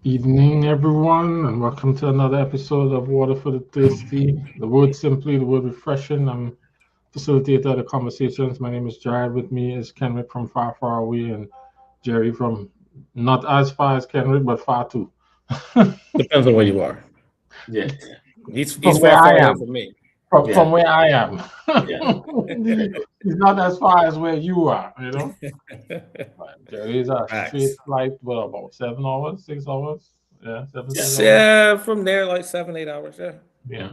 Evening, everyone, and welcome to another episode of Water for the Thirsty. The word simply, the word refreshing. I'm facilitator of the conversations. My name is Jared. With me is Kenrick from far, far away, and Jerry from not as far as Kenrick, but far too. Depends on where you are. Yeah, He's From where far, far I away am. from me. From yeah, where I am. yeah. He's not as far as where you are, you know? Right. Jerry's a straight Facts. flight, what, about 7 hours, 6 hours? Yeah, seven, Yeah. 6 hours. Yeah, from there like 7, 8 hours. Yeah. Yeah.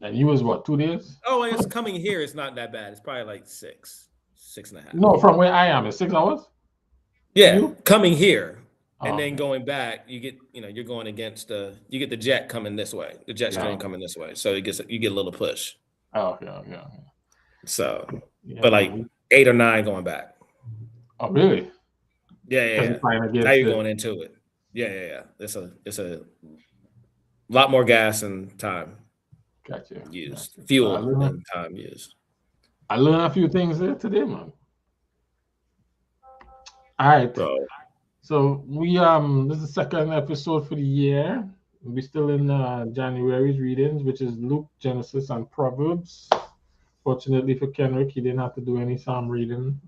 And you was what, 2 days? Oh, I guess coming here is not that bad. It's probably like 6 and a half. No, from where I am, it's 6 hours for Yeah, you? coming here and Oh, then okay. going back, you're going against you get the jet coming this way, the jet stream Yeah. coming this way, so you get a little push. Oh, okay, okay, okay. So, Yeah, but like man. 8 or 9 going back. Oh, really? Yeah, yeah, Because you're yeah. flying Now against you're it. going into it. Yeah, yeah, yeah. It's a lot more gas and time Gotcha. used, Gotcha. So fuel and time used. I learned a few things there today, man. All right. So So this is the second episode for the year. We're still in January's readings, which is Luke, Genesis, and Proverbs. Fortunately for Kenrick, he didn't have to do any psalm reading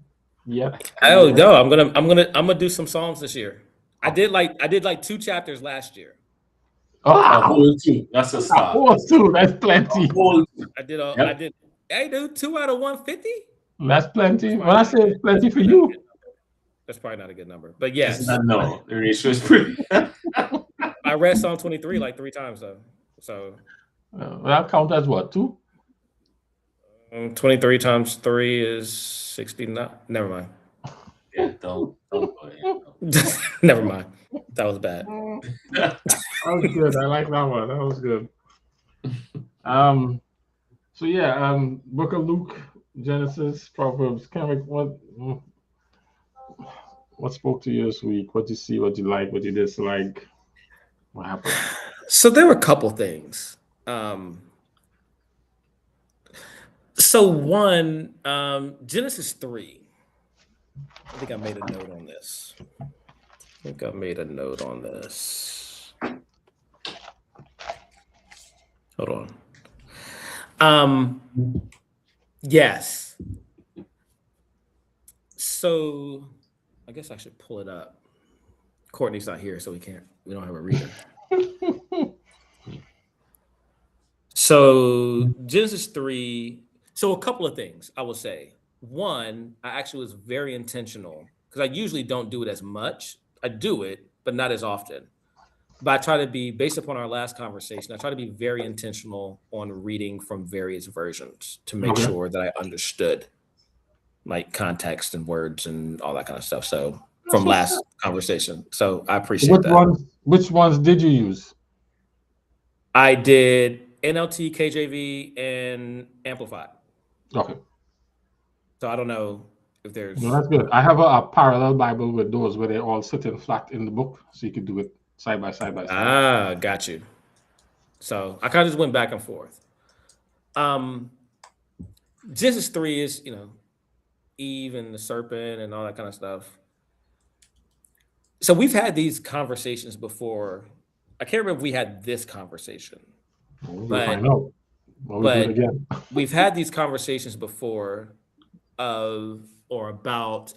yet for the oh year. no, I'm gonna do some Psalms this year. I Okay. did like 2 chapters last year. A Wow, whole two. That's a a start. whole two. That's A plenty. whole two. I Yep. did. Hey, dude, 2 out of 150. That's plenty. That's When I say it's plenty for probably not a you, good number. That's probably not a good number. But It's yes, not no. The ratio is pretty. I read Psalm 23 like 3 times though. So that count as what, two? 23 times 3 is 69. Never mind. Yeah, don't go Never mind. That was bad. That was good. I like that one. That was good. Um, so yeah, Book of Luke, Genesis, Proverbs. Kind of like what spoke to you this week? What you see? What you like? What you dislike? What happened? So there were a couple things. So one, Genesis 3. I think I made a note on this. Hold on. Yes. So I guess I should pull it up. Courtney's not here, so we don't have a reader. So Genesis 3. So a couple of things I will say. One, I actually was very intentional because I usually don't do it as much. I do it, but not as often. But I try to be, based upon our last conversation, I try to be very intentional on reading from various versions to make Okay. sure that I understood like context and words and all that kind of stuff. So from last conversation. So I appreciate Which that. ones? Which ones did you use? I did NLT, KJV, and Amplified. Okay, So I don't know if there's. no, that's good. I have a parallel Bible with those where they all sitting flat in the book, so you could do it side by side by side. Ah, got you. So I kind of just went back and forth. Genesis 3 is, Eve and the serpent and all that kind of stuff. So we've had these conversations before. I can't remember if we had this conversation, We'll but find out. Well, we do it but again. we've had these conversations before of or about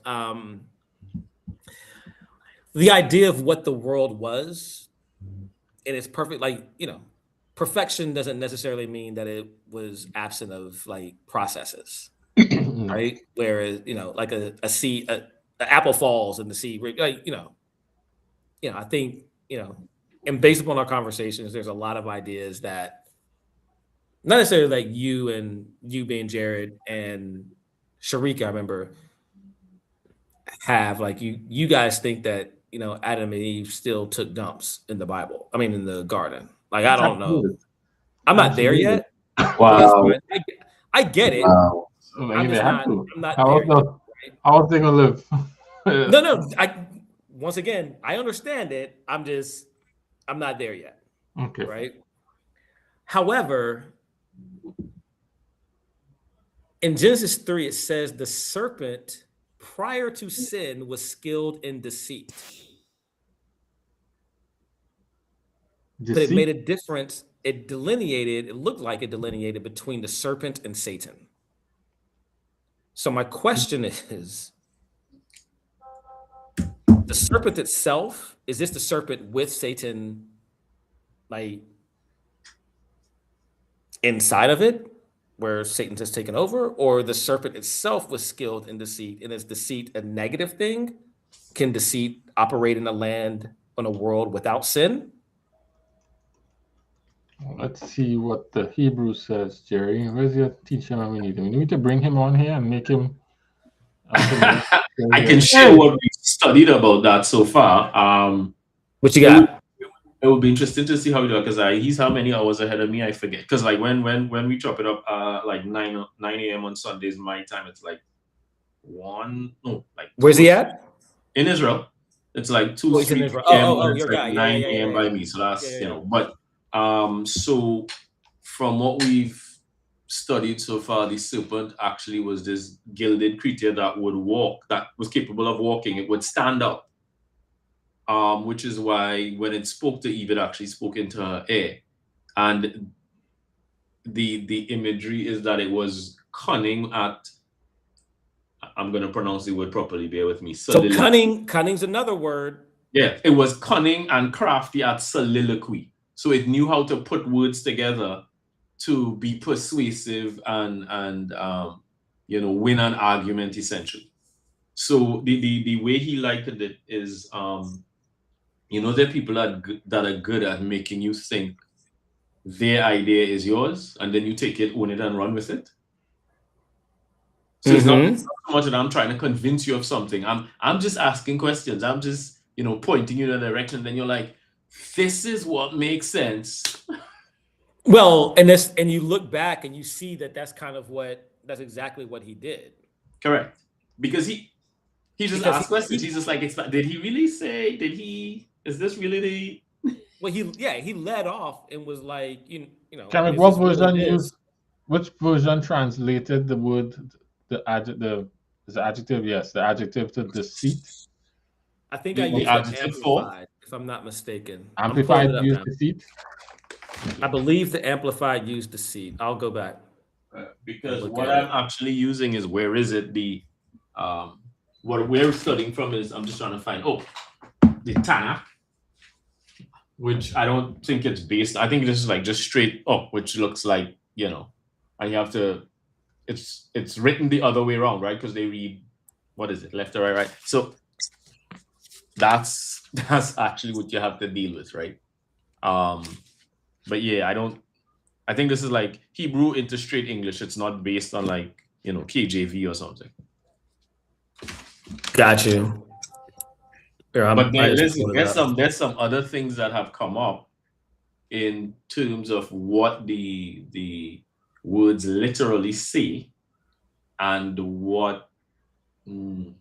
the idea of what the world was, and it's perfect. Like perfection doesn't necessarily mean that it was absent of like processes, No. right? Whereas like a seed, an apple falls in the seed, like I think and based upon our conversations, there's a lot of ideas that not necessarily like you being Jared and Sharika, I remember have like you guys think that Adam and Eve still took dumps in the Bible. I mean in the garden. Like I don't know. Absolutely. I'm not there Absolutely. yet. But that's Wow. fine. I get it. Wow. So, I'm they just have not. to. I'm not How there else yet. the- how else they gonna live? No. Once again, I understand it. I'm not there yet. Okay. Right. However, in Genesis 3, it says the serpent prior to sin was skilled in deceit. but it made a difference. It looked like it delineated between the serpent and Satan. So my question is, the serpent itself, is this the serpent with Satan like inside of it, where Satan has taken over, or the serpent itself was skilled in deceit, and is deceit a negative thing? Can deceit operate in a land, on a world without sin? Let's see what the Hebrew says, Jerry. Where's your teacher when we need him? We need to bring him on here and make him. I can share what we studied about that so far. What you got? It would be interesting to see how we do it, because he's how many hours ahead of me, I forget. Because like when we chop it up like 9 a.m. on Sundays my time, it's like where's he at? In Israel. It's like 2 he's in Israel. Your guy. 9 a.m. by me. So that's but so from what we've studied so far, the serpent actually was this gilded creature that would walk, that was capable of walking. It would stand up. Which is why when it spoke to Eve, it actually spoke into her ear. And the imagery is that it was cunning at, I'm going to pronounce the word properly, bear with me. So cunning's another word. Yeah, it was cunning and crafty at soliloquy. So it knew how to put words together to be persuasive and win an argument, essentially. So the way he likened it is, there are people that are good at making you think their idea is yours, and then you take it, own it, and run with it. So it's not so much that I'm trying to convince you of something. I'm just asking questions. I'm just pointing you in a direction. Then you're like, this is what makes sense. Well, and you look back and you see that's exactly what he did. Correct, because he just asked questions. He's just like, did he really say? Is this really the? Well, he led off and was like, Cameron, what version used? Which version translated the word, the adjective? Yes, the adjective to deceit. I think I used Amplified, if I'm not mistaken. Amplified used deceit. I believe the Amplified used deceit. I'll go back. Because what I'm actually using is, where is it? What we're studying from is, I'm just trying to find, the Tanakh, which I don't think it's based. I think this is like just straight up, which looks like, and you have to, it's written the other way around, right? Because they read, what is it, left or right? So that's actually what you have to deal with, right? But yeah, I think this is like Hebrew into straight English. It's not based on like, KJV or something. Got you. But there's some other things that have come up in terms of what the words literally say, and what and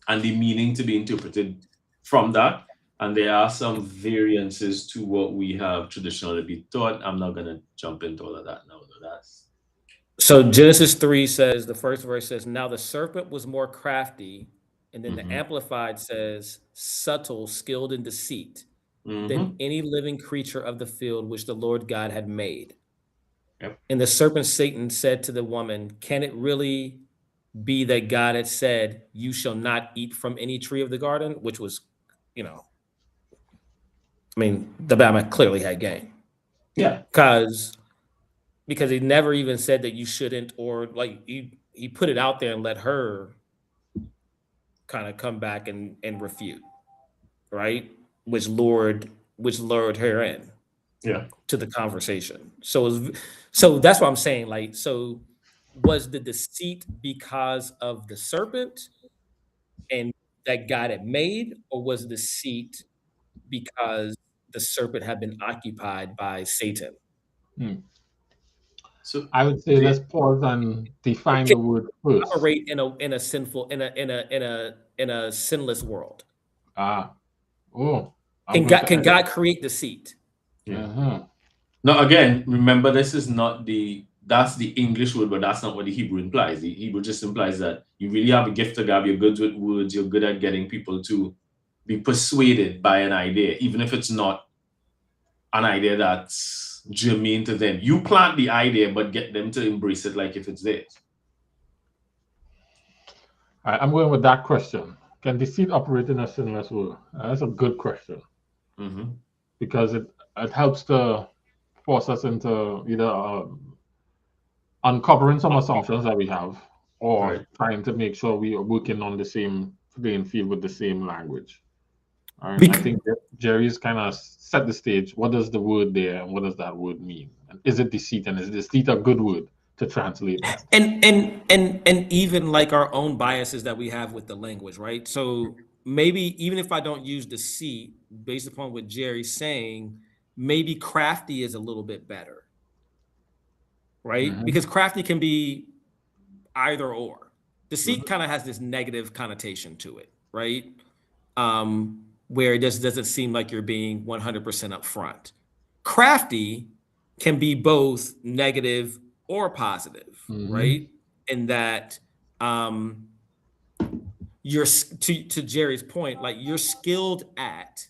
the meaning to be interpreted from that. And there are some variances to what we have traditionally been taught. I'm not going to jump into all of that now. So Genesis 3 says, the first verse says, now the serpent was more crafty. And then the Amplified says, subtle, skilled in deceit, than any living creature of the field which the Lord God had made. Yep. And the serpent Satan said to the woman, can it really be that God had said, you shall not eat from any tree of the garden? Which was, the Lamech clearly had game. Yeah. Because he never even said that you shouldn't, or like he put it out there and let her kind of come back and refute, right? Which lured her in, to the conversation. So that's what I'm saying. Like, so was the deceit because of the serpent and that God had made, or was the deceit because the serpent had been occupied by Satan? So I would say let's pause and define the word first. Operate in a sinful, in a sinless world. Can God create deceit? Yeah. Now again, remember, this is not that's the English word, but that's not what the Hebrew implies. The Hebrew just implies that you really have a gift of God. You're good with words. You're good at getting people to be persuaded by an idea, even if it's not an idea that's germane to them. You plant the idea, but get them to embrace it like if it's theirs. All right, I'm going with that question. Can deceit operate in a sinless world? That's a good question. Mm-hmm. Because it helps to force us into either uncovering some assumptions that we have, or Right. trying to make sure we are working on the same playing field with the same language. All right. I think that Jerry's kind of set the stage. What does the word there, and what does that word mean? And is it deceit, and is deceit a good word to translate that? And even like our own biases that we have with the language, right? So maybe even if I don't use deceit, based upon what Jerry's saying, maybe crafty is a little bit better, right? Mhm. Because crafty can be either or. Deceit kind of has this negative connotation to it, right? Where it just doesn't seem like you're being 100% upfront. Crafty can be both negative or positive, right? In that you're, to Jerry's point, like you're skilled at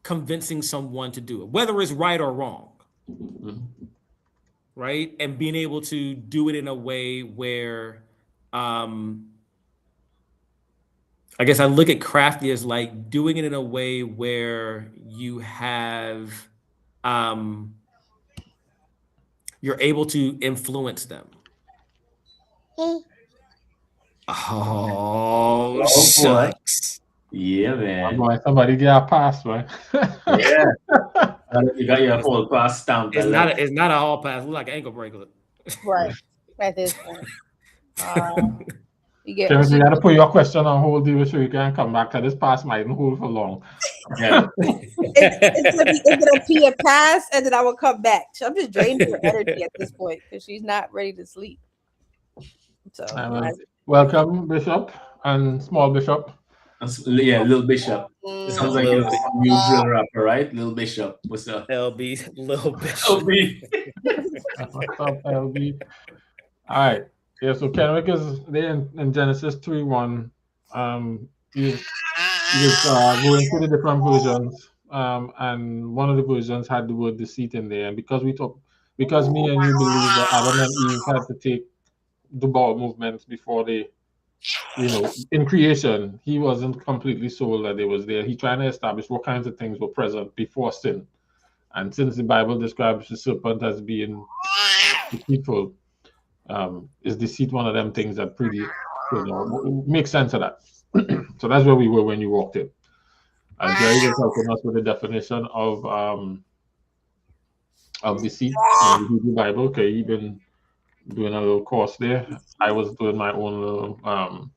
convincing someone to do it, whether it's right or wrong, right? And being able to do it in a way where I guess I look at crafty as like doing it in a way where you have you're able to influence them. Oh, shucks. Yeah, man. Boy, somebody get a pass, man. Yeah. You got your whole pass stamped. It's not a hall pass. It's like an ankle breaker. Right. At this point. You get Kenneth, we got to put your question on hold, deal, so you can come back. This pass mightn't hold for long. Yeah. it's gonna be a pass, and then I will come back. So I'm just draining her energy at this point because she's not ready to sleep. So welcome, Bishop and Small Bishop. Yeah, Little Bishop. It sounds like a new drill rapper, right? Little Bishop. What's up? LB, Little Bishop. LB. What's up, LB? All right. Yeah, so Kenrick is there in Genesis 3:1. He's going through the different versions. And one of the versions had the word deceit in there. And because me and you believe that Adam and Eve had to take the bowel movements before they, in creation, he wasn't completely sold that it was there. He trying to establish what kinds of things were present before sin. And since the Bible describes the serpent as being deceitful, is deceit one of them things that pretty, makes sense of that. So that's where we were when you walked in. And Jerry was helping us with the definition of deceit in the Hebrew Bible. Okay, you've been doing a little course there. I was doing my own little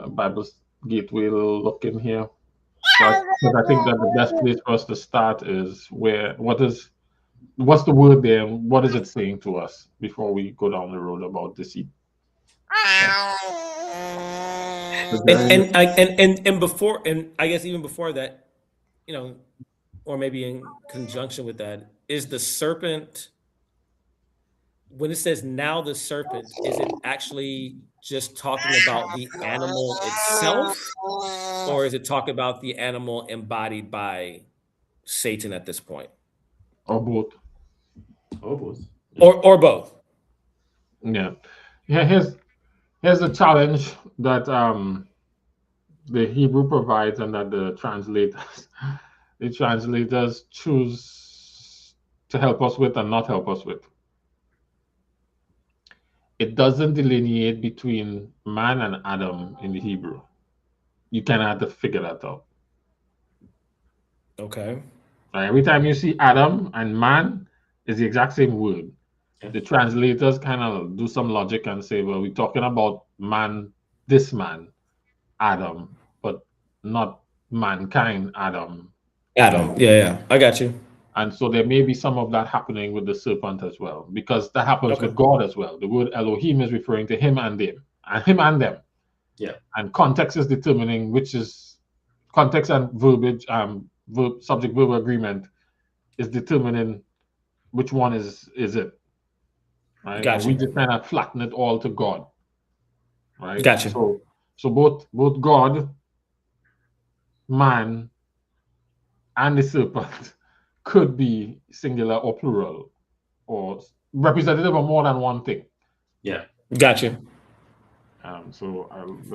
Bible gateway little look in here. But I think that the best place for us to start is what's the word there and what is it saying to us before we go down the road about deceit? And before, and I guess even before that, or maybe in conjunction with that, is the serpent, when it says now the serpent, is it actually just talking about the animal itself, or is it talking about the animal embodied by Satan at this point? Or both. Or both. Yeah. Here's a challenge that the Hebrew provides and that the translators choose to help us with and not help us with. It doesn't delineate between man and Adam in the Hebrew. You kind of have to figure that out. Okay. Every time you see Adam and man, it's the exact same word. The translators kind of do some logic and say, well, we're talking about man, this man, Adam, but not mankind, Adam. Yeah, I got you. And so there may be some of that happening with the serpent as well, because that happens with God as well. The word Elohim is referring to him and them, and him and them. Yeah. And context is determining which is context and verbiage, subject-verb agreement is determining which one is it. Right? Gotcha. We just kind of flatten it all to God. Right? Gotcha. So both God, man, and the serpent could be singular or plural, or representative of more than one thing. Yeah. Gotcha. So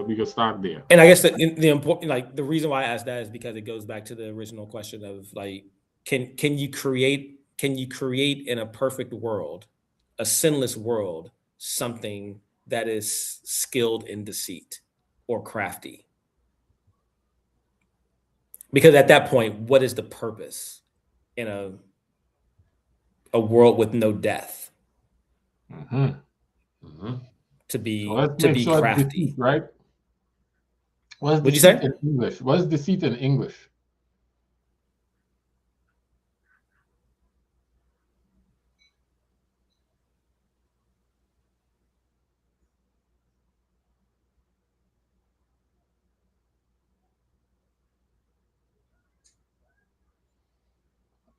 we can start there. And I guess the important, like the reason why I asked that is because it goes back to the original question of like, can you create in a perfect world, a sinless world, something that is skilled in deceit or crafty? Because at that point, what is the purpose in a world with no death? Mm-hmm. Mm-hmm. To be So let's make sure crafty, deceit, right? What's What'd you deceit say? in English? What is deceit in English?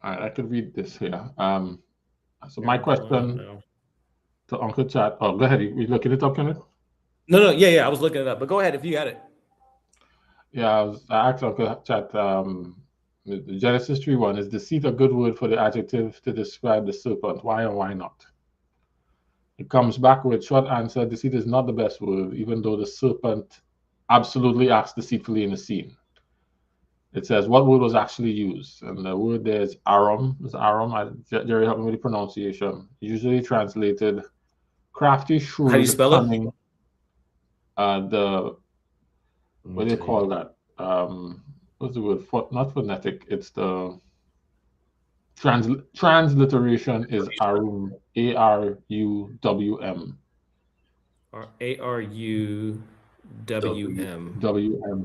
All right, I could read this here. So my question to Uncle Chat. Oh, go ahead. You looking it up, Kenneth? No, yeah. I was looking it up, but go ahead if you had it. Yeah, I asked Uncle Chat. The Genesis 3:1 is deceit a good word for the adjective to describe the serpent? Why or why not? It comes back with short answer. Deceit is not the best word, even though the serpent absolutely acts deceitfully in the scene. It says what word was actually used, and the word there is arum. It's arum. Jerry, help me with the pronunciation. Usually translated crafty, shrewd, How do you spell cunning. What do they call that? What's the word? Not phonetic. It's the transliteration is arum. ARUWM. Or ARUWM. WM.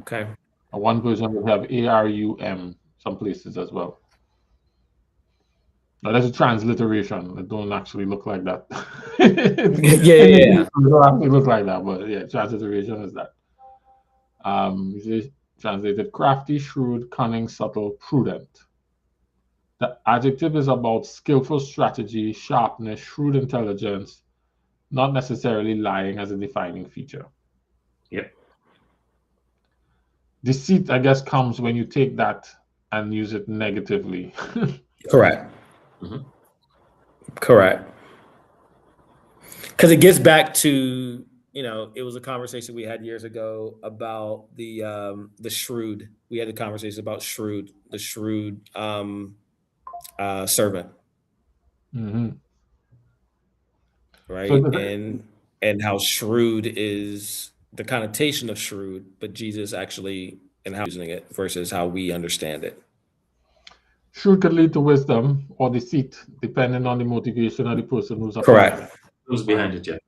Okay. One version will have ARUM. Some places as well. Now, that's a transliteration. It don't actually look like that. Yeah. It don't actually look like that, but yeah, transliteration is that. Usually translated crafty, shrewd, cunning, subtle, prudent. The adjective is about skillful strategy, sharpness, shrewd intelligence, not necessarily lying as a defining feature. Yep. Deceit, I guess, comes when you take that and use it negatively. Correct. Mm-hmm. Correct. Because it gets back to, it was a conversation we had years ago about the shrewd. We had a conversation about the shrewd servant, Mm-hmm. right? So And how shrewd is the connotation of shrewd, but Jesus actually and how using it versus how we understand it. shrewd could lead to wisdom or deceit, depending on the motivation of the person who's applying it. Correct. Who's behind it? Yeah.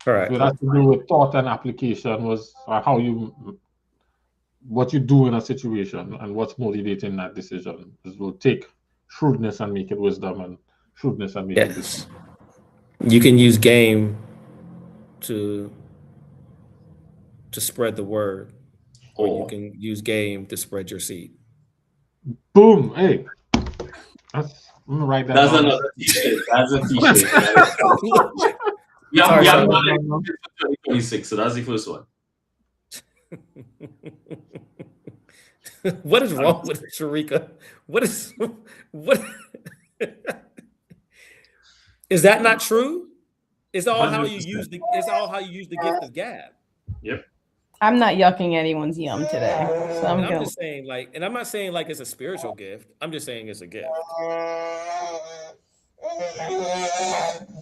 Correct. So it has to do with thought and application, what you do in a situation and what's motivating that decision. It will take shrewdness and make it wisdom, and shrewdness and make it deceit. You can use game to spread the word, or you can use game to spread your seed. Boom! Hey, I'm gonna write that That's down. another t-shirt. That's a t-shirt. Yeah, we have one in 2026, so that's the first one. What is wrong with Sharika? What is that not true? It's all how you use the gift of gab. Yep. I'm not yucking anyone's yum today. So I'm just saying, and I'm not saying like it's a spiritual gift. I'm just saying it's a gift.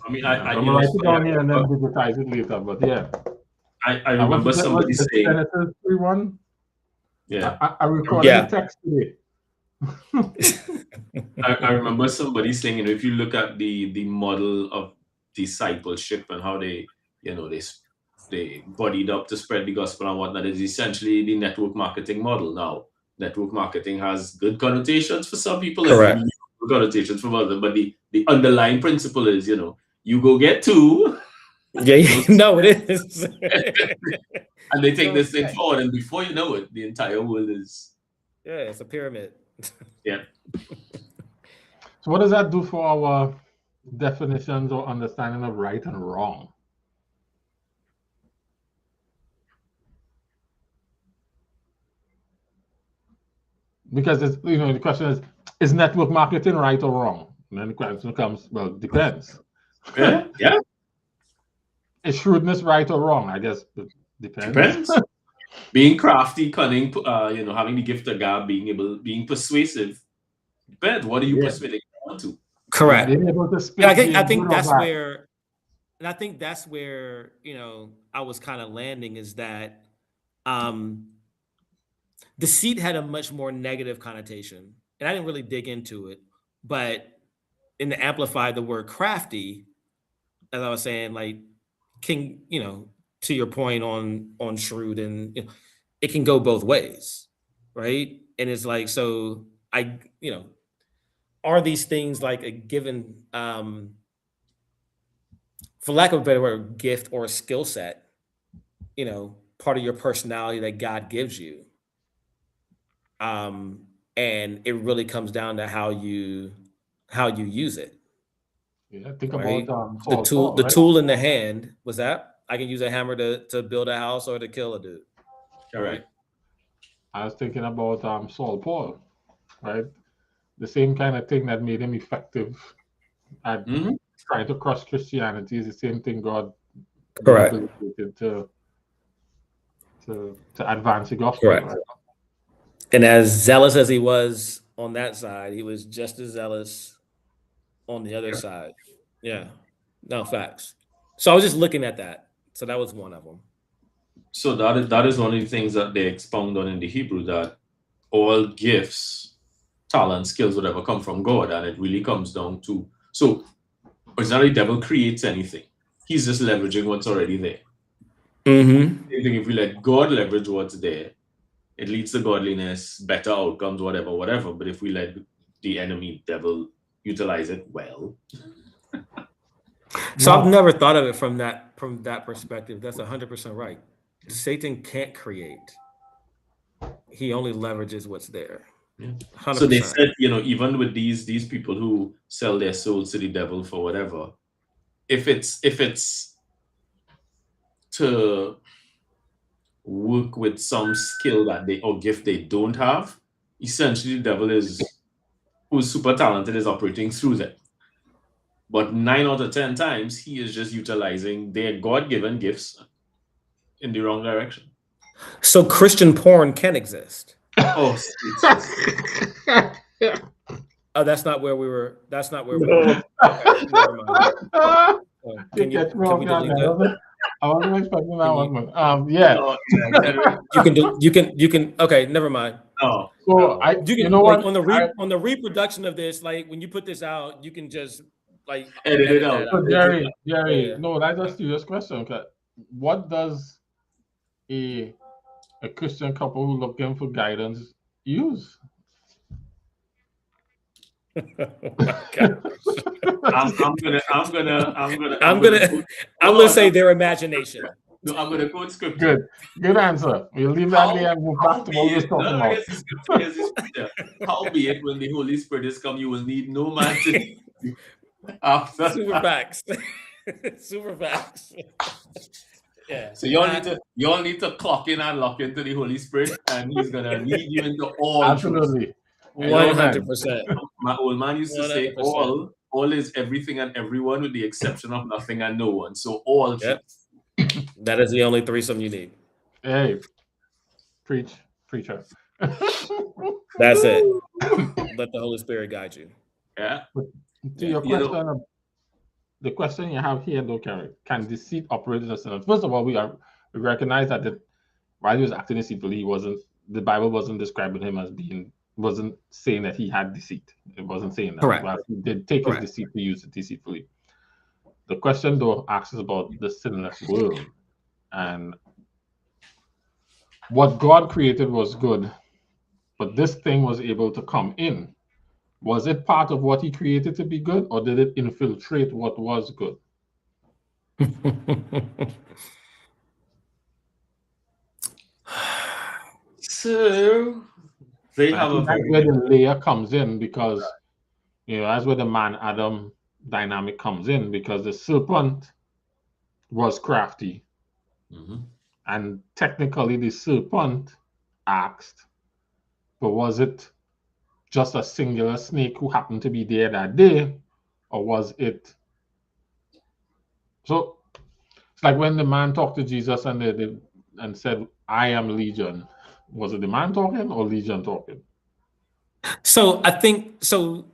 I mean, I'm gonna write it down here and then digitize it later. But yeah, I remember somebody saying Genesis 3:1. Yeah, I recorded the text today. I remember somebody saying, if you look at the model of discipleship and how they bodied up to spread the gospel and whatnot, is essentially the network marketing model. Now, network marketing has good connotations for some people, correct, and good connotations for others, but the underlying principle is, you go get two. Yeah, no, it is. And they take this thing forward, and before you know it, the entire world is. Yeah, it's a pyramid. Yeah. So what does that do for our definitions or understanding of right and wrong? because it's, the question is network marketing right or wrong? And then the question comes, well, depends. Yeah, yeah. Is shrewdness right or wrong? I guess it depends. Being crafty, cunning, having the gift of God, being persuasive. Depends. What are you persuading want to? Correct. Being able to Yeah, spit I think that's where, and I think that's where I was kind of landing, is that deceit had a much more negative connotation, and I didn't really dig into it, but in the amplify the word crafty, as I was saying, like, can to your point on shrewd, and it can go both ways, right? And it's like, so are these things like a given, for lack of a better word, gift or a skill set, part of your personality that God gives you? And it really comes down to how you use it. Yeah, think right? about the tool in the hand was that I can use a hammer to build a house or to kill a dude. All right. I was thinking about Saul Paul, right? The same kind of thing that made him effective at trying to crush Christianity is the same thing God rehabilitated to advance the gospel. Correct. Right? And as zealous as he was on that side, he was just as zealous on the other side. Yeah. No, facts. So I was just looking at that. So that was one of them. So that is one of the things that they expound on in the Hebrew, that all gifts, talent, skills, whatever, come from God, and it really comes down to, so it's not the devil creates anything. He's just leveraging what's already there. Mm-hmm. If we let God leverage what's there, it leads to godliness, better outcomes, whatever. But if we let the enemy, devil, utilize it, well. So I've never thought of it from that perspective. That's 100% right. Satan can't create. He only leverages what's there. Yeah. So they said, even with these people who sell their souls to the devil for whatever, if it's to work with some skill that or gift they don't have, essentially the devil who's super talented is operating through them. But 9 out of 10 times, he is just utilizing their God-given gifts in the wrong direction. So Christian porn can exist. Oh, oh, that's not where we were. That's not where we were. Okay, never mind. Can we delete that? I wasn't expecting that one. Yeah. You can. Okay, never mind. Oh, so you can, like, on the reproduction of this, like when you put this out, you can just like edit it out. So Jerry, yeah. No, that's a serious question. What does a Christian couple who looking for guidance use? I'm gonna say their imagination. No, I'm gonna quote scripture. Good answer. We'll leave that there and move back to what we're talking about. Howbeit, when the Holy Spirit is come, you will need no man to after. Super facts. Super facts. Yeah. So you all need to clock in and lock into the Holy Spirit, and He's gonna lead you into all. Absolutely. 100%. My old man used to 100%. Say all is everything and everyone with the exception of nothing and no one. So all. Yep. That is the only threesome you need. Hey, preacher. That's it. Let the Holy Spirit guide you. Yeah. To your question, the question you have here, though, Kerry, can deceit operate in a sin? First of all, we recognize that while he was acting deceitfully, the Bible wasn't describing him as wasn't saying that he had deceit. It wasn't saying that. Correct. Well, he did take his deceit to use it deceitfully. The question, though, asks about the sinless world. And what God created was good, but this thing was able to come in. Was it part of what he created to be good, or did it infiltrate what was good? So they have where the layer comes in, because that's where the man-Adam dynamic comes in, because the serpent was crafty, and technically the serpent asked, but was it just a singular snake who happened to be there that day, or was it? So it's like when the man talked to Jesus and said, "I am Legion." Was it the man talking or Legion talking? So I think so.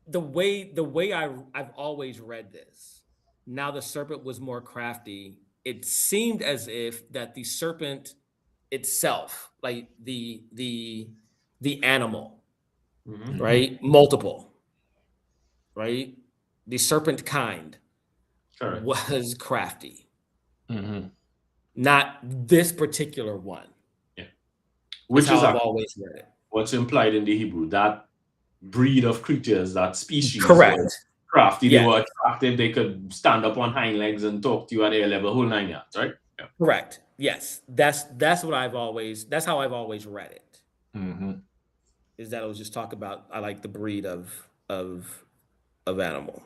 The way I've always read this, now the serpent was more crafty. It seemed as if that the serpent itself, like the animal, Mhm. right? Multiple, right? The serpent kind Correct. was crafty, Mm-hmm. not this particular one. Yeah. Which Which how is I've always read it. what's implied in the Hebrew. That breed of creatures, that species, Correct. was crafty. Yeah. They were attractive. They could stand up on hind legs and talk to you at air level, whole 9 yards, right? Yeah. Correct. Yes. That's how I've always read it. Mm-hmm. Is that it was just talk about I like the breed of animal.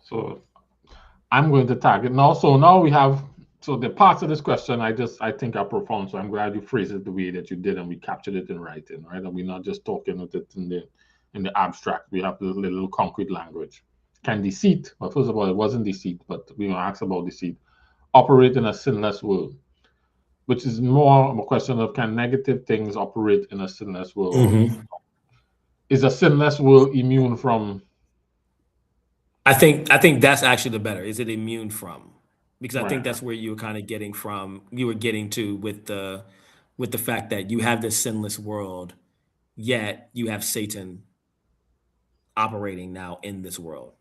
So I'm going to tag it now. So now we have the parts of this question I think are profound. So I'm glad you phrased it the way that you did, and we captured it in writing, right? And we're not just talking with it in the abstract. We have the little concrete language. Can deceit, well, first of all, it wasn't deceit, but we will ask about deceit, operate in a sinless world, which is more of a question of can negative things operate in a sinless world? Mm-hmm. Is a sinless world immune from? I think that's actually the better. Is it immune from? Because I think that's where you were kind of getting from. You were getting to with the fact that you have this sinless world, yet you have Satan operating now in this world,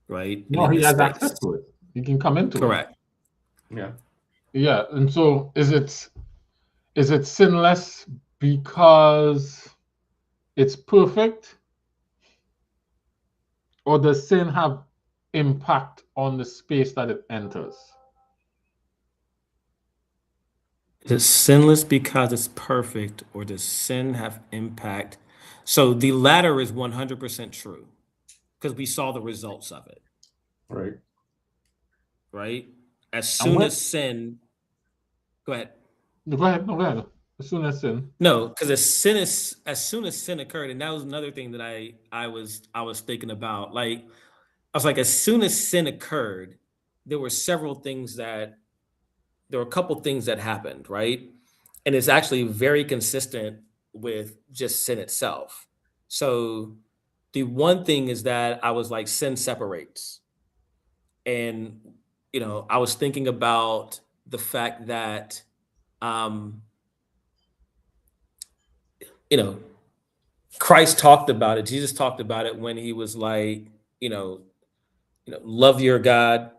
right? No, he has access to it. He can come into it. Correct. Yeah. Yeah, and so is it sinless because it's perfect, or does sin have impact on the space that it enters? Is it sinless because it's perfect, or does sin have impact? So the latter is 100% true because we saw the results of it, Right. right? As soon as sin, go ahead. Go ahead. No, go ahead. As soon as sin. No, because as soon as sin occurred, and that was another thing that I was thinking about. Like I was like, as soon as sin occurred, there were a couple things that happened, right? And it's actually very consistent with just sin itself. So the one thing is that I was like, sin separates. And, I was thinking about the fact that, Christ talked about it. Jesus talked about it when he was like, love your God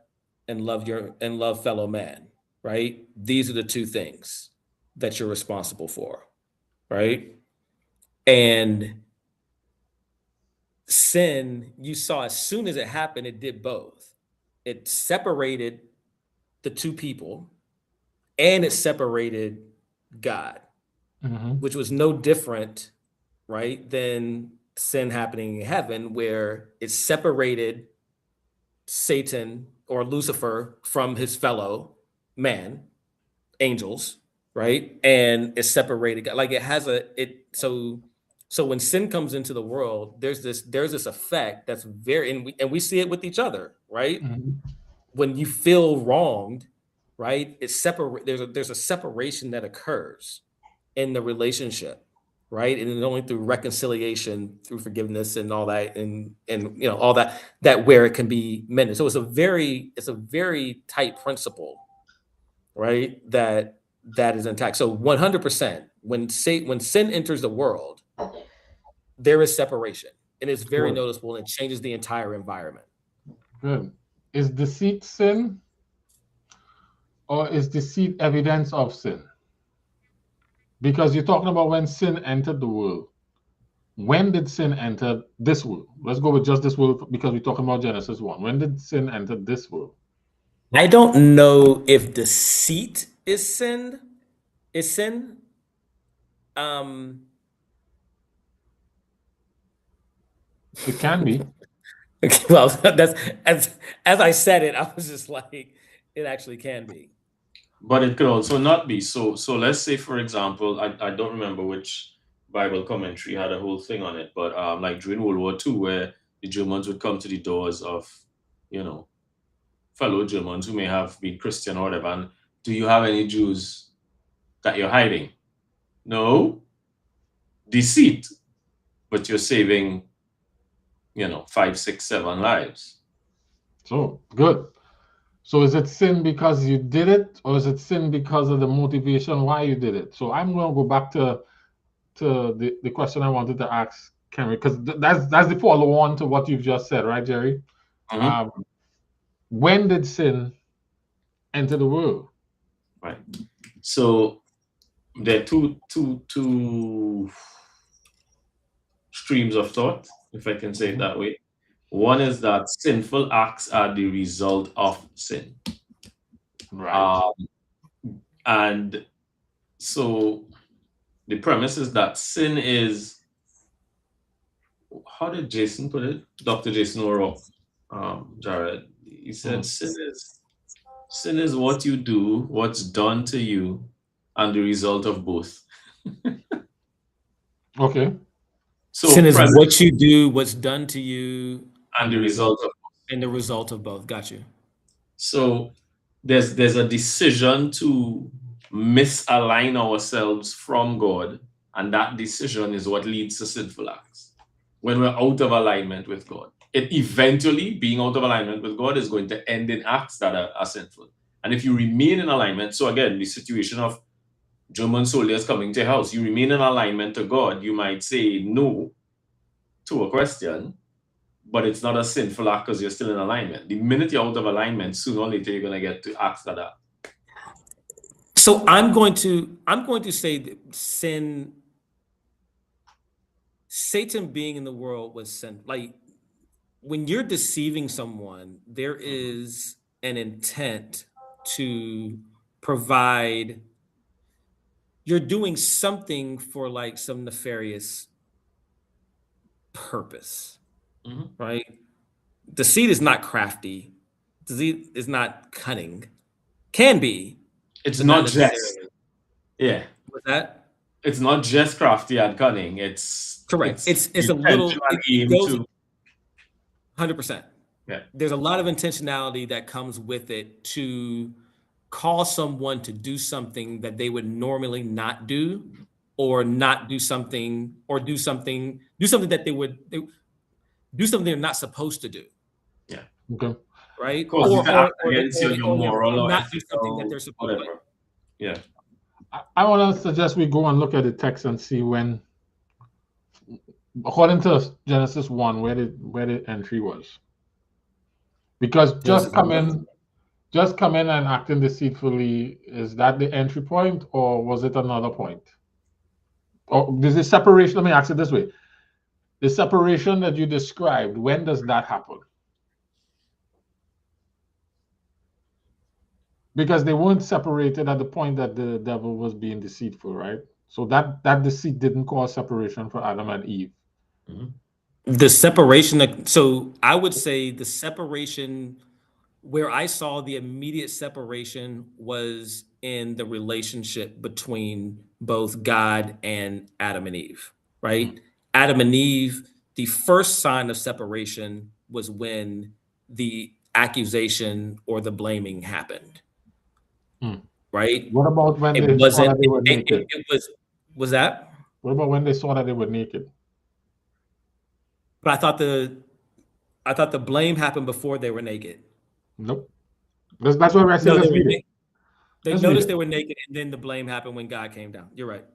and love fellow man, right? These are the two things that you're responsible for, right? And sin, you saw as soon as it happened, it did both. It separated the two people and it separated God, which was no different, right, than sin happening in heaven, where it separated Satan or Lucifer from his fellow man, angels, right? And it separated God. Like it has so when sin comes into the world, there's this effect that's very, and we see it with each other, right? When you feel wronged, right? There's a separation that occurs in the relationship, right? And only through reconciliation, through forgiveness and all that, and all that where it can be mended. So it's a very tight principle, right? That is intact. So 100%, when sin enters the world, there is separation, and it's very noticeable, and it changes the entire environment. Good. Is deceit sin, or is deceit evidence of sin? Because you're talking about when sin entered the world. When did sin enter this world? Let's go with just this world because we're talking about Genesis 1. When did sin enter this world? I don't know if deceit is sin. Is sin? It can be. Well, that's as I said it, I was just like, it actually can be. but it could also not be. So let's say, for example, I don't remember which Bible commentary had a whole thing on it, but like during World War II, where the Germans would come to the doors of, fellow Germans who may have been Christian or whatever, and do you have any Jews that you're hiding? No. Deceit, but you're saving, 5, 6, 7 lives. So good. So is it sin because you did it, or is it sin because of the motivation why you did it? So I'm going to go back to the question I wanted to ask Kenrick, because that's the follow-on to what you've just said, right, Jerry? Mm-hmm. When did sin enter the world? Right. So there are two streams of thought, if I can say it that way. One is that sinful acts are the result of sin. Right. And so the premise is that sin is, how did Jason put it? Dr. Jason O'Rourke, Jared. He said sin is what you do, what's done to you, and the result of both. Okay. So sin is what you do, what's done to you, and the result of both. And the result of both. Got you. So there's a decision to misalign ourselves from God, and that decision is what leads to sinful acts. When we're out of alignment with God, it eventually, being out of alignment with God, is going to end in acts that are sinful. And if you remain in alignment, so again, the situation of German soldiers coming to your house, you remain in alignment to God, you might say no to a question, but it's not a sinful act because you're still in alignment. The minute you're out of alignment, sooner or later you're going to get to acts that are. So I'm going to say that sin, Satan being in the world was sin. Like when you're deceiving someone, there is an intent to provide. You're doing something for like some nefarious purpose, right? Deceit is not crafty. Deceit is not cunning. Can be. It's not just. Yeah. What's that? It's not just crafty and cunning. It's correct. It's a little. It goes 100%. Yeah. There's a lot of intentionality that comes with it to cause someone to do something that they would normally not do, or not do something, or do something that they do something they're not supposed to do. Yeah. Okay. Right. Or not do something that they're supposed to. Yeah. I want to suggest we go and look at the text and see when, according to Genesis 1, where the entry was. Because just come in and acting deceitfully, is that the entry point, or was it another point? Or there's a separation. Let me ask it this way. The separation that you described, when does that happen? Because they weren't separated at the point that the devil was being deceitful, right? So that deceit didn't cause separation for Adam and Eve. The separation, so I would say the separation where I saw the immediate separation was in the relationship between both God and Adam and Eve, right? Adam and Eve, the first sign of separation was when the accusation or the blaming happened. Right? What about when they saw that they were naked? Was that? What about when they saw that they were naked? But I thought the blame happened before they were naked. Nope. That's what I said. They noticed they were naked, and then the blame happened when God came down. You're right.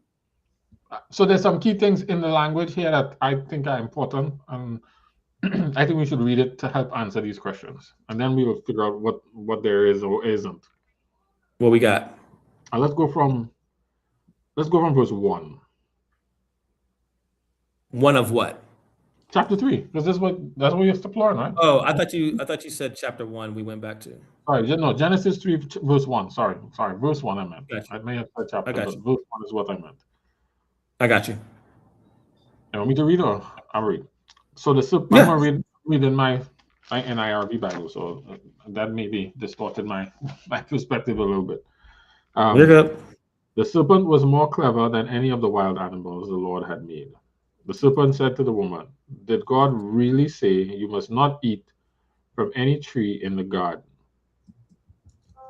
So there's some key things in the language here that I think are important, and I think we should read it to help answer these questions, and then we will figure out what there is or isn't. What we got? Let's go from verse 1. 1 of what? Chapter 3, because that's what you have to learn, right? Oh, I thought you said chapter 1. We went back to. Sorry, no, Genesis 3, verse 1. Sorry, verse 1. I meant. Gotcha. I may have said chapter, but verse 1 is what I meant. I got you. You want me to read, or I'll read? So I'm gonna read in my NIRV Bible, so that maybe distorted my perspective a little bit. You're good. The serpent was more clever than any of the wild animals the Lord had made. The serpent said to the woman, "Did God really say you must not eat from any tree in the garden?"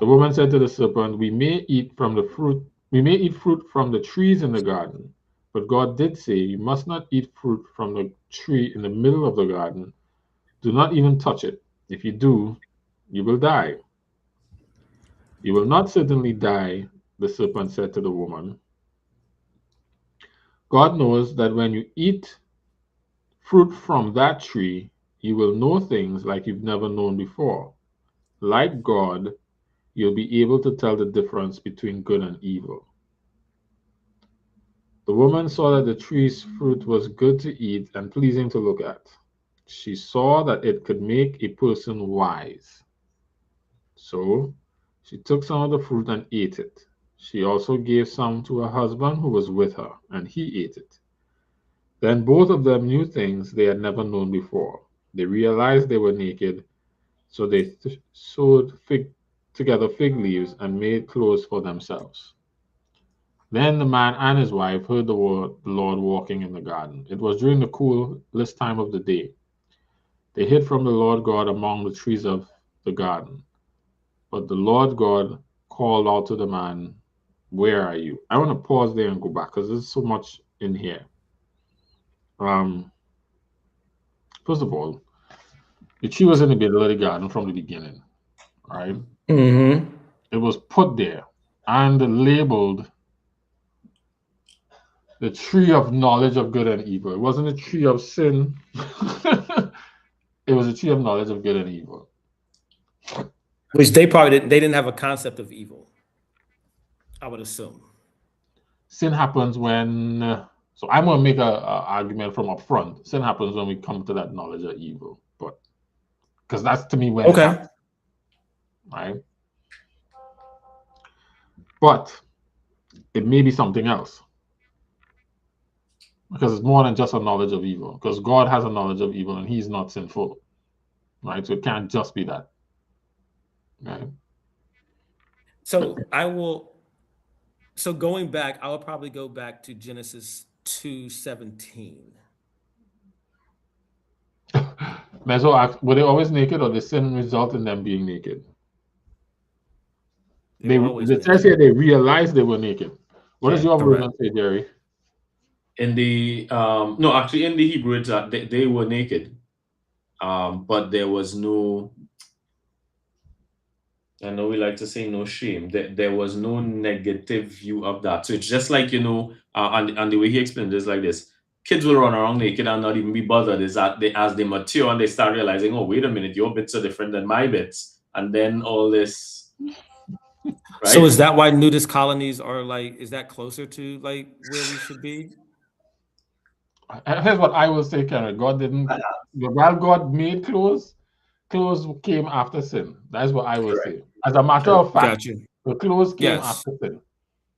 The woman said to the serpent, We may eat fruit from the trees in the garden, but God did say, You must not eat fruit from the tree in the middle of the garden. Do not even touch it. If you do, you will die." "You will not certainly die," the serpent said to the woman. "God knows that when you eat fruit from that tree, you will know things like you've never known before. Like God, you'll be able to tell the difference between good and evil." The woman saw that the tree's fruit was good to eat and pleasing to look at. She saw that it could make a person wise. So she took some of the fruit and ate it. She also gave some to her husband who was with her, and he ate it. Then both of them knew things they had never known before. They realized they were naked, so they sewed together fig leaves and made clothes for themselves. Then the man and his wife heard the Lord walking in the garden. It was during the coolest time of the day. They hid from the Lord God among the trees of the garden. But the Lord God called out to the man, "Where are you?" I want to pause there and go back because there's so much in here. First of all, the tree was in the middle of the garden from the beginning, right? Mm-hmm. It was put there and labeled the tree of knowledge of good and evil. It wasn't a tree of sin. It was a tree of knowledge of good and evil. Which they probably didn't. They didn't have a concept of evil, I would assume. Sin happens when. So I'm going to make an argument from up front. Sin happens when we come to that knowledge of evil, but because that's to me when it happens, right? But it may be something else. Because it's more than just a knowledge of evil. Because God has a knowledge of evil and he's not sinful. Right? So it can't just be that. Right? So I will. So going back, I would probably go back to Genesis 2:17. May as well ask, were they always naked or did sin result in them being naked? It says here they realized they were naked. What does your version say, Jerry? In the no, actually in the Hebrew, they were naked, but there was no. I know we like to say no shame. There was no negative view of that. So it's just like, and the way he explained this like this: kids will run around naked and not even be bothered. Is that as they mature and they start realizing, oh, wait a minute, your bits are different than my bits, and then all this. Right? So is that why nudist colonies are like? Is that closer to like where we should be? Here's what I will say, Karen. God didn't. While God made clothes came after sin. That's what I will say. As a matter of fact, the clothes came after sin.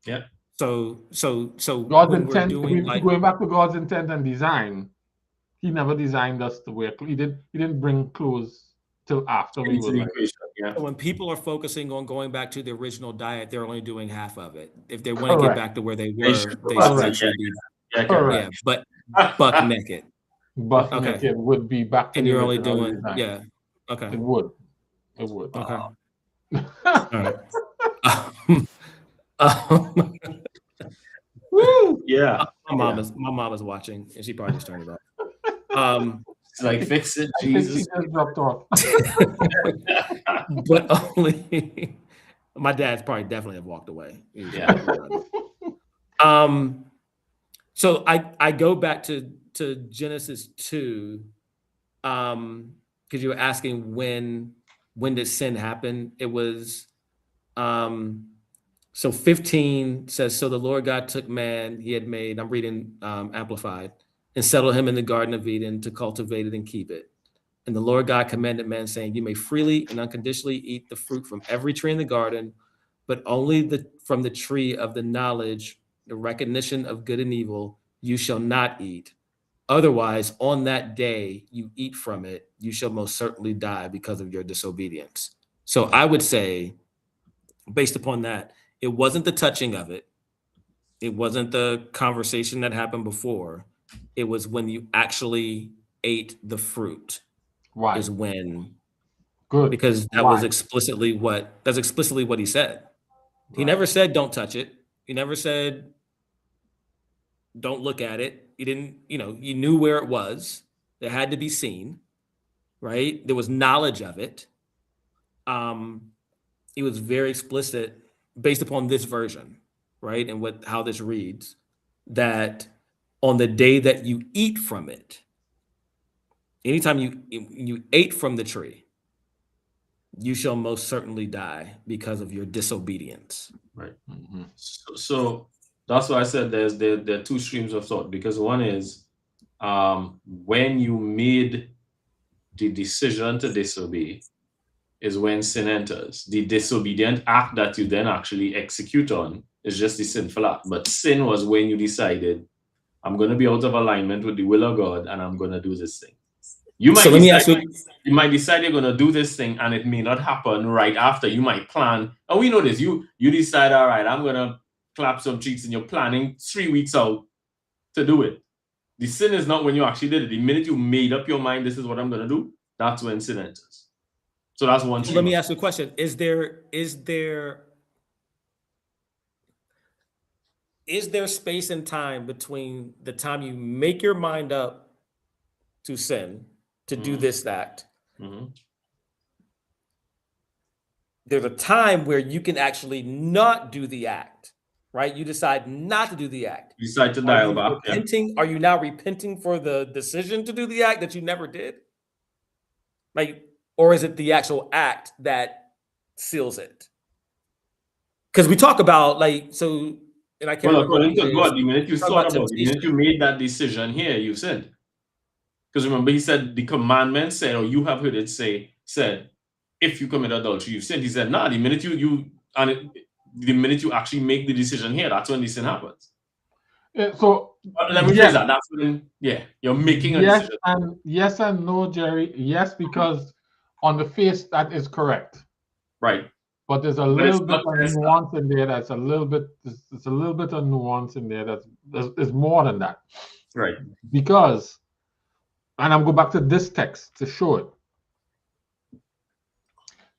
Yeah. So God's intent, going back to God's intent and design, he never designed us to wear clothes. He didn't bring clothes till after we were. So when people are focusing on going back to the original diet, they're only doing half of it. If they want to get back to where they were, they should actually be. Yeah, but buck naked. Buck naked would be back to and the you're only doing design. Okay. It would. Okay. All right. Woo! Yeah. My mom is watching, and she probably just turned it off. It's like fix it, Jesus. She just dropped off. But only my dad's probably definitely have walked away. Yeah. So I go back to Genesis 2, because you were asking when did sin happen? It was so 15 says, so the Lord God took man he had made, I'm reading Amplified, and settled him in the Garden of Eden to cultivate it and keep it. And the Lord God commanded man, saying, you may freely and unconditionally eat the fruit from every tree in the garden, but only from the tree of the knowledge, the recognition of good and evil, you shall not eat. Otherwise, on that day you eat from it, you shall most certainly die because of your disobedience. So I would say, based upon that, It wasn't the touching of it. It wasn't the conversation that happened before. It was when you actually ate the fruit Why? is when, Good. because that Why? was explicitly what he said. He Right. never said don't touch it. He never said don't look at it. He didn't, you knew where it was. It had to be seen, right? There was knowledge of it. He was very explicit based upon this version, right? And how this reads, that on the day that you eat from it, anytime you ate from the tree, you shall most certainly die because of your disobedience. Right. Mhm. So that's why I said there are two streams of thought, because one is when you made the decision to disobey is when sin enters. The disobedient act that you then actually execute on is just the sinful act. But sin was when you decided, I'm going to be out of alignment with the will of God and I'm going to do this thing. You might decide you're going to do this thing and it may not happen right after. You might plan. And we know this. You decide, all right, I'm going to clap some cheeks, and you're planning 3 weeks out to do it. The sin is not when you actually did it. The minute you made up your mind, this is what I'm going to do, that's when sin enters. So that's one. So let me ask you a question. Is there space and time between the time you make your mind up to sin, to do this act? There's a time where you can actually not do the act, right? You decide not to do the act. You decide to dial back. Repenting? Are you now repenting for the decision to do the act that you never did? Like, or is it the actual act that seals it? Because we talk about and I can't remember. According to God, the minute you thought about it, the minute you made that decision here, you sinned. Because remember, he said the commandment said, or you have heard it said, if you commit adultery, you've sinned. He said, nah, the minute the minute you actually make the decision here, that's when the sin happens. So let me phrase that. That's when, you're making a decision. Yes and no, Jerry. Yes, because on the face that is correct. Right. But there's a little bit of nuance in there. There's a little bit of nuance in there. There's more than that. Right. Because, and I'm going back to this text to show it.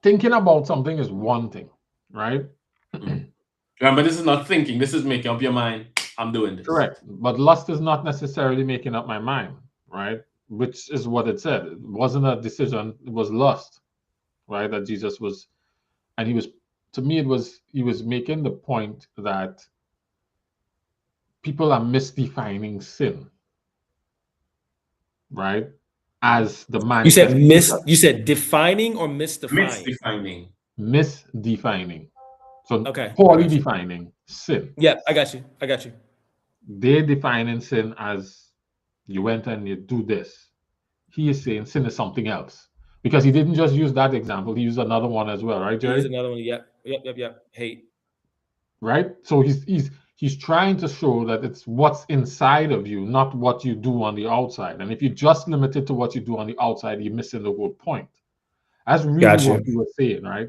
Thinking about something is one thing, right? But this is not thinking. This is making up your mind. I'm doing this. Correct. But lust is not necessarily making up my mind, right? Which is what it said. It wasn't a decision. It was lust, right? That Jesus was, and he was, to me, he was making the point that people are misdefining sin, right? As the man. You said defining or misdefining? Misdefining. So okay, poorly defining sin. Yeah, I got you. They're defining sin as you went and you do this. He is saying sin is something else. Because he didn't just use that example, he used another one as well, right, Jerry? He used another one, yep. Hate. Right? So he's trying to show that it's what's inside of you, not what you do on the outside. And if you just limit it to what you do on the outside, you're missing the whole point. That's really what you were saying, right?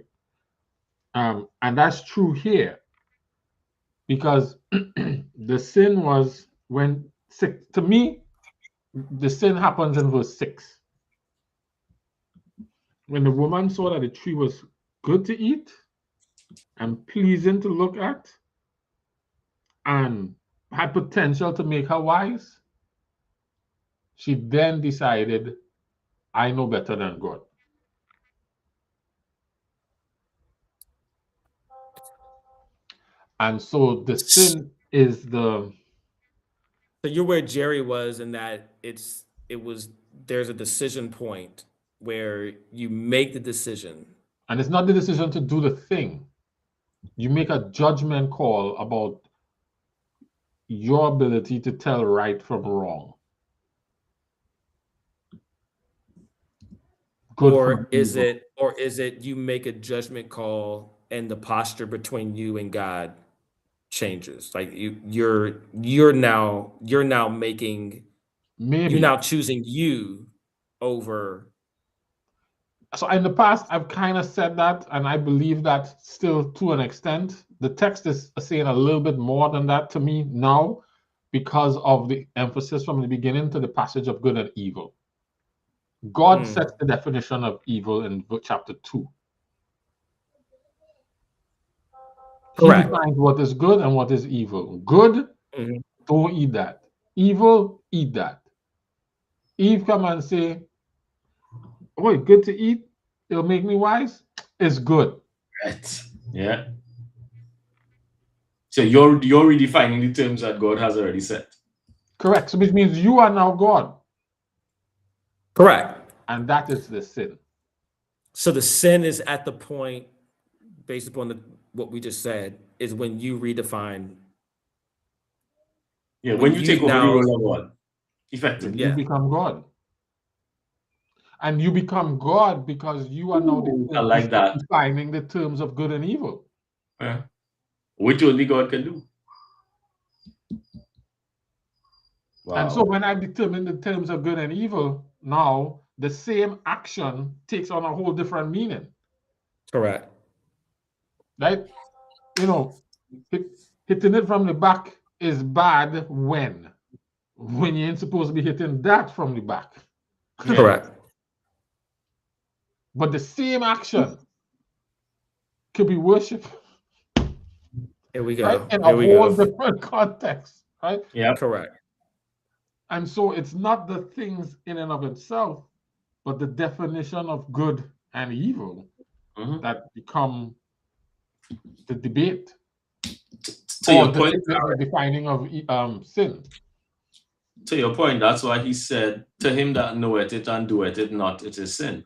And that's true here. Because the sin was to me, the sin happens in verse 6. When the woman saw that the tree was good to eat and pleasing to look at and had potential to make her wise, she then decided, I know better than God. And so the sin is the... So you're where Jerry was in that there's a decision point where you make the decision. And it's not the decision to do the thing. You make a judgment call about your ability to tell right from wrong. Or is it you make a judgment call and the posture between you and God changes? Like you're now making, maybe you're now choosing you over So in the past, I've kind of said that, and I believe that still to an extent. The text is saying a little bit more than that to me now because of the emphasis from the beginning to the passage of good and evil. God sets the definition of evil in chapter 2. Correct. He defines what is good and what is evil. Good, don't eat that. Evil, eat that. Eve come and say, "Oh, good to eat. It'll make me wise." It's good. Right. Yeah. So you're redefining the terms that God has already set. Correct. So which means you are now God. Correct. And that is the sin. So the sin is at the point, based upon what we just said, is when you redefine. Yeah, when you take over the role of God, effectively. You become God. And you become God because you are now defining the terms of good and evil. Yeah. Which only God can do. Wow. And so when I determine the terms of good and evil, now the same action takes on a whole different meaning. Correct. Right? You know, hitting it from the back is bad when you ain't supposed to be hitting that from the back. Yeah. Correct. But the same action could be worship. Here we go. Right? In a whole different context. Right? Yeah. Correct. And so it's not the things in and of itself, but the definition of good and evil that become the debate. To your point, the defining of sin. To your point, that's why he said, "To him that knoweth it and doeth it not, it is sin."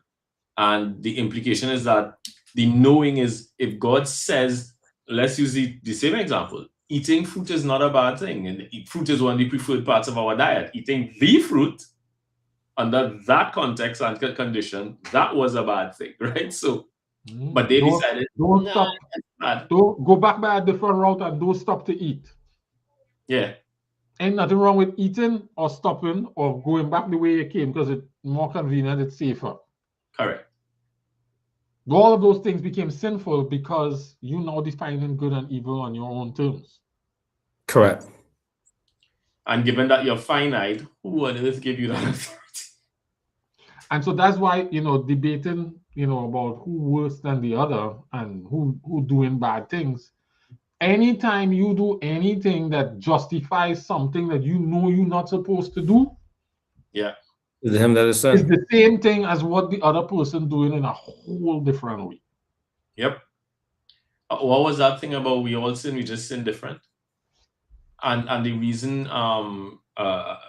And the implication is that the knowing is, if God says, let's use the same example, eating fruit is not a bad thing, and fruit is one of the preferred parts of our diet. Eating the fruit under that context and condition, that was a bad thing, right? So, but they decided, don't stop. Don't go back by a different route and don't stop to eat. Yeah. Ain't nothing wrong with eating or stopping or going back the way you came because it's more convenient, it's safer. Correct. All of those things became sinful because you now defining good and evil on your own terms. Correct. And given that you're finite, who on earth gave you that authority? And so that's why, debating, about who worse than the other and who doing bad things. Anytime you do anything that justifies something that you know you're not supposed to do, yeah, is him that is sin. It's the same thing as what the other person doing in a whole different way. Yep. What was that thing about we all sin, we just sin different? And the reason I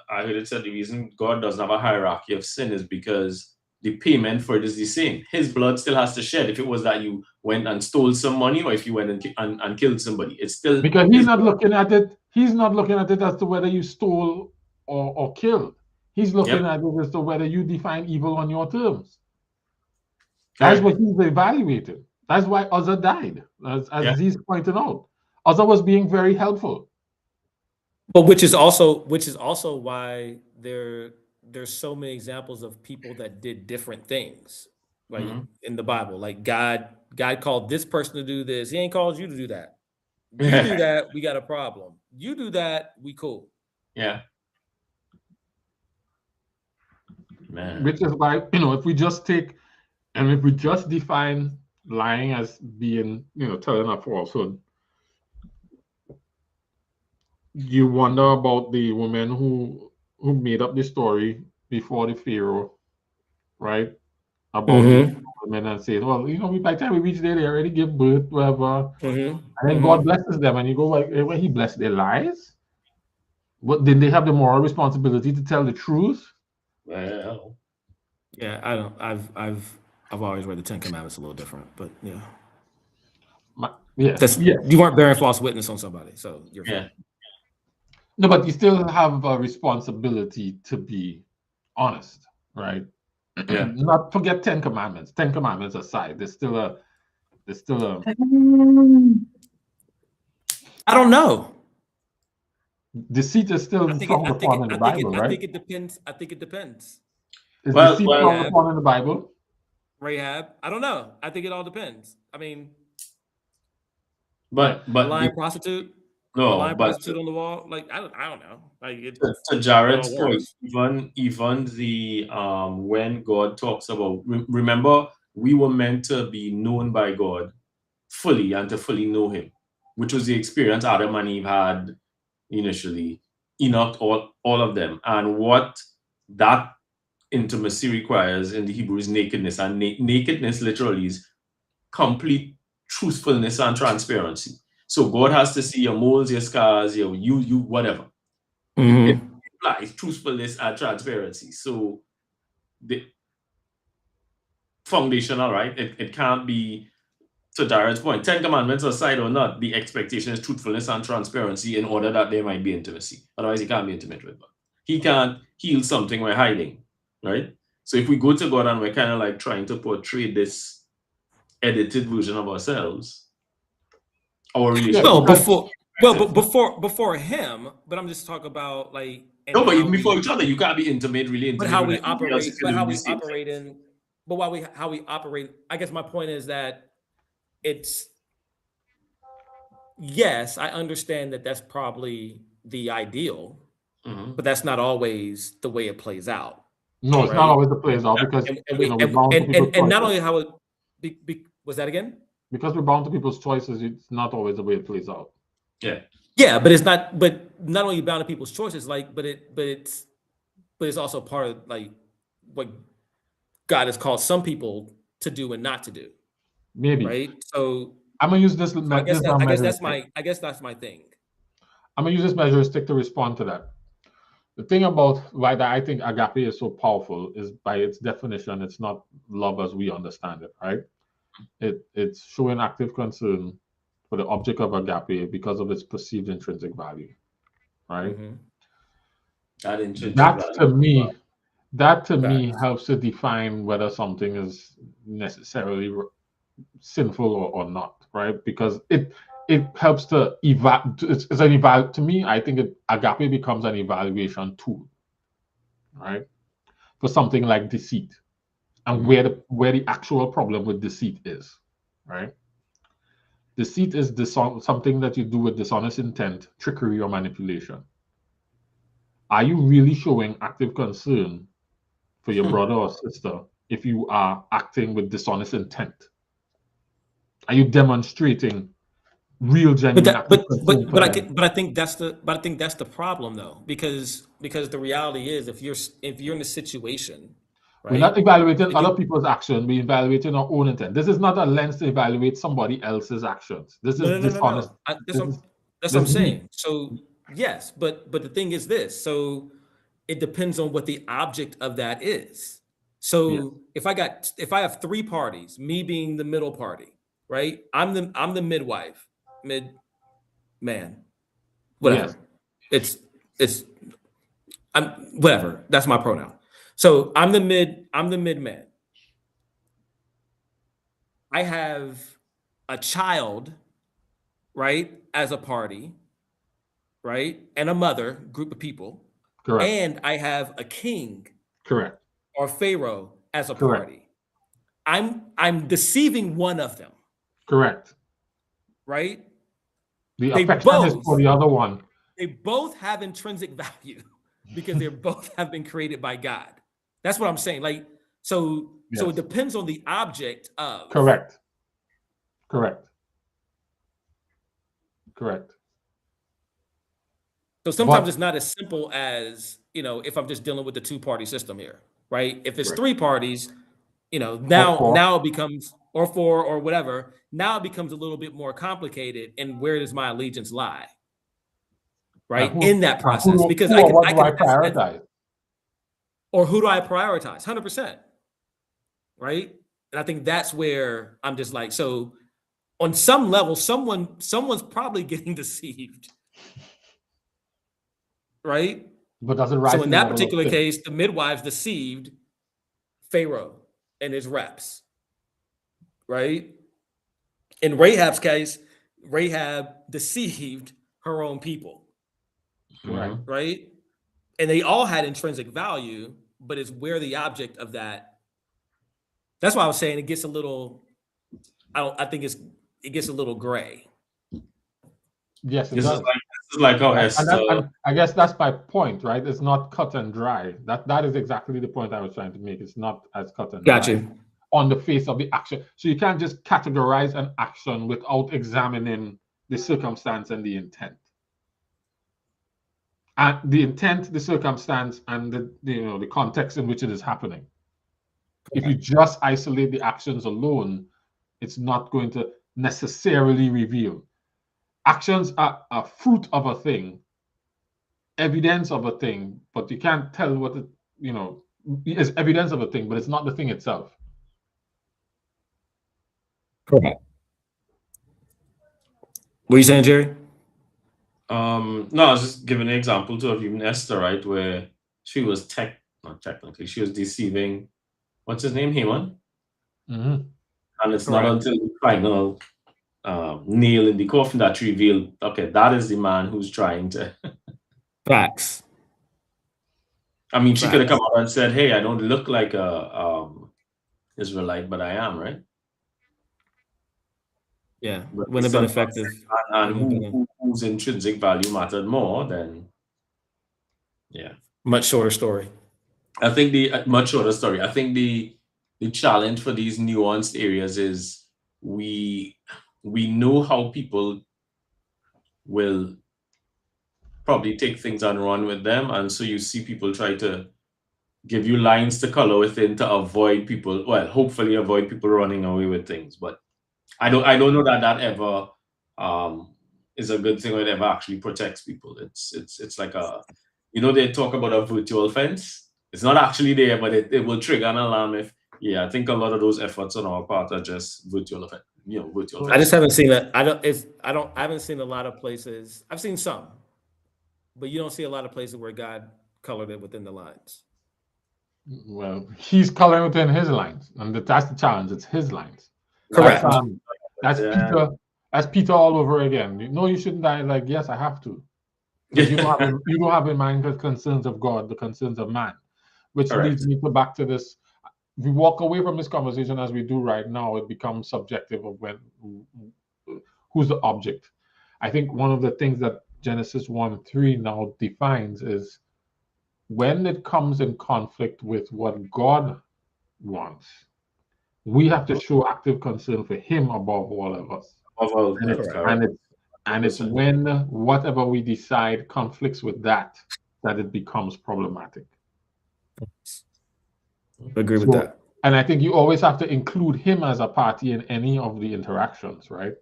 heard it said the reason God doesn't have a hierarchy of sin is because the payment for it is the same. His blood still has to shed. If it was that you went and stole some money, or if you went and killed somebody, it's still because he's not looking at it. He's not looking at it as to whether you stole or killed. He's looking at it as to whether you define evil on your terms. That's what he's evaluating. That's why Uzzah died, as he's pointing out. Uzzah was being very helpful. But which is also why there's so many examples of people that did different things, like in the Bible. Like God called this person to do this. He ain't called you to do that. You do that, we got a problem. You do that, we cool. Yeah. Man. Which is why, if we just define lying as being, telling a falsehood, you wonder about the woman who made up the story before the Pharaoh, right? About the women and saying, well, by the time we reach there, they already give birth, whatever. And then God blesses them, and you go like, well, he blessed their lies? But then they have the moral responsibility to tell the truth? Well, yeah, I don't. I've always read the Ten Commandments a little different, but yeah. You weren't bearing false witness on somebody, so you're fine. No, but you still have a responsibility to be honest, right? Yeah. Not forget 10 Commandments. 10 Commandments aside, there's still a. I don't know. Deceit is still frowned upon in the Bible, right? I think it depends. Is deceit frowned upon in the Bible? Rahab. I don't know. I think it all depends. I mean, But the lying prostitute, the no, lying but prostitute on the wall. Like I don't know. Like to Jared's it all point, works. even the when God talks about remember, we were meant to be known by God fully and to fully know Him, which was the experience Adam and Eve had initially. Enoch, all of them, and what that intimacy requires in the Hebrew is nakedness, and nakedness literally is complete truthfulness and transparency. So God has to see your moles, your scars, you whatever. It implies truthfulness and transparency. So the foundational, right? It can't be, to Darren's point, 10 commandments aside or not, the expectation is truthfulness and transparency in order that there might be intimacy. Otherwise, he can't be intimate with God. He can't heal something we're hiding, right? So if we go to God and we're kind of like trying to portray this edited version of ourselves, our relationship. Before him, but I'm just talking about like no, but even before each other, you can't be intimate, really intimate. But how we operate, how we operate. I guess my point is that it's yes, I understand that that's probably the ideal, but that's not always the way it plays out. No, it's not always the plays out because and not only how it was that again? Because we're bound to people's choices, it's not always the way it plays out. Yeah, but it's not. But not only bound to people's choices, like, but it's also part of like what God has called some people to do and not to do. Maybe. Right. So I'm gonna use this. I guess that's my thing. I'm gonna use this measure stick to respond to that. The thing about why I think agape is so powerful is by its definition, it's not love as we understand it, right? It's showing active concern for the object of agape because of its perceived intrinsic value, right? That to me helps to define whether something is necessarily sinful or not, right? Because it helps to to me, I think agape becomes an evaluation tool, right? For something like deceit and where the actual problem with deceit is, right? Deceit is something that you do with dishonest intent, trickery, or manipulation. Are you really showing active concern for your brother or sister if you are acting with dishonest intent? Are you demonstrating real genuine active concern for them? I think that's the problem though, because the reality is if you're in a situation, right? We're not evaluating other people's actions, we're evaluating our own intent. This is not a lens to evaluate somebody else's actions. This is dishonest. That's what I'm saying. So yes, but the thing is this. So it depends on what the object of that is. So if I have three parties, me being the middle party, right? I'm the midwife, man, whatever. Yes. I'm whatever. That's my pronoun. So I'm the mid man. I have a child, right, as a party, right, and a mother, group of people. Correct. And I have a king, correct, or Pharaoh as a correct. party. I'm deceiving one of them. Correct. Right? The affection is for the other one. They both have intrinsic value because they both have been created by God. That's what I'm saying. Like, so it depends on the object of. Correct. So sometimes it's not as simple as, if I'm just dealing with the two-party system here, right? If it's three parties, now it becomes, or four or whatever, now it becomes a little bit more complicated. And where does my allegiance lie? Right? In that process. Because I can prioritize. Or who do I prioritize? 100%. Right? And I think that's where I'm just like, so on some level, someone's probably getting deceived. Right? But does it rise? So in that particular case, the midwives deceived Pharaoh and his reps. Right? In Rahab's case, Rahab deceived her own people. Right. Right? And they all had intrinsic value, but it's where the object of that That's why I was saying it gets a little. I think it gets a little gray. Yes, it This does. is like how And Esther. I guess that's my point, right? It's not cut and dry. That is exactly the point I was trying to make. It's not as cut and Got dry you. on the face of the action. So you can't just categorize an action without examining the circumstance and the intent. And the intent, the circumstance, and the context in which it is happening. If you just isolate the actions alone, it's not going to necessarily reveal. Actions are a fruit of a thing, evidence of a thing, but you can't tell what it, is evidence of a thing, but it's not the thing itself. Correct. What are you saying, Jerry? No, I was just giving an example to of even Esther, right, where she was not technically, she was deceiving. What's his name, Haman? Mm-hmm. And it's not until the final nail in the coffin that you reveal, okay, that is the man who's trying to. Facts. I mean, she could have come out and said, "Hey, I don't look like a Israelite, but I am," right? Yeah, wouldn't have been effective. And whose intrinsic value mattered more, then yeah. Much shorter story. I think much shorter story. I think the challenge for these nuanced areas is we know how people will probably take things and run with them, and so you see people try to give you lines to color within to avoid people. Well, hopefully avoid people running away with things, but I don't know that ever is a good thing or it ever actually protects people. It's like they talk about a virtual fence. It's not actually there, but it will trigger an alarm if I think a lot of those efforts on our part are just virtual fence. I just haven't seen that. I haven't seen a lot of places. I've seen some, but you don't see a lot of places where God colored it within the lines. Well, he's coloring within his lines, and that's the challenge. It's his lines. Correct. That's Peter. That's Peter all over again. No, you shouldn't die. Like, yes, I have to. You don't have in mind the concerns of God, the concerns of man, which leads me back to this. If we walk away from this conversation as we do right now, it becomes subjective of who's the object. I think one of the things that Genesis 1:3 now defines is when it comes in conflict with what God wants, we have to show active concern for Him above all of us. And it's when whatever we decide conflicts with that it becomes problematic. Agree with that. And I think you always have to include Him as a party in any of the interactions, right?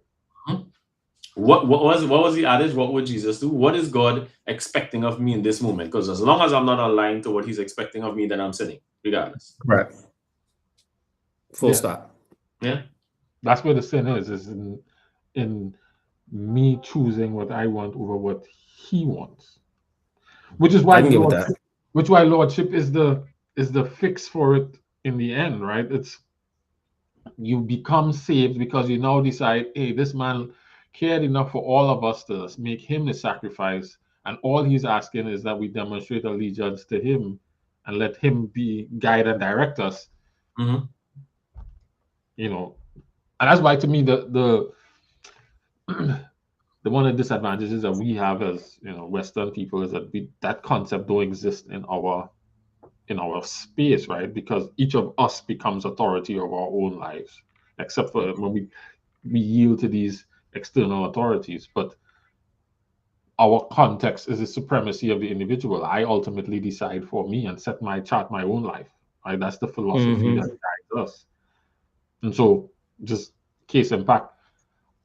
What was the adage? What would Jesus do? What is God expecting of me in this moment? Because as long as I'm not aligned to what He's expecting of me, then I'm sinning, regardless. Right. Full stop. Yeah. That's where the sin is in me choosing what I want over what He wants. Which is why lordship is the fix for it in the end, right? It's you become saved because you now decide, hey, this man cared enough for all of us to make him the sacrifice, and all he's asking is that we demonstrate allegiance to him and let him be guide and direct us. Mm-hmm. And that's why to me the one of the disadvantages that we have as Western people is that that concept don't exist in our space, right? Because each of us becomes authority of our own lives, except for when we yield to these external authorities. But our context is the supremacy of the individual. I ultimately decide for me and chart my own life. Right? That's the philosophy that guides us. And so, just case in fact,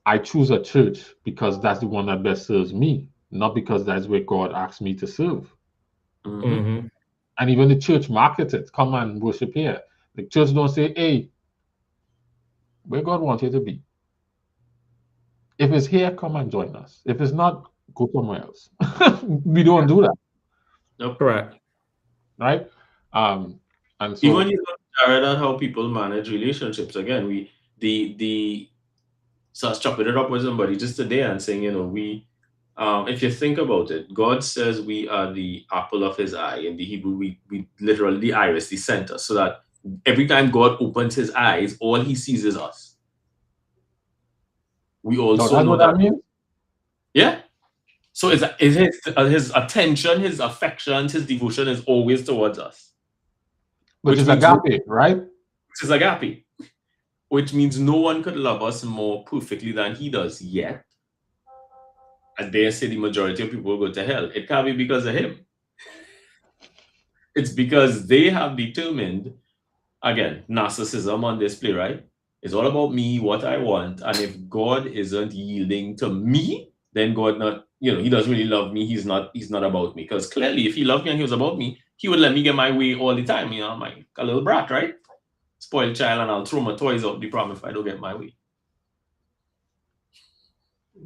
I choose a church because that's the one that best serves me, not because that's where God asks me to serve. Mm-hmm. And even the church markets it. Come and worship here. The church don't say, hey, where God wants you to be. If it's here, come and join us. If it's not, go somewhere else. We don't do that. Nope. Correct. Right? And so even you look, Jared, at how people manage relationships. Again, so I was chopping it up with somebody just today and saying, if you think about it, God says we are the apple of His eye. In the Hebrew, we literally the iris, the center, so that every time God opens his eyes, all he sees is us. We also know that. Means? Yeah. So his attention, his affection, his devotion is always towards us. Which is agape, right? Which is agape. Which means no one could love us more perfectly than he does yet. I dare say the majority of people will go to hell. It can't be because of him. It's because they have determined, again, narcissism on display, right? It's all about me, what I want. And if God isn't yielding to me, then God not, he doesn't really love me. He's not about me. Because clearly, if he loved me and he was about me, he would let me get my way all the time. I'm like a little brat, right? Spoiled child, and I'll throw my toys out the prom if I don't get my way.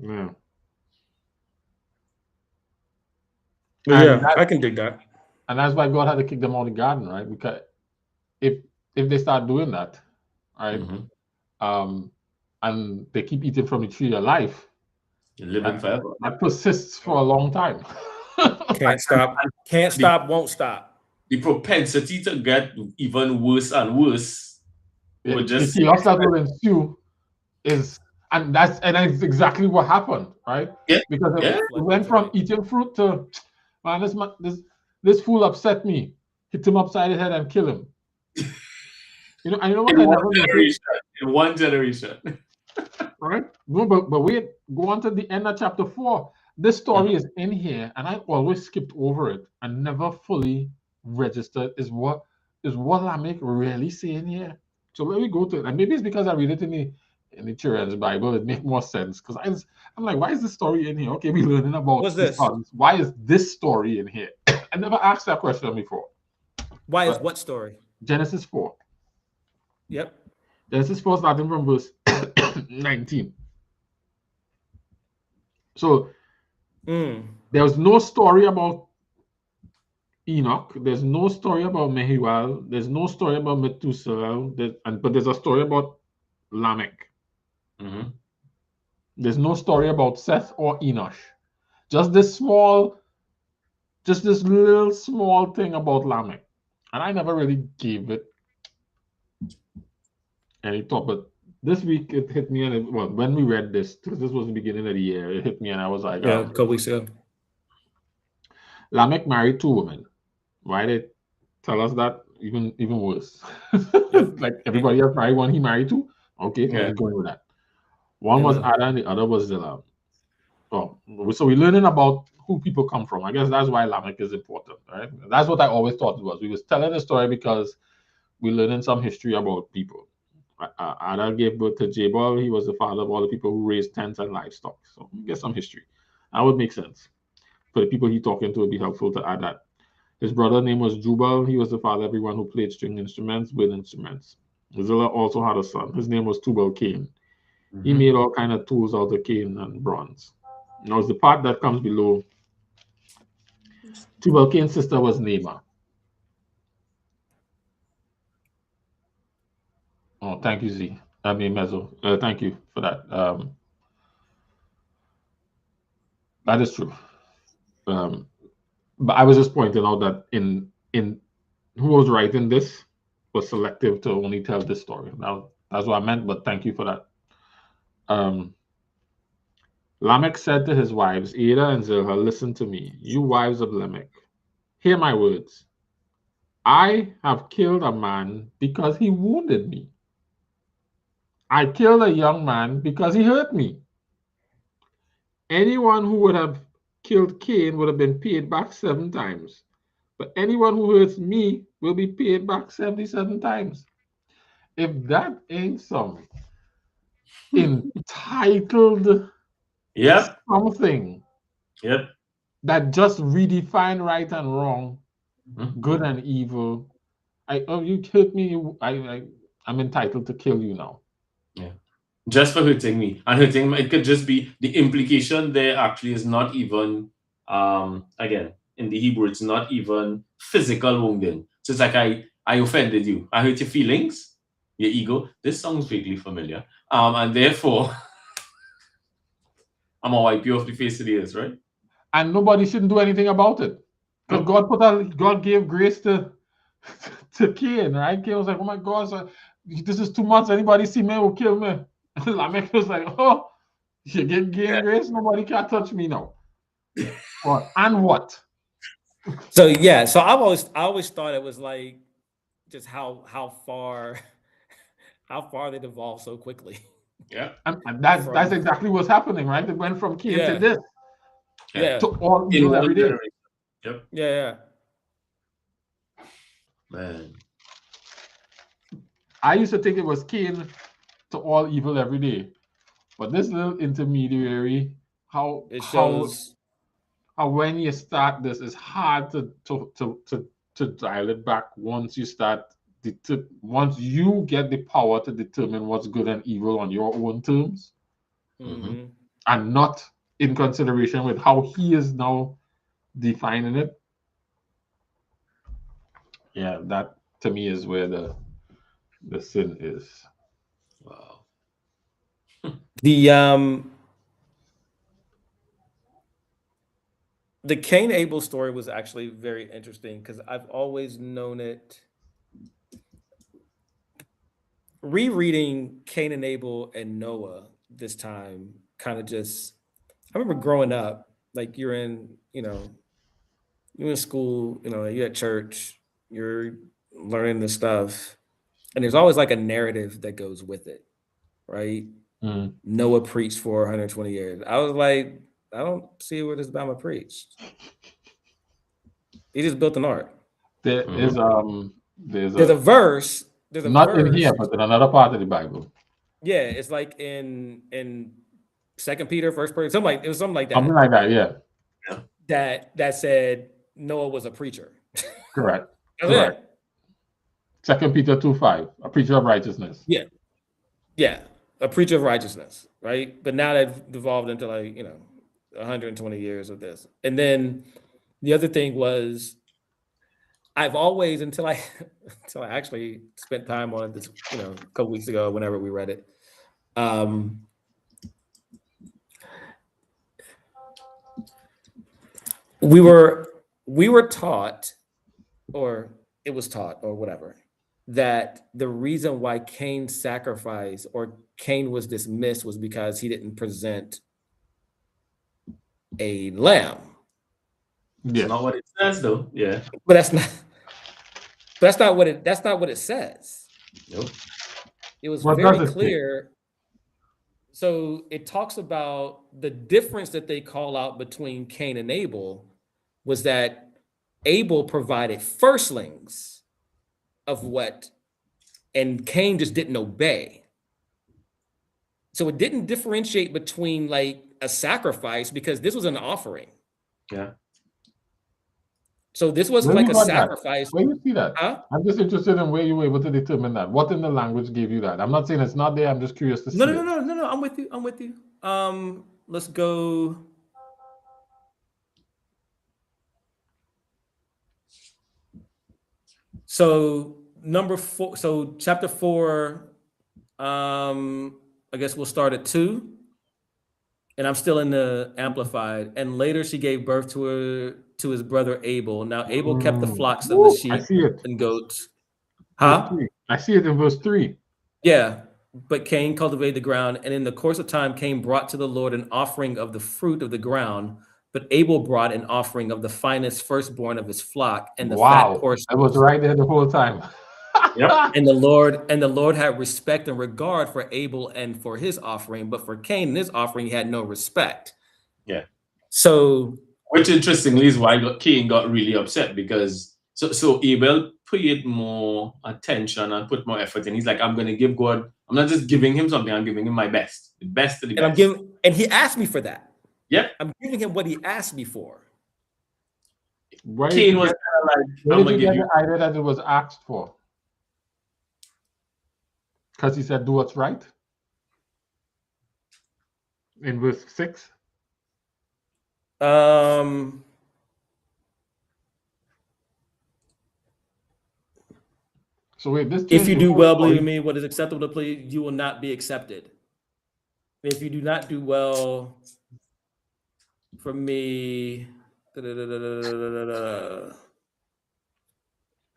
Yeah. Yeah, I can dig that. And that's why God had to kick them out of the garden, right? Because if they start doing that, right, and they keep eating from the tree of life, you're living forever. That persists for a long time. Can't stop, won't stop. The propensity to get even worse and worse. The chaos that will ensue is, and that's exactly what happened, right? Yeah. Because it went from eating fruit to, man, this fool upset me. Hit him upside the head and kill him. I know what in one generation. Right? No, but wait, go on to the end of chapter 4. This story is in here, and I always skipped over it and never fully registered is what Lamech really saying here. So let me go to it. And maybe it's because I read it in the children's Bible, it makes more sense. Because I'm like, why is this story in here? Okay, we're learning about what's this. Sons. Why is this story in here? I never asked that question before. Why is what story? Genesis 4. Yep. Genesis 4 starting from verse 19. So there was no story about Enoch. There's no story about Mehuel. There's no story about Methuselah. But there's a story about Lamech. There's no story about Seth or Enosh. Just this little small thing about Lamech. And I never really gave it any thought, but this week it hit me, and when we read this was the beginning of the year, it hit me, and I was like, a couple weeks ago. Lamech married 2 women. Why they tell us that? Even worse. Like everybody else married 1, he married 2. Okay, so he's going with that. One was Ada, and the other was Zillah. So we're learning about who people come from. I guess that's why Lamech is important, right? That's what I always thought it was. We was telling the story because we're learning some history about people. Ada gave birth to Jabal. He was the father of all the people who raised tents and livestock. So we get some history. That would make sense. For the people he talking to, it would be helpful to add that. His brother's name was Jubal. He was the father of everyone who played string instruments, wind instruments. Zillah also had a son. His name was Tubal-Cain. He made all kind of tools out of cane and bronze. Now, it's the part that comes below. Tubal-Cain's sister was Naamah. Oh, thank you, Z. I mean, Mezzo. Thank you for that. That is true. But I was just pointing out that in who was writing this was selective to only tell this story. Now, that's what I meant, but thank you for that. Lamech said to his wives, Ada and Zillah, listen to me, you wives of Lamech. Hear my words. I have killed a man because he wounded me. I killed a young man because he hurt me. Anyone who would have killed Cain would have been paid back 7 times. But anyone who hurts me will be paid back 77 times. If that ain't some entitled something that just redefine right and wrong, good and evil. You hurt me, I'm entitled to kill you now. Yeah. Just for hurting me. And hurting me, it could just be the implication there actually is not even again, in the Hebrew, it's not even physical wounding. So it's like I offended you. I hurt your feelings, your ego. This sounds vaguely familiar. And therefore I'm gonna wipe you off the face of the earth, right? And nobody shouldn't do anything about it. Because God gave grace to to Cain, right? Cain was like, oh my God, so this is too much. Anybody see me will kill me. And Lamech was like, oh, you get gain grace, nobody can touch me now. What? And what? So yeah, so I always thought it was like just how far they evolved so quickly. Yeah. And that's exactly what's happening, right? It went from Cain to this. Yeah. To all In evil one every day. generation. Yep. Yeah. Man. I used to think it was Cain to all evil every day. But this little intermediary, how It shows when you start this, it's hard to dial it back once you start once you get the power to determine what's good and evil on your own terms, and not in consideration with how he is now defining it. Yeah, that to me is where the sin is. Wow. The Cain Abel story was actually very interesting because I've always known it. Rereading Cain and Abel and Noah this time kind of just, I remember growing up, like you're in school, you're at church, you're learning this stuff, and there's always like a narrative that goes with it, right? Noah preached for 120 years. I was like, I don't see where this Bama preached. He just built an ark. There's a verse. There's a not verse, in here, but in another part of the Bible. Yeah, it's like in 2 Peter, 1 Peter, something like that. Something like that, yeah. That said Noah was a preacher. Correct. Correct. 2 Peter 2:5, a preacher of righteousness. Yeah. Yeah. A preacher of righteousness, right? But now they've devolved into 120 years of this. And then the other thing was I've always, until I actually spent time on it this, a couple weeks ago, whenever we read it. We were taught, or it was taught, or whatever, that the reason why Cain sacrificed or Cain was dismissed was because he didn't present a lamb. Yeah. That's not what it says, though. Yeah. But that's not what it says. Nope. It was very clear. So it talks about the difference that they call out between Cain and Abel was that Abel provided firstlings of what, and Cain just didn't obey. So it didn't differentiate between like a sacrifice because this was an offering. Yeah. So this wasn't like a sacrifice. Where you see that? Huh? I'm just interested in where you were able to determine that. What in the language gave you that? I'm not saying it's not there. I'm just curious to see. No. I'm with you. Let's go. So number 4. So chapter 4. I guess we'll start at 2. And I'm still in the Amplified. And later she gave birth to his brother Abel. Now Abel kept the flocks of the sheep and goats. Huh? I see it in verse 3. Yeah. But Cain cultivated the ground, and in the course of time, Cain brought to the Lord an offering of the fruit of the ground. But Abel brought an offering of the finest firstborn of his flock and the fat portion. I was right there the whole time. Yep. And the Lord had respect and regard for Abel and for his offering, but for Cain and his offering, he had no respect. Yeah. So, which interestingly is why Cain got really upset, because so Abel paid more attention and put more effort in. He's like, I'm going to give God. I'm not just giving him something. I'm giving him my best, the best of the best. And he asked me for that. Yep. I'm giving him what he asked me for. Cain was kind of like, I'm going to give you the idea that it was asked for. Because he said, do what's right. In verse 6. So wait, this. If you do well, believe in me, what is acceptable to please, you will not be accepted. If you do not do well for me,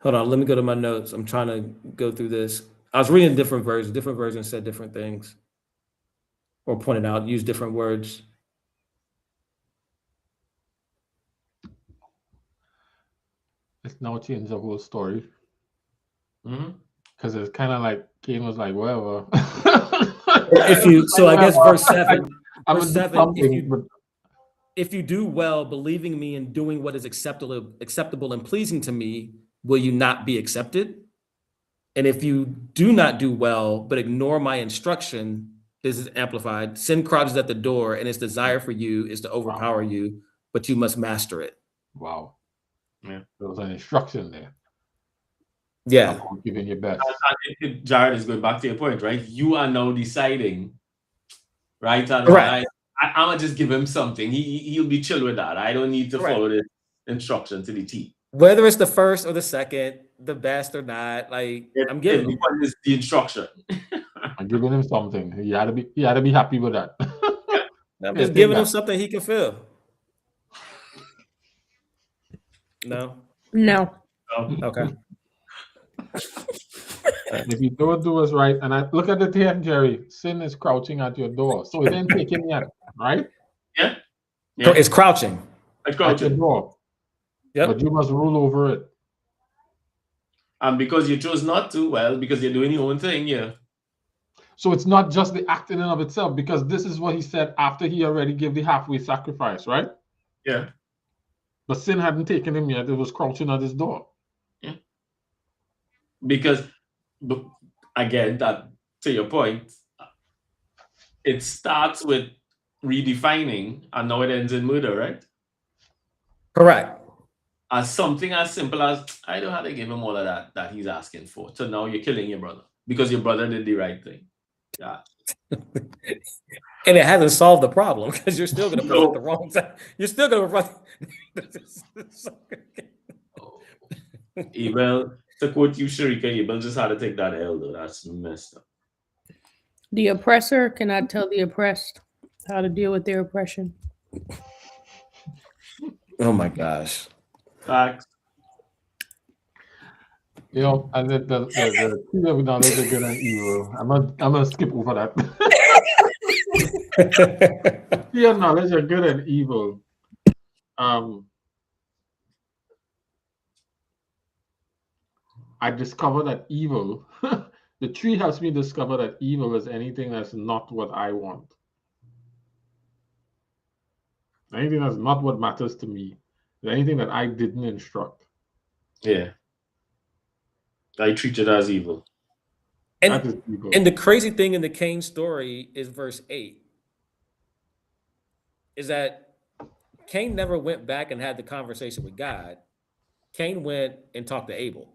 Hold on, let me go to my notes. I'm trying to go through this. I was reading different versions. Different versions said different things, or pointed out, used different words. It's now changed the whole story. Mm-hmm. Because it's kind of like Cain was like, whatever. If you, so I guess verse 7. I'm Verse gonna do 7, something, if you do well, believing me and doing what is acceptable and pleasing to me, will you not be accepted? And if you do not do well, but ignore my instruction, this is amplified, sin crouches at the door and its desire for you is to overpower you, but you must master it. wow. Yeah. There was an instruction there. Yeah. About giving your best. And Jared is going back to your point, right? You are now deciding, right? And Correct. I'm gonna just give him something. He'll be chill with that. I don't need to Correct. follow the instruction to the T. Whether it's the first or the second, the best or not, like I'm giving him. What is the instruction? I'm giving him something. He had to be happy with that. I'm just giving him something he can feel. No. No. Okay. If you don't do what's right, and I look at the thing, Jerry, sin is crouching at your door. So it didn't take him yet, right? Yeah. So it's crouching. It's At your crouching. door. Yep. But you must rule over it. And because you chose not to, well, because you're doing your own thing, yeah. So it's not just the act in and of itself, because this is what he said after he already gave the halfway sacrifice, right? Yeah. But sin hadn't taken him yet. It was crouching at his door. Yeah. Because, again, that to your point, it starts with redefining, and now it ends in murder, right? Correct. As something as simple as, I don't have to give him all of that he's asking for. So now you're killing your brother because your brother did the right thing. Yeah. And it hasn't solved the problem because you're still going to present the wrong side. You're still going to Abel, to quote you, Sharika, Abel just had to take that L, though. That's messed up. The oppressor cannot tell the oppressed how to deal with their oppression. Oh my gosh. Facts. You know, and the two of knowledge of good and evil. I'm gonna skip over that. Fear knowledge of good and evil. I discovered that evil, the tree helps me discover that evil is anything that's not what I want. Anything that's not what matters to me. Anything that I didn't instruct. Yeah. I treat it as evil. That is evil. And the crazy thing in the Cain story is verse 8. Is that Cain never went back and had the conversation with God. Cain went and talked to Abel.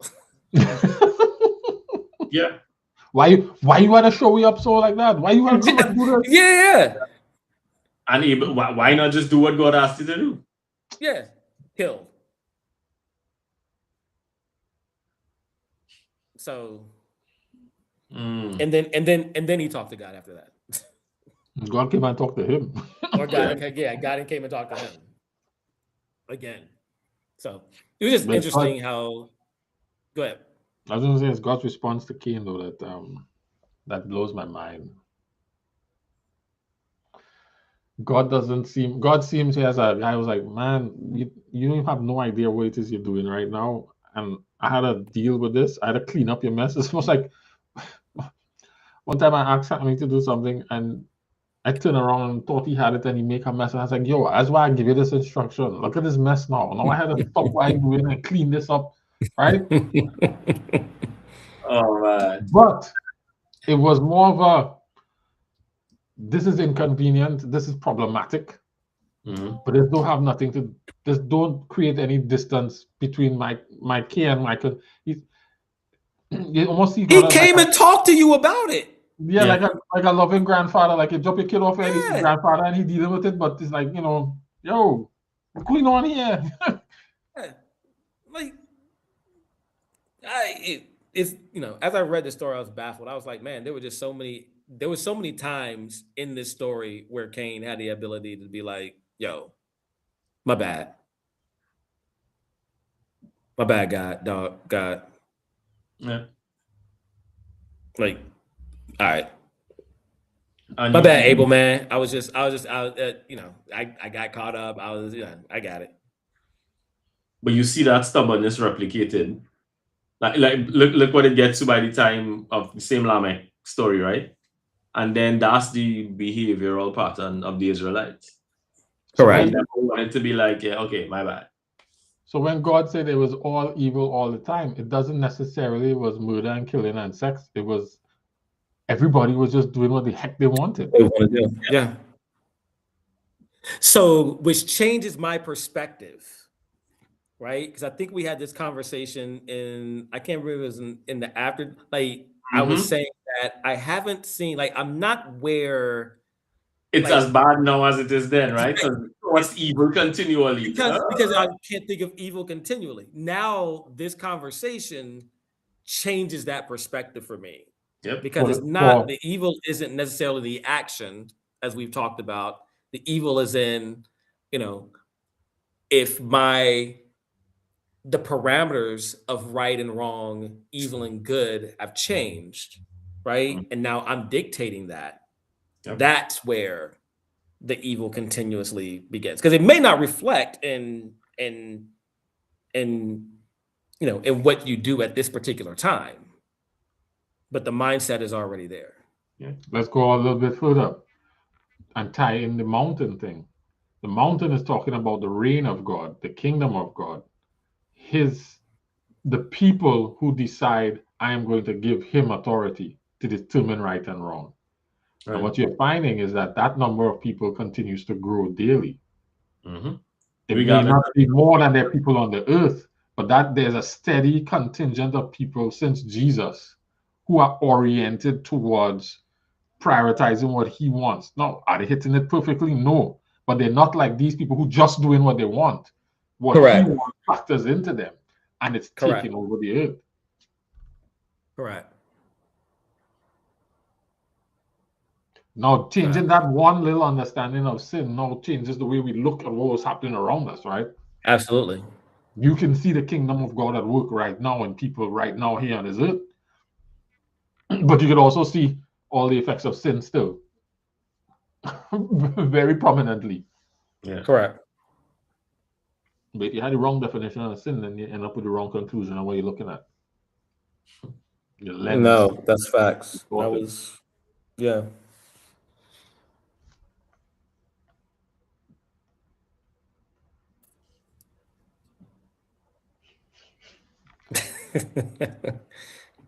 Yeah. Why you want to show me up so like that? Why you want to come and do this? Yeah. And Abel, why not just do what God asked you to do? Yeah. Kill. So and then he talked to God after that. God came and talked to him. Or God, God came and talked to him again. So it was just interesting how. Go ahead. I was going to say it's God's response to Cain though that blows my mind. God seems as a guy who's like, man, you have no idea what it is you're doing right now, and I had to deal with this. I had to clean up your mess. It's almost like one time I asked me to do something and I turned around and thought he had it and he make a mess. And I was like, yo, that's why I give you this instruction. Look at this mess now. Now I had to stop what I'm doing and clean this up, right? Oh, man. But it was more of a, this is inconvenient, this is problematic, but this don't have nothing to, this don't create any distance between my K and Michael. You almost see he came and talked to you about it. Yeah, like a loving grandfather, like you drop your kid off at grandfather and he dealing with it, but it's like, yo, what's going on here? Like, it's as I read the story, I was baffled. I was like, man, there were so many times in this story where Cain had the ability to be like, yo, my bad. My bad, God. Yeah. Like, all right. And My bad, Abel, man. I was just, you know, I got caught up. I got it. But you see that stubbornness replicated. Like look what it gets to by the time of the same Lamech story, right? And then that's the behavioral pattern of the Israelites. Correct. They never wanted to be like, yeah, okay, my bad. So when God said it was all evil all the time, it doesn't necessarily was murder and killing and sex. It was everybody was just doing what the heck they wanted. They want to do. Yeah. So, which changes my perspective, right? Because I think we had this conversation I can't remember if it was in the after, like, I was saying that I haven't seen, like, I'm not where it's as bad now as it is then, right? Because what's evil continually? Because I can't think of evil continually. Now this conversation changes that perspective for me. Yep. Because it's not the evil isn't necessarily the action, as we've talked about. The evil is in, you know, if the parameters of right and wrong, evil and good have changed, right? And now I'm dictating that. Yep. That's where the evil continuously begins, because it may not reflect in you know, in what you do at this particular time, but the mindset is already there. Yeah. Let's go a little bit further and tie in the mountain thing. The mountain is talking about the reign of God, the kingdom of God, the people who decide I am going to give him authority to determine right and wrong. Right. And what you're finding is that number of people continues to grow daily. It may not be more than there are people on the earth, but that there's a steady contingent of people since Jesus who are oriented towards prioritizing what he wants. Now, are they hitting it perfectly? No. But they're not like these people who just doing what they want. What he wants factors into them, and it's taking over the earth. Correct. Now, changing that one little understanding of sin now changes the way we look at what was happening around us, right? Absolutely. You can see the kingdom of God at work right now and people right now here on this earth. But you could also see all the effects of sin still very prominently. Yeah. Correct. But if you had the wrong definition of sin, then you end up with the wrong conclusion on what you're looking at. Your lens. No, that's facts. That was, yeah.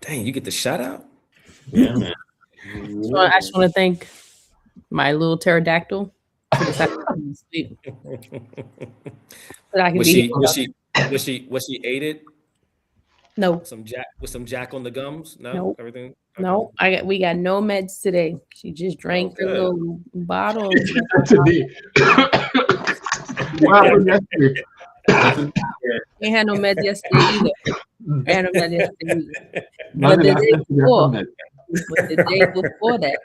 Dang, you get the shout out? Yeah, man. So I just want to thank my little pterodactyl for deciding to sleep. Was she ate it? No. With some Jack on the gums? No, nope. Everything. Okay. No, we got no meds today. She just drank her little bottle. Today. What happened yesterday? Ain't had no meds yesterday either. Had no meds yesterday either. But the day before that.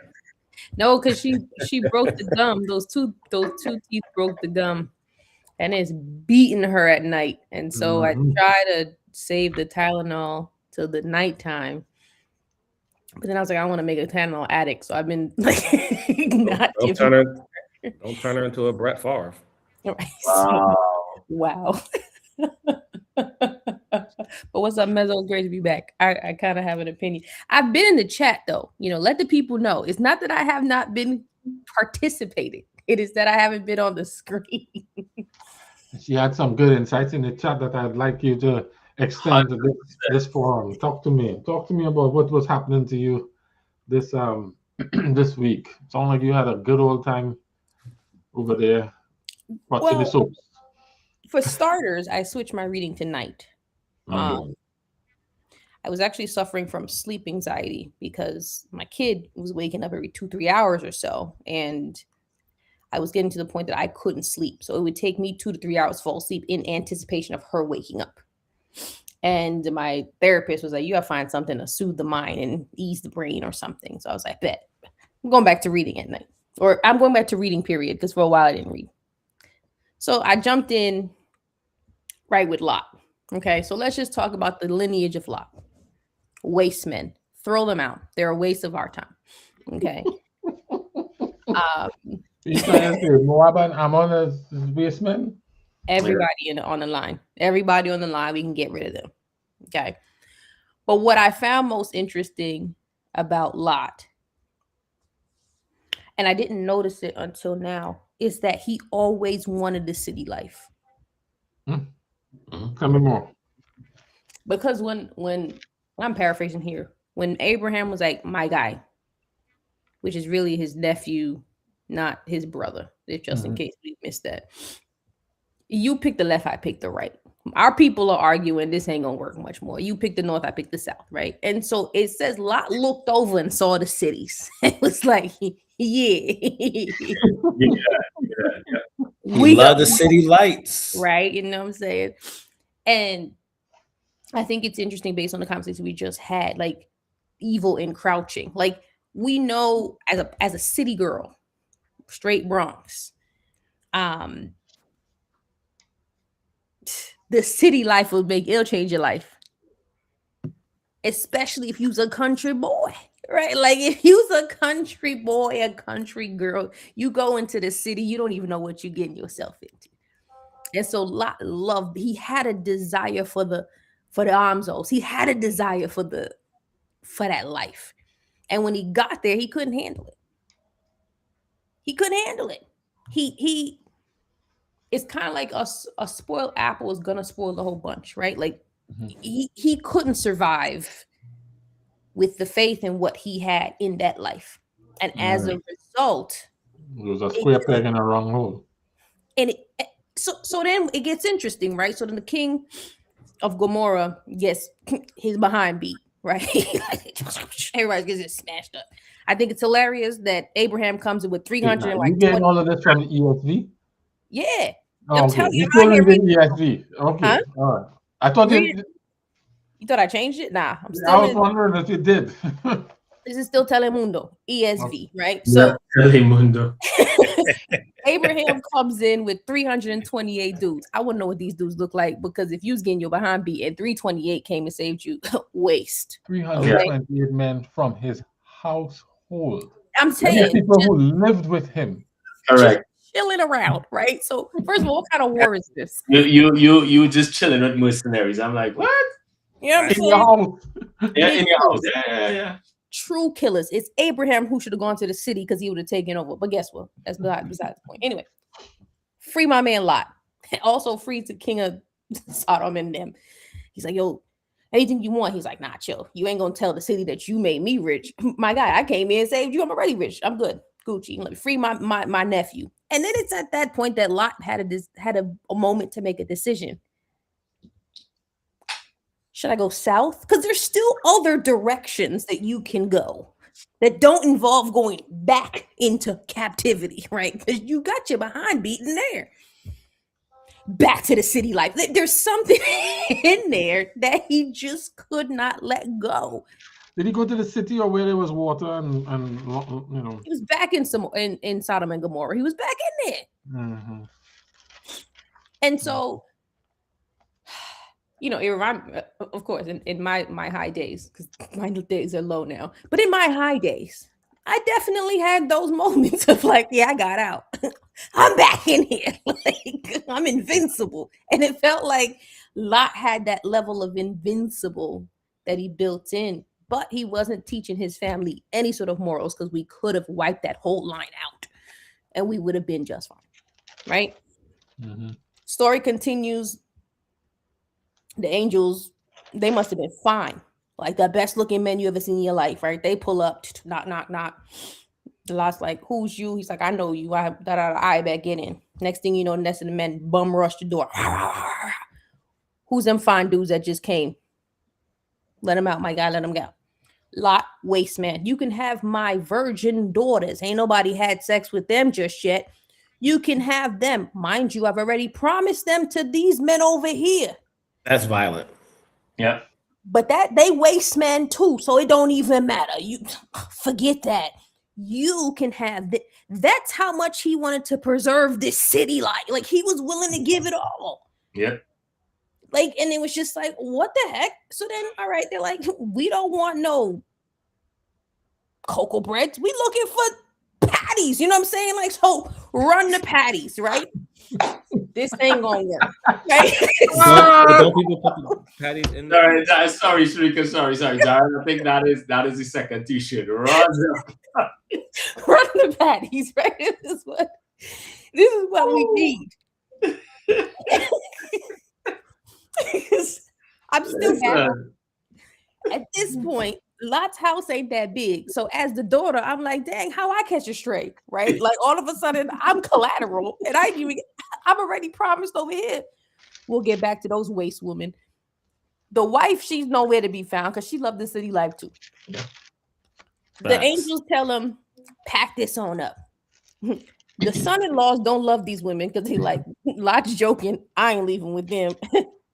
No, because she broke the gum. Those two teeth broke the gum, and it's beating her at night. And so I try to save the Tylenol till the nighttime. But then I was like, I want to make a Tylenol addict, so I've been like don't turn her into a Brett Favre. Right. Wow. But what's up, Mezzo? Great to be back. I kind of have an opinion. I've been in the chat though. You know, let the people know. It's not that I have not been participating. It is that I haven't been on the screen. She had some good insights in the chat that I'd like you to extend to this forum. Talk to me about what was happening to you this this week. Sounds like you had a good old time over there watching the soaps. For starters, I switched my reading to night. I was actually suffering from sleep anxiety because my kid was waking up every 2-3 hours or so, and I was getting to the point that I couldn't sleep. So it would take me 2 to 3 hours to fall asleep in anticipation of her waking up. And my therapist was like, you gotta find something to soothe the mind and ease the brain or something. So I was like, bet. I'm going back to reading at night. Or I'm going back to reading, period, because for a while I didn't read. So I jumped in right with Lot. Okay, so let's just talk about the lineage of Lot. Waste men. Throw them out. They're a waste of our time. Okay. You trying to say Moab and Ammon as waste men? Everybody on the line. Everybody on the line, we can get rid of them. Okay. But what I found most interesting about Lot, and I didn't notice it until now, is that he always wanted the city life. Tell me more. Because when I'm paraphrasing here, when Abraham was like, my guy, which is really his nephew, not his brother, if just in case we missed that. You pick the left, I pick the right. Our people are arguing this ain't gonna work much more. You pick the north, I pick the south, right? And so it says Lot looked over and saw the cities. It was like, We love the city lights, right? You know what I'm saying? And I think it's interesting based on the conversation we just had, like evil encroaching. Like we know as a city girl, straight Bronx, the city life it'll change your life, especially if you's a country boy, right? Like if you's a country boy, a country girl, you go into the city, you don't even know what you're getting yourself into. And so Lot loved, he had a desire for the Amzos. He had a desire for that life. And when he got there, he couldn't handle it. He couldn't handle it. He it's kind of like a spoiled apple is gonna spoil the whole bunch, right? Like he couldn't survive with the faith in what he had in that life. And as a result, it was a square peg in a wrong hole. And so then it gets interesting, right? So then the king of Gomorrah gets his behind beat, right? Everybody gets it smashed up. I think it's hilarious that Abraham comes in with 300. You getting all of this from the ESV? Yeah. Oh, okay. You told me the ESV. Okay. Huh? All right. I thought you thought I changed it? Nah. I was wondering if you did. This is still Telemundo, ESV, right? So Telemundo. Abraham comes in with 328 dudes. I wouldn't know what these dudes look like because if you was getting your behind beat and 328 came and saved you, waste. 328 men from his household. I'm saying people who lived with him. Correct. Chilling around, right? So first of all, what kind of war is this? You just chilling with mercenaries. I'm like, what? Yeah, in your house. Yeah, in your house. Yeah. True killers. It's Abraham who should have gone to the city because he would have taken over. But guess what? That's besides the point. Anyway, free my man Lot. Also free the king of Sodom and them. He's like, yo, anything you want. He's like, nah, chill. You ain't gonna tell the city that you made me rich. My guy, I came here and saved you. I'm already rich. I'm good. Gucci. Let me free my nephew. And then it's at that point that Lot had a moment to make a decision. Should I go south? Because there's still other directions that you can go that don't involve going back into captivity, right? Because you got your behind beaten there. Back to the city life. There's something in there that he just could not let go. Did he go to the city or where there was water and you know? He was back in Sodom and Gomorrah. He was back in there. Mm-hmm. And so, you know, of course, in my high days, because my days are low now, but in my high days, I definitely had those moments of like, yeah, I got out. I'm back in here. Like, I'm invincible. And it felt like Lot had that level of invincible that he built in, but he wasn't teaching his family any sort of morals because we could have wiped that whole line out and we would have been just fine. Right? Mm-hmm. Story continues. The angels, they must have been fine. Like the best looking men you ever seen in your life, right? They pull up, knock, knock, knock. The Lot's like, who's you? He's like, I know you. I bet get in. Next thing you know, the next of the men bum rush the door. Who's them fine dudes that just came? Let them out, my guy. Let them go. Lot, waste man. You can have my virgin daughters. Ain't nobody had sex with them just yet. You can have them. Mind you, I've already promised them to these men over here. That's violent. Yeah. But that they waste men too, so it don't even matter. You forget that. You can have that. That's how much he wanted to preserve this city. Like he was willing to give it all. Yeah. Like, and it was just like, what the heck? So then, all right, they're like, we don't want no cocoa breads. We looking for patties. You know what I'm saying? Like, so run the patties, right? This ain't gonna work, right? Don't people put the patties in there? Sorry, Shrika. Sorry, Jared. I think that is the second t-shirt. Run the patties, right? This is what we need. I'm still mad. At this point, Lot's house ain't that big. So as the daughter, I'm like, dang, how I catch a stray, right? Like all of a sudden I'm collateral and I'm already promised over here. We'll get back to those waste women. The wife, she's nowhere to be found because she loved the city life too. Yeah. The angels tell him, pack this on up. The son-in-laws don't love these women because he like, Lot's joking, I ain't leaving with them.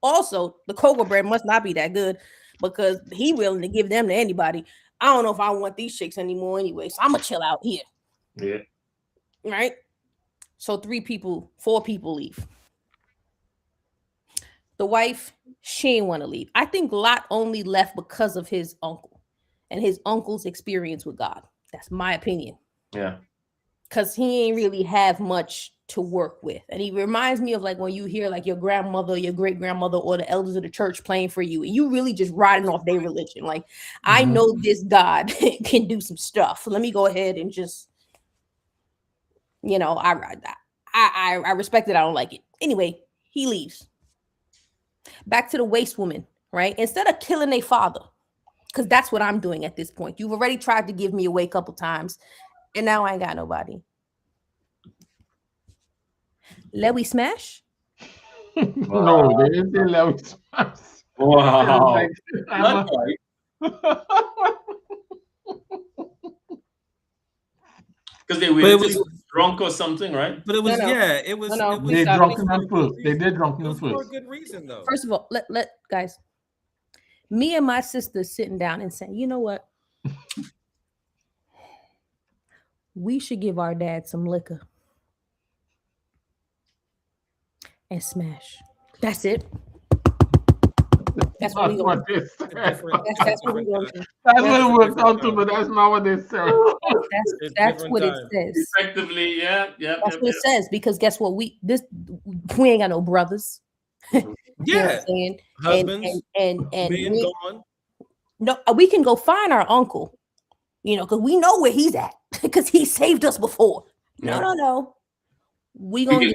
Also, the cocoa bread must not be that good because he willing to give them to anybody. I don't know if I want these chicks anymore anyway, so I'm gonna chill out here. Yeah. Right? So 4 people leave. The wife, she ain't want to leave. I think Lot only left because of his uncle and his uncle's experience with God. That's my opinion. Yeah. Because he ain't really have much to work with. And he reminds me of like when you hear like your grandmother, your great grandmother, or the elders of the church playing for you, and you really just riding off their religion. Like, I know this God can do some stuff. Let me go ahead and just, I respect it. I don't like it. Anyway, he leaves. Back to the waste woman, right? Instead of killing their father, because that's what I'm doing at this point. You've already tried to give me away a couple times, and now I ain't got nobody. Let we smash? No, they didn't say let we smash. Wow. Because they were drunk or something, right? But it was, it was. No. They drunk him first. They did drunk him first. For a good reason, though. First of all, let guys, me and my sister sitting down and saying, you know what? We should give our dad some liquor and smash. That's it. That's what we going to do. That's what we're going to do. That's what it works out to, but that's not what they say. That's what it says. Effectively, yeah. That's what it says, because guess what? We ain't got no brothers. Yeah. You know what I'm saying? Husbands and being gone. No, we can go find our uncle, because we know where he's at, because he saved us before. Yeah. No. We can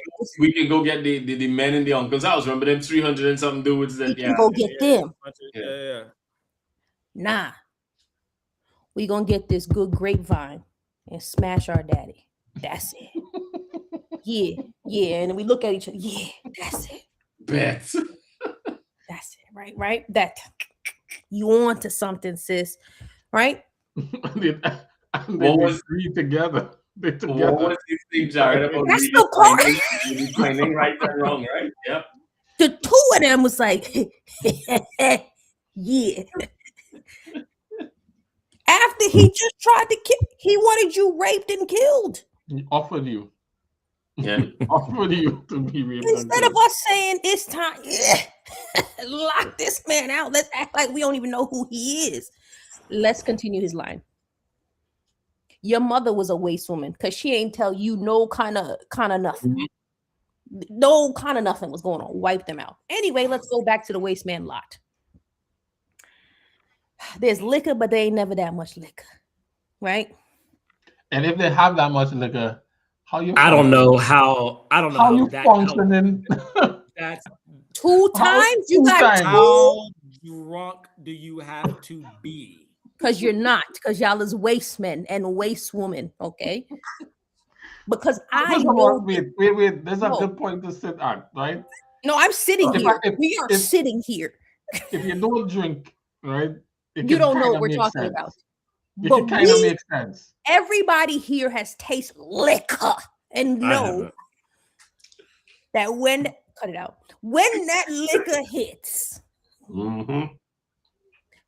go get the men in the uncle's house. Remember them 300 and something dudes that can go get them. Yeah. Nah. We gonna get this good grapevine and smash our daddy. That's it. Yeah. And then we look at each other. Yeah, that's it. Bet. That's it, right? That you on to something, sis. Right? They was three together. What was this thing, Jared? That's the part. Finding right and wrong, right? Yep. The two of them was like, yeah. After he just tried to kill, he wanted you raped and killed. He offered you. Yeah. Offered you to be raped. Instead of us saying it's time, lock this man out. Let's act like we don't even know who he is. Let's continue his line. Your mother was a waste woman because she ain't tell you no kind of nothing. Mm-hmm. No kind of nothing was going on. Wipe them out. Anyway, let's go back to the waste man Lot. There's liquor, but there ain't never that much liquor, right? And if they have that much liquor, how you? I don't know how you functioning. That's 2 times. You got 2. How drunk do you have to be? Because you're not, because y'all is waste men and waste women, okay? Because I know. Wait. There's a good point to sit at, right? No, I'm sitting here. We are sitting here. If you don't drink, right? You don't know what we're talking about. It kind of makes sense. Everybody here has tasted liquor and know that when that liquor hits. Mm-hmm.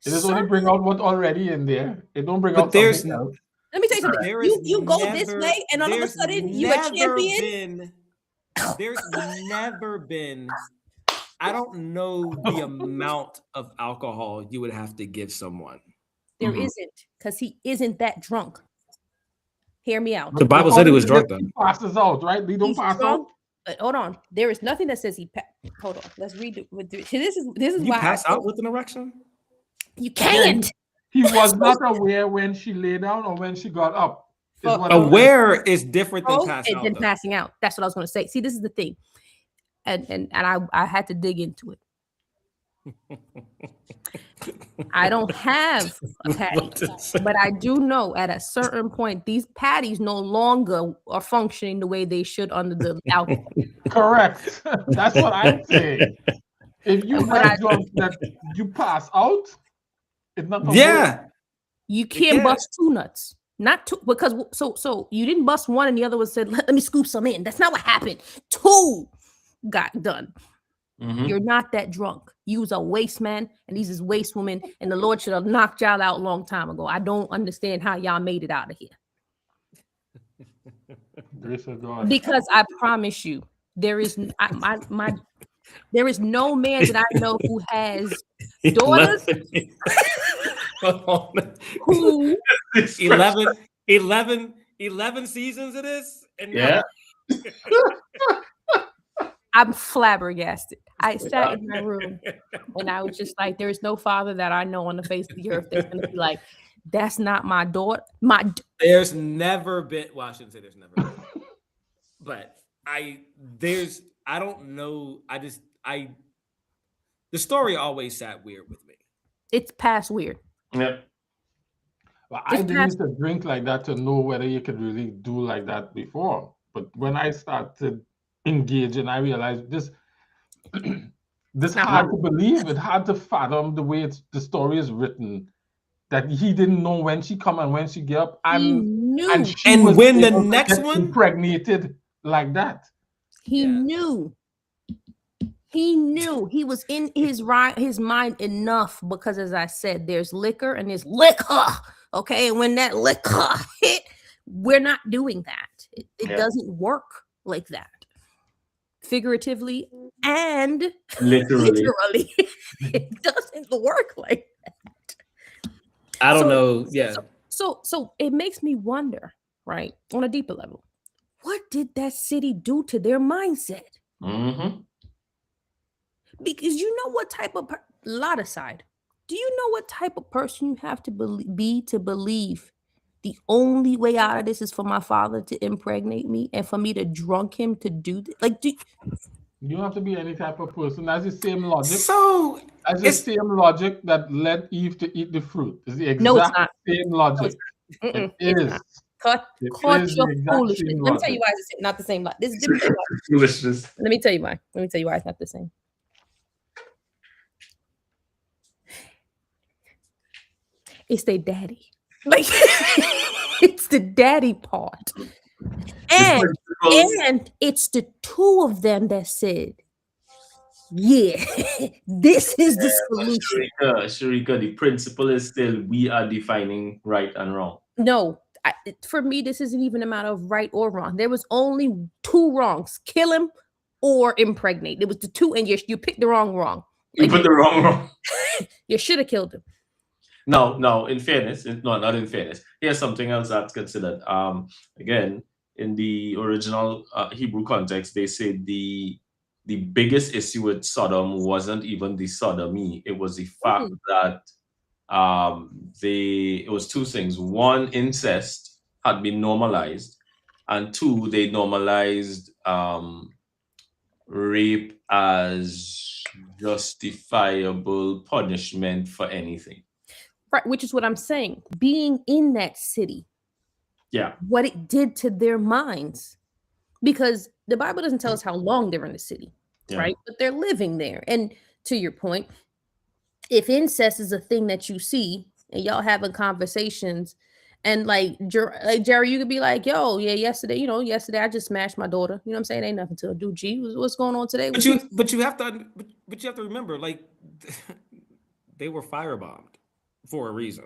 It is only bring out what's already in there. It don't bring out something else. Let me tell you something. You go this way, and all of a sudden you're a champion. There's never been I don't know the amount of alcohol you would have to give someone. There isn't, because he isn't that drunk. Hear me out. The Bible said he was drunk, though. He passes out, right? They don't pass out. Hold on. There is nothing that says he. Hold on. Let's redo. This is You why pass out with an erection. You can't. He was not aware when she lay down or when she got up. Aware is different than passing out. That's what I was going to say. See, this is the thing, and I had to dig into it. I don't have a patty, but I do know at a certain point these patties no longer are functioning the way they should under the alcohol. Correct. That's what I'm saying. If you that you pass out, it's not. You can't bust two nuts. Not two, because so you didn't bust one and the other one said, let me scoop some in. That's not what happened. Two got done. You're not that drunk. You was a waste man and these is waste women, and the Lord should have knocked y'all out a long time ago. I don't understand how y'all made it out of here. Because I promise you, there is there is no man that I know who has daughters who 11 seasons of this. And I'm flabbergasted. I sat in my room and I was just like, there's no father that I know on the face of the earth that's going to be like, that's not my daughter. There's never been, well, I shouldn't say there's never been, but I don't know. The story always sat weird with me. It's past weird. Yep. Well, I didn't used to drink like that to know whether you could really do like that before. But when I started engaging, I realized this hard to believe. It hard to fathom the way the story is written. That he didn't know when she come and when she get up, and when the next one impregnated like that. He knew. He knew. He was in his mind enough, because as I said, there's liquor and there's liquor. Okay, and when that liquor hit, we're not doing that. It doesn't work like that. Figuratively and literally. It doesn't work like that. I don't know. Yeah. So it makes me wonder, right, on a deeper level, what did that city do to their mindset? Because you know what type of lot aside, do you know what type of person you have to be to believe the only way out of this is for my father to impregnate me and for me to drunk him to do this? Like, you don't have to be any type of person. That's the same logic. So that's the same logic that led Eve to eat the fruit. It's the exact same logic. It is. Cut your foolishness. Let me tell you why it's not the same. This is different. Foolishness. Let me tell you why. It's not the same. It's their daddy. Like, it's the daddy part. And it's the two of them that said, yeah, this is the solution. Sharika, the principle is still we are defining right and wrong. No, for me, this isn't even a matter of right or wrong. There was only two wrongs: kill him or impregnate. It was the two, and you picked the wrong. You put the wrong. You should have killed him. No, in fairness, not in fairness. Here's something else that's considered. Again, in the original Hebrew context, they said the biggest issue with Sodom wasn't even the sodomy. It was the fact that it was two things. One, incest had been normalized, and two, they normalized rape as justifiable punishment for anything. Right, which is what I'm saying. Being in that city, what it did to their minds, because the Bible doesn't tell us how long they're in the city, right? But they're living there. And to your point, if incest is a thing that you see and y'all having conversations, and like Jerry, you could be like, "Yo, yeah, yesterday I just smashed my daughter." You know what I'm saying? Ain't nothing to do. Gee, what's going on today? But you have to remember, like, they were firebombed for a reason.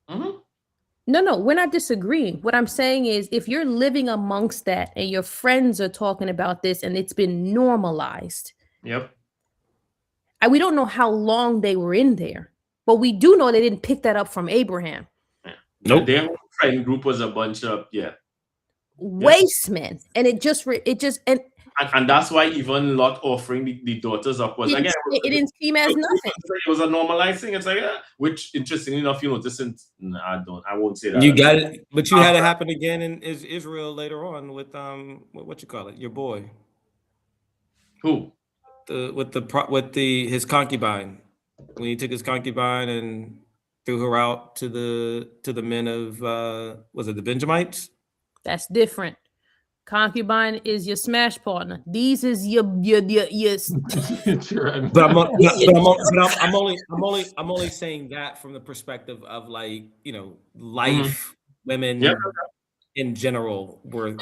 No, we're not disagreeing. What I'm saying is, if you're living amongst that and your friends are talking about this and it's been normalized, We don't know how long they were in there, but we do know they didn't pick that up from Abraham. Nope. Their friend group was a bunch of waste men, and it just and that's why even Lot offering the daughters up was again it didn't seem as nothing. It was a normalized thing. It's like which interestingly enough, this isn't. I won't say that. You got it, but you had it happen again in Israel later on with what you call it, your boy. Who? His concubine, when he took his concubine and threw her out to the men of was it the Benjamites? That's different. Concubine is your smash partner. These is your But I'm only saying that from the perspective of life, women in general were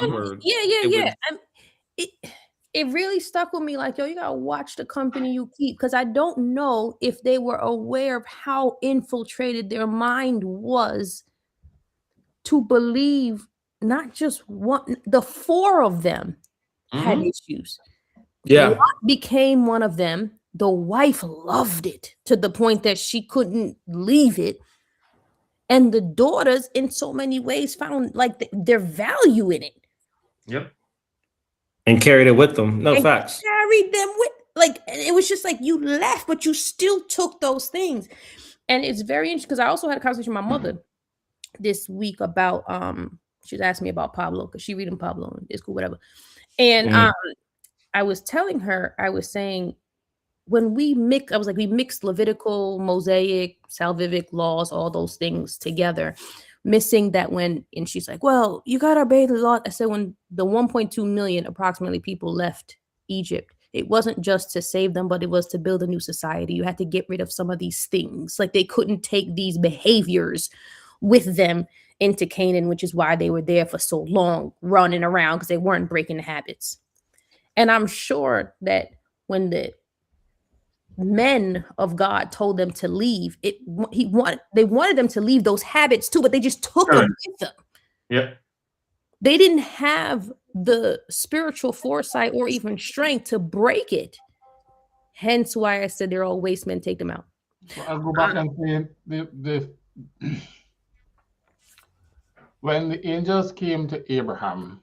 it really stuck with me. Like, yo, you gotta watch the company you keep, because I don't know if they were aware of how infiltrated their mind was to believe not just one, the four of them had issues. Yeah. Lot became one of them. The wife loved it to the point that she couldn't leave it. And the daughters, in so many ways, found like their value in it. Yep. And carried it with them. No, facts. Carried them with, it was just like you left, but you still took those things. And it's very interesting because I also had a conversation with my mother this week about, she was asking me about Pablo because she reading Pablo and it's cool, whatever. And I was telling her, I was saying, when we mixed Levitical, Mosaic, Salvific laws, all those things together, missing that and she's like, well, you got to obey the law. I said, when the 1.2 million approximately people left Egypt, it wasn't just to save them, but it was to build a new society. You had to get rid of some of these things. Like, they couldn't take these behaviors with them into Canaan, which is why they were there for so long, running around, because they weren't breaking the habits. And I'm sure that when the men of God told them to leave, they wanted them to leave those habits too, but they just took them with them. Yeah. They didn't have the spiritual foresight or even strength to break it. Hence why I said they're all waste men, take them out. Well, I'll go back and say when the angels came to Abraham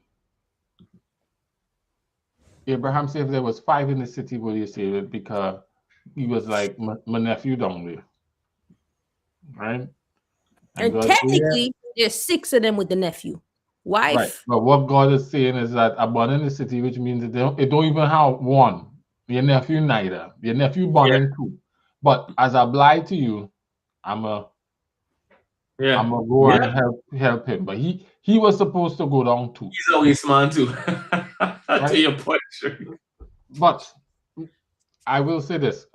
said if there was 5 in the city, will you save it? Because he was like, my nephew down there. Right? And technically, there's 6 of them with the nephew. Wife. Right. But what God is saying is that abandon the city, which means that it don't even have 1. Your nephew neither. Your nephew born in 2. But as I blind to you, I'm gonna go and help him. But he was supposed to go down too. He's a waste man too. Right? To your point. But I will say this.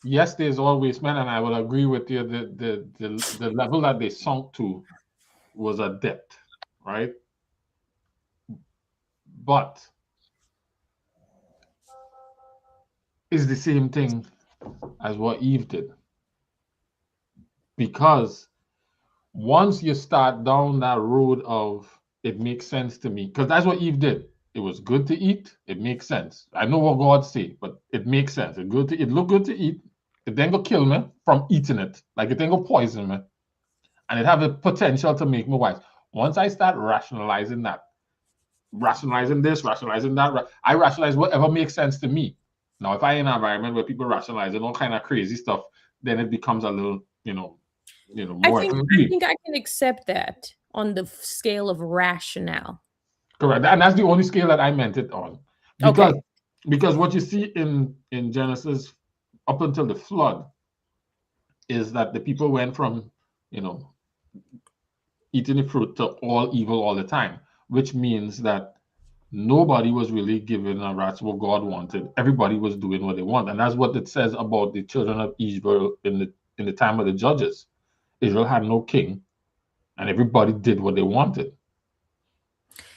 Yes, there's always men, and I will agree with you. The level that they sunk to was a depth, right? But it's the same thing as what Eve did. Because once you start down that road of it makes sense to me, because that's what Eve did. It was good to eat. It makes sense. I know what God say, but it makes sense. It look good to eat. It then go kill me from eating it. Like it then go poison me. And it have the potential to make me wise. Once I start rationalizing that, rationalizing this, rationalizing that, I rationalize whatever makes sense to me. Now, if I in an environment where people rationalize all kind of crazy stuff, then it becomes a little, more. I think I can accept that on the scale of rationale. Correct. And that's the only scale that I meant it on. Because what you see in Genesis up until the flood is that the people went from, eating the fruit to all evil all the time, which means that nobody was really given a rat's what God wanted. Everybody was doing what they want. And that's what it says about the children of Israel in the time of the judges. Israel had no king, and everybody did what they wanted.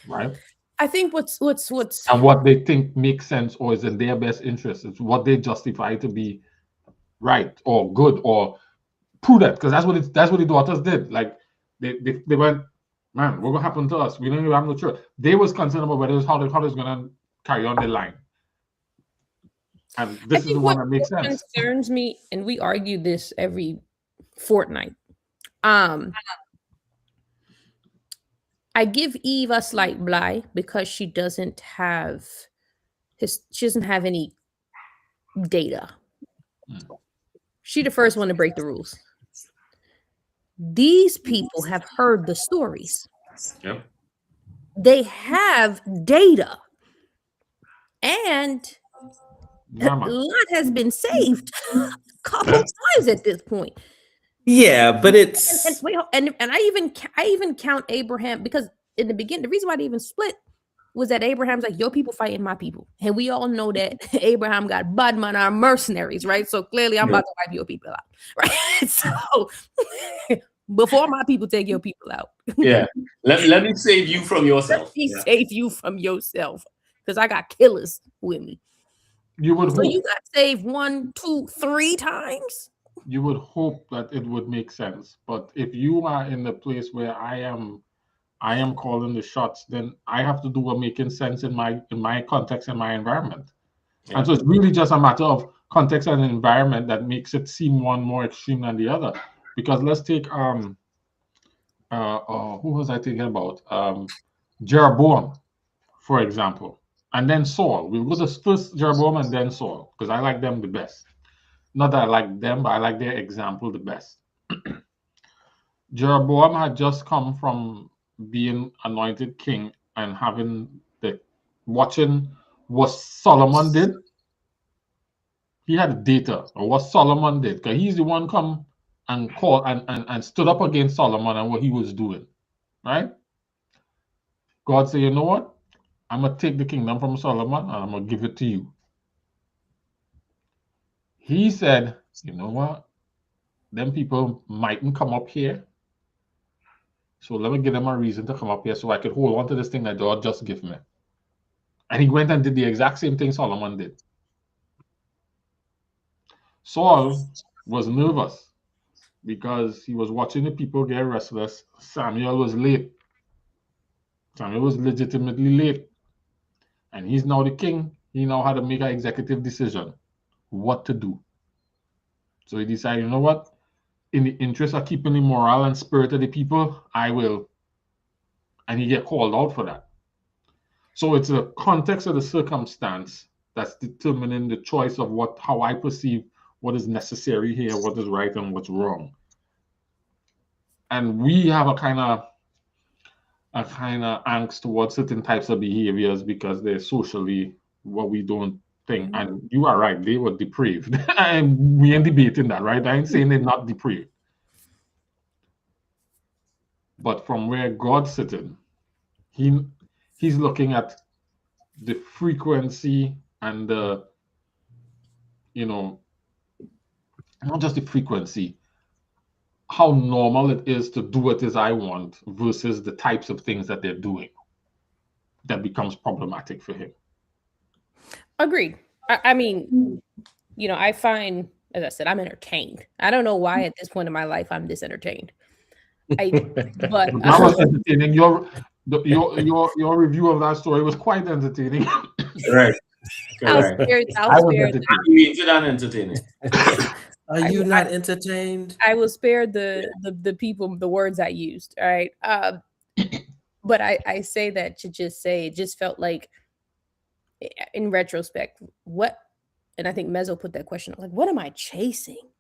Right? I think what's and what they think makes sense or is in their best interest. It's what they justify to be right or good or prudent, because that's what the daughters did. Like they went, man, what will happen to us? We don't even have no choice. They was concerned about whether how they was gonna carry on the line. And this is the one that makes sense. Concerns me, and we argue this every fortnight. I give Eve a slight bly because she doesn't have any data. She the first one to break the rules. These people have heard the stories. Yep. They have data. And a lot has been saved a couple times at this point. Yeah, but it's and I even count Abraham, because in the beginning, the reason why they even split was that Abraham's like, your people fighting my people. And we all know that Abraham got Budman, our mercenaries, right? So clearly I'm about to wipe your people out, right? So before my people take your people out. Yeah. Let me save you from yourself. Let me save you from yourself. Because I got killers with me. You got saved 1, 2, 3 times. You would hope that it would make sense. But if you are in the place where I am calling the shots, then I have to do what making sense in my context and my environment. Yeah. And so it's really just a matter of context and environment that makes it seem one more extreme than the other. Because let's take who was I thinking about? Jeroboam, for example, and then Saul. We'll go to first Jeroboam and then Saul, because I like them the best. Not that I like them, but I like their example the best. Jeroboam had just come from being anointed king and watching what Solomon did. He had data of what Solomon did, because he's the one come and called and stood up against Solomon and what he was doing, right? God said, you know what? I'm going to take the kingdom from Solomon and I'm going to give it to you. He said, you know what? Them people mightn't come up here. So let me give them a reason to come up here so I could hold on to this thing that God just gave me. And he went and did the exact same thing Solomon did. Saul was nervous because he was watching the people get restless. Samuel was late. Samuel was legitimately late. And he's now the king. He now had to make an executive decision what to do. So he decided, you know what? In the interest of keeping the morale and spirit of the people, I will. And he get called out for that. So it's the context of the circumstance that's determining the choice of how I perceive what is necessary here, what is right and what's wrong. And we have a kind of angst towards certain types of behaviors because they're socially what we don't think. And you are right, they were depraved. And we ain't debating that, right? I ain't saying they're not depraved. But from where God's sitting, he's looking at the frequency and the, not just the frequency, how normal it is to do it as I want versus the types of things that they're doing. That becomes problematic for him. Agreed. I mean, I find, as I said, I'm entertained. I don't know why at this point in my life I'm this entertained. But that was entertaining. Your review of that story was quite entertaining. Right. I'll spare entertaining. Are you not entertained? I will spare the people the words I used. All right. But I say that to just say it just felt like, in retrospect, and I think Mezzo put that question, like, what am I chasing?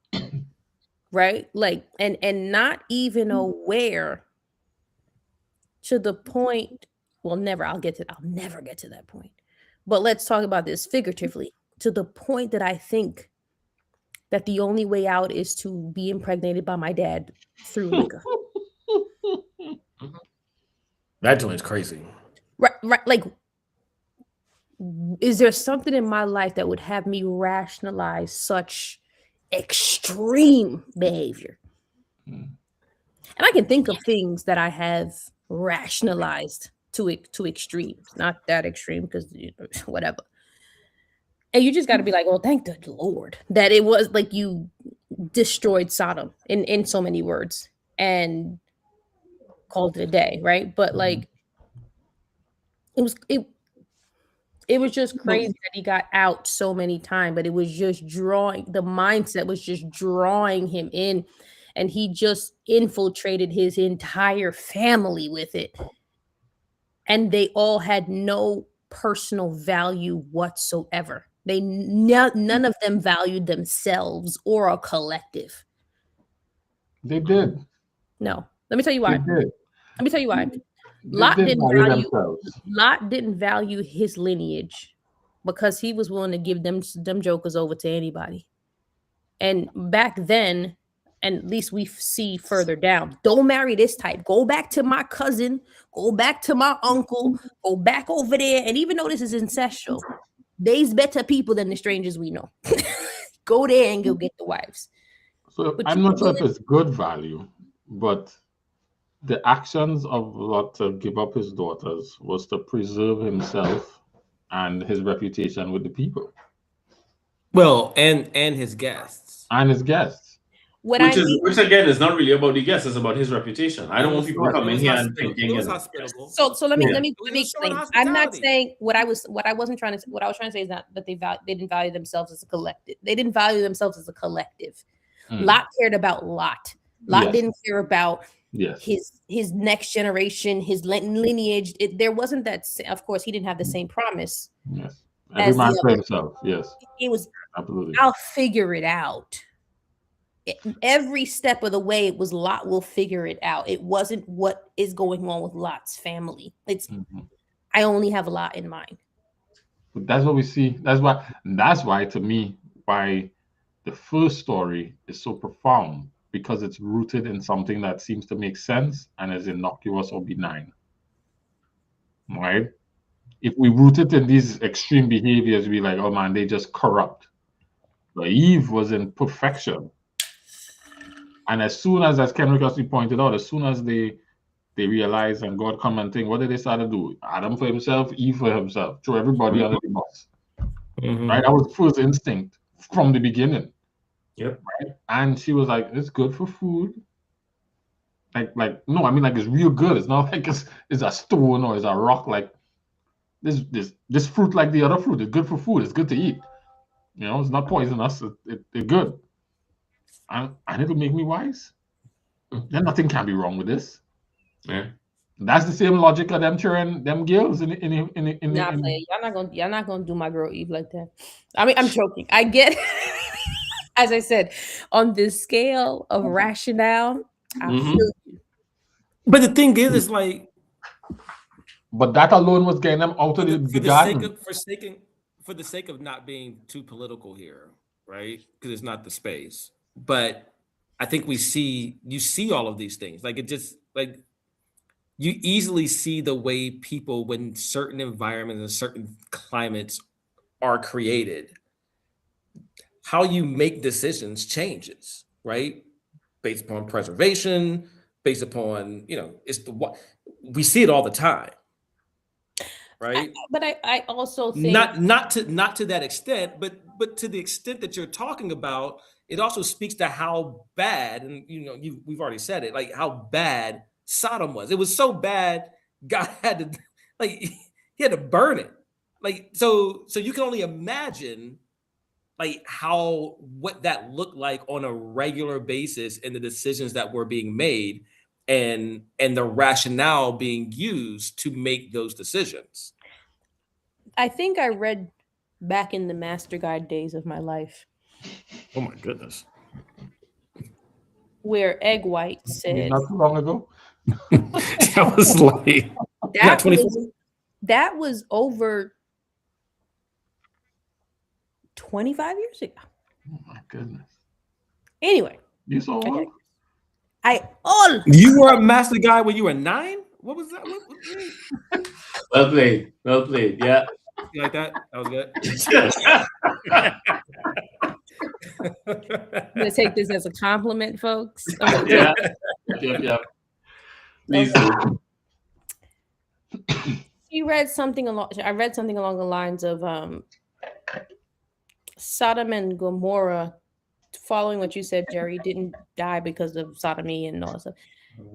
Right? Like, and not even aware to the point, I'll never get to that point. But let's talk about this figuratively, to the point that I think that the only way out is to be impregnated by my dad through liquor. That joint's crazy. Right. Like, is there something in my life that would have me rationalize such extreme behavior? And I can think of things that I have rationalized to extremes, not that extreme because whatever. And you just got to be like, well, thank the Lord that it was like you destroyed Sodom in so many words and called it a day, right? But like, It was just crazy that he got out so many times, but it was just the mindset was just drawing him in, and he just infiltrated his entire family with it. And they all had no personal value whatsoever. None of them valued themselves or a collective. They did. No. Let me tell you why. They did. Let me tell you why. Lot didn't value his lineage because he was willing to give them jokers over to anybody. And back then, and at least we see further down, don't marry this type. Go back to my cousin. Go back to my uncle. Go back over there. And even though this is ancestral, there's better people than the strangers we know. Go there and go get the wives. So I'm not sure if it's good value, but the actions of Lot to give up his daughters was to preserve himself and his reputation with the people. Well, and his guests. And his guests. Which again is not really about the guests, it's about his reputation. I don't want people to come in here and thinking. So let me explain. I'm not saying what I was trying to say is not that they didn't value themselves as a collective. They didn't value themselves as a collective. Lot cared about Lot. Lot didn't care about his next generation, his lineage. There wasn't that. Of course, he didn't have the same promise. Yes, every man for himself. Yes, it was absolutely. I'll figure it out. Every step of the way, it was Lot will figure it out. It wasn't what is going on with Lot's family. It's I only have Lot in mind. But that's what we see. That's why to me, why the first story is so profound, because it's rooted in something that seems to make sense and is innocuous or benign. Right? If we root it in these extreme behaviors, we like, oh man, they just corrupt. But Eve was in perfection. And as soon as Kenrick pointed out, as soon as they realize and God come and think, what did they start to do? Adam for himself, Eve for himself, throw everybody under the bus. Right? That was first instinct from the beginning. Yep. Right? And she was like, it's good for food. Like no, I mean like it's real good. It's not like it's a stone or it's a rock. Like this fruit, like the other fruit, is good for food. It's good to eat. You know, it's not poisonous. It's good. And it'll make me wise. Then nothing can be wrong with this. Yeah. That's the same logic of them cheering them girls in Y'all not gonna do my girl Eve like that. I mean, I'm joking. I get as I said, on this scale of rationale, I feel you. But the thing is like, but that alone was getting them out of the garden. For the sake of not being too political here, right? Because it's not the space. But I think you see all of these things. Like it just like you easily see the way people, when certain environments and certain climates are created, how you make decisions changes, right? Based upon preservation, based upon, we see it all the time. Right. But I also think not to that extent, but to the extent that you're talking about, it also speaks to how bad, and we've already said it, like how bad Sodom was. It was so bad, God had to he had to burn it. Like so you can only imagine like what that looked like on a regular basis in the decisions that were being made and the rationale being used to make those decisions. I think I read back in the Master Guide days of my life. Oh my goodness. Where Egg White said not too long ago. That was like that was over 25 years ago. Oh my goodness. Anyway. You saw one? You were a Master Guy when you were 9? What was that? Well played. Yeah. You like that? That was good. I'm gonna take this as a compliment, folks. Yeah. Please do. I read something along the lines of Sodom and Gomorrah, following what you said, Jerry, didn't die because of sodomy and all that stuff.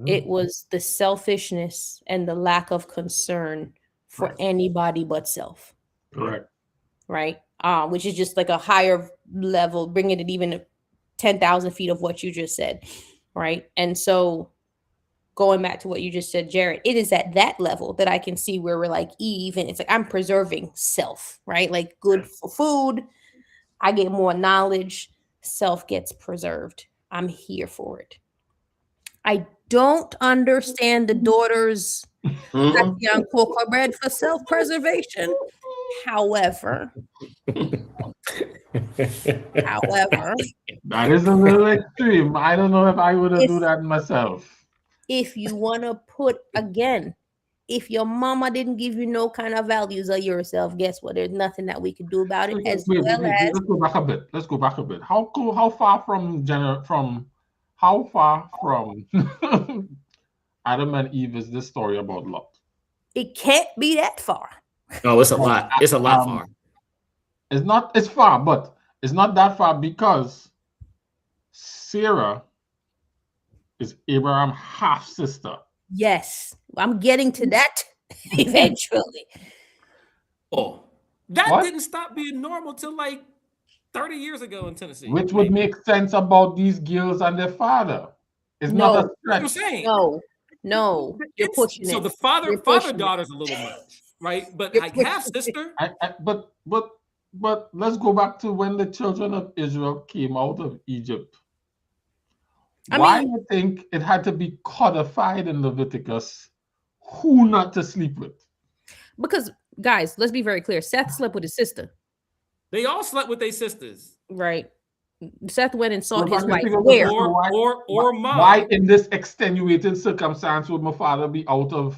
It was the selfishness and the lack of concern for anybody but self. Correct. Right? Which is just like a higher level, bringing it even 10,000 feet of what you just said. Right? And so going back to what you just said, Jared, it is at that level that I can see where we're like Eve, and it's like I'm preserving self, right? Like good for food, I get more knowledge, self gets preserved. I'm here for it. I don't understand the daughters young cocoa bread for self-preservation. However, that is a little extreme. I don't know if I would have do that myself. If you want to put again, if your mama didn't give you no kind of values of yourself, guess what? There's nothing that we could do about it. Let's go back a bit. Let's go back a bit. How far from Adam and Eve is this story about Lot? It can't be that far. Oh, it's a lot. It's a lot far. It's not. It's far, but it's not that far because Sarah is Abraham's half sister. Yes, I'm getting to that eventually. Oh, that didn't stop being normal till like 30 years ago in Tennessee. Which would make sense about these girls and their father. It's not a stretch. No, you're pushing so it. the father-daughter's a little much, right? But like half sister. But let's go back to when the children of Israel came out of Egypt. Why do you think it had to be codified in Leviticus who not to sleep with? Because, guys, let's be very clear. Seth slept with his sister. They all slept with their sisters. Right. Seth went and sought his wife. Where? Or mom. Why in this extenuating circumstance would my father be out of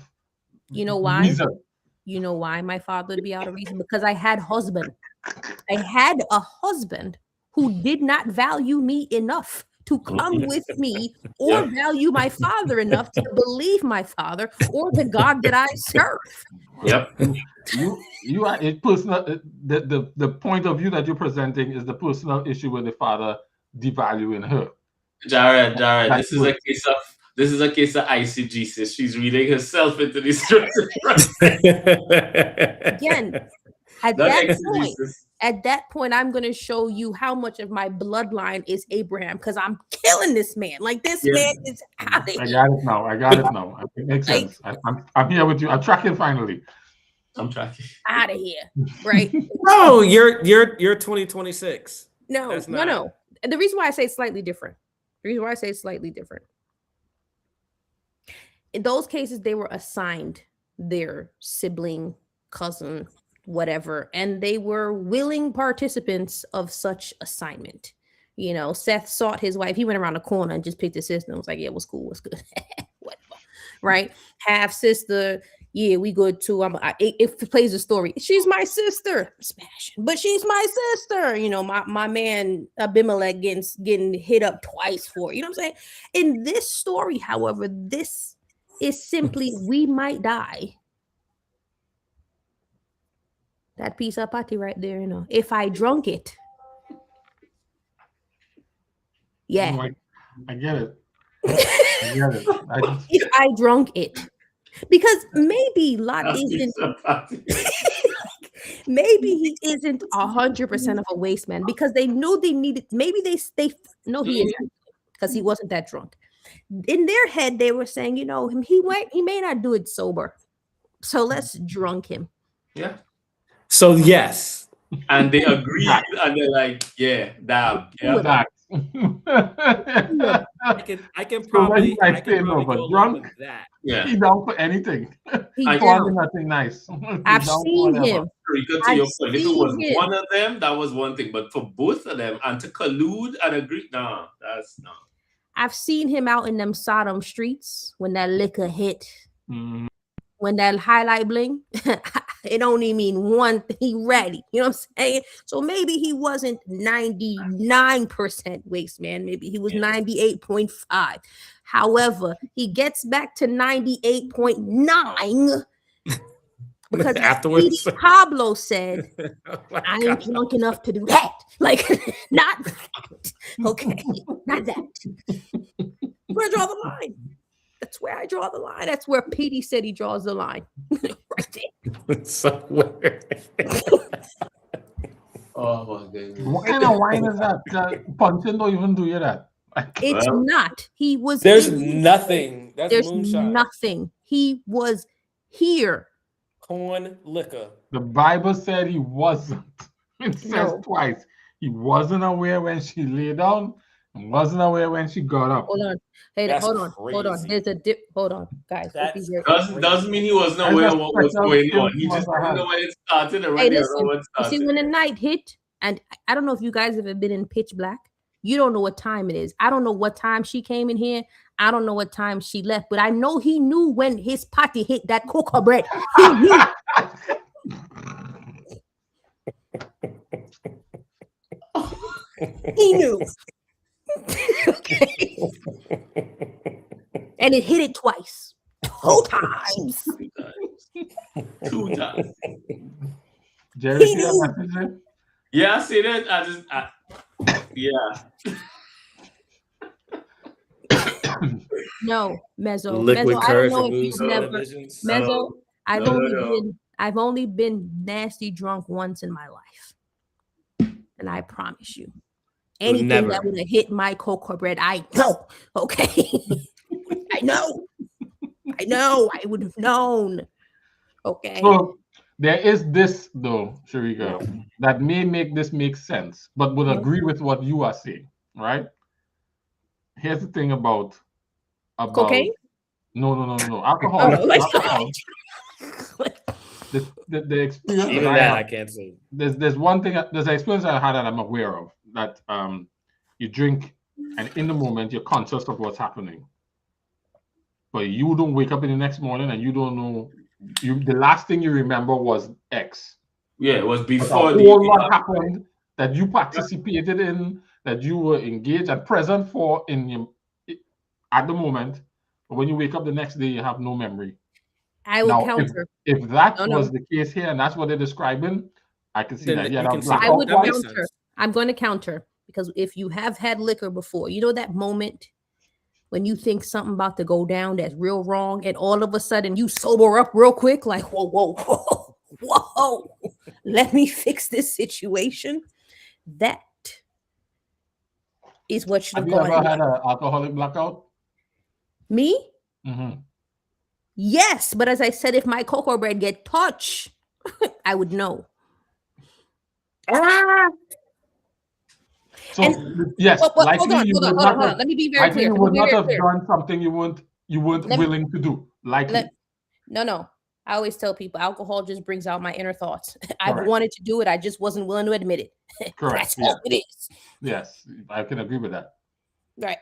You know why? reason? You know why my father would be out of reason? Because I had husband. I had a husband who did not value me enough to come with me or value my father enough to believe my father or the God that I serve. Yep. You are a personal. The point of view that you're presenting is the personal issue with the father devaluing her. Jared, this is a case of eisegesis. She's reading herself into the scripture. Again, at that point, I'm going to show you how much of my bloodline is Abraham because I'm killing this man. Like this man is out of here. I got it now. It makes sense. I'm here with you. I'm tracking finally. I'm tracking. Out of here, right? No, you're 2026. No. And the reason why I say it's slightly different. In those cases, they were assigned their sibling, cousin, whatever, and they were willing participants of such assignment. You know, Seth sought his wife. He went around the corner and just picked his sister and was like, yeah, what's cool, what's good, whatever, right? Half sister, yeah, we good too. It plays a story. She's my sister, smashing, but she's my sister. You know, my man Abimelech getting hit up twice for, you know what I'm saying? In this story, however, this is simply we might die. That piece of patty right there, you know. If I drunk it. Yeah. No, I get it. If I drunk it. Because maybe Lot isn't maybe he isn't 100% of a waste man because they know they needed, maybe they know he isn't because he wasn't that drunk. In their head, they were saying, you know, he may not do it sober. So let's drunk him. Yeah. So yes. And they agreed and they're like, yeah, damn. Yeah. I can probably go drunk. That. Yeah. He down for anything. He down. Nothing nice. I've seen him. To your point, if it was one of them, that was one thing. But for both of them, and to collude and agree, no, that's no. I've seen him out in them Sodom streets when that liquor hit. Mm-hmm. When that highlight bling, it only mean one thing, he ready. You know what I'm saying? So maybe he wasn't 99% waste man. Maybe he was 98.5. However, he gets back to 98.9 because afterwards Pablo said, I ain't drunk enough to do that. Like, not that. Okay, not that. Where draw the line? That's where I draw the line. That's where Petey said he draws the line. Right there. Somewhere. Oh my goodness. What kind of wine is that? Punching don't even do you that. It's not. He was. There's nothing. That's There's moonshine. nothing. He was here. Corn liquor. The Bible said he wasn't. It says twice. He wasn't aware when she lay down and wasn't aware when she got up. Hold on. Hey, That's hold on. crazy. There's a dip. Hold on, guys. That's Doesn't mean he wasn't aware of what was going on. He just didn't know when it started or when the other one You started. see, when the night hit, and I don't know if you guys have ever been in pitch black. You don't know what time it is. I don't know what time she came in here. I don't know what time she left, but I know he knew when his potty hit that cocoa bread. He knew. He knew. Okay. And it hit it twice. 2 times. 2 times. Jerry, see that message? Yeah, I see that. Yeah. No, Mezzo. Liquid Mezzo, I don't know if you've never. televisions. Mezzo, No. I've only been nasty drunk once in my life. And I promise you, anything that would have hit my cocoa bread, I know. Okay. I know. I would have known. Okay. So there is this though, Sharika, that may make this make sense, but would agree with what you are saying, right? Here's the thing about cocaine? No. Alcohol. Alcohol. The experience Even that I can't say. There's one thing. There's an experience I had that I'm aware of, that you drink and in the moment you're conscious of what's happening, but you don't wake up in the next morning and you don't know. The last thing you remember was X. Yeah, it was before what happened that you participated in, that you were engaged and present for at the moment. But when you wake up the next day, you have no memory. I will counter. If that was the case here and that's what they're describing, I can see Then that. Yeah, I would counter. I'm going to counter, because if you have had liquor before, you know that moment when you think something about to go down that's real wrong, and all of a sudden you sober up real quick, like whoa, let me fix this situation. That is what should have gone. Have you ever had an alcoholic blackout? Me? Mm-hmm. Yes, but as I said, if my cocoa bread get touched, I would know. So yes, hold on. Let me be very clear. You would not have done something you weren't willing to do. No. I always tell people alcohol just brings out my inner thoughts. I've wanted to do it. I just wasn't willing to admit it. Correct. That's all it is. Yes, I can agree with that. Right.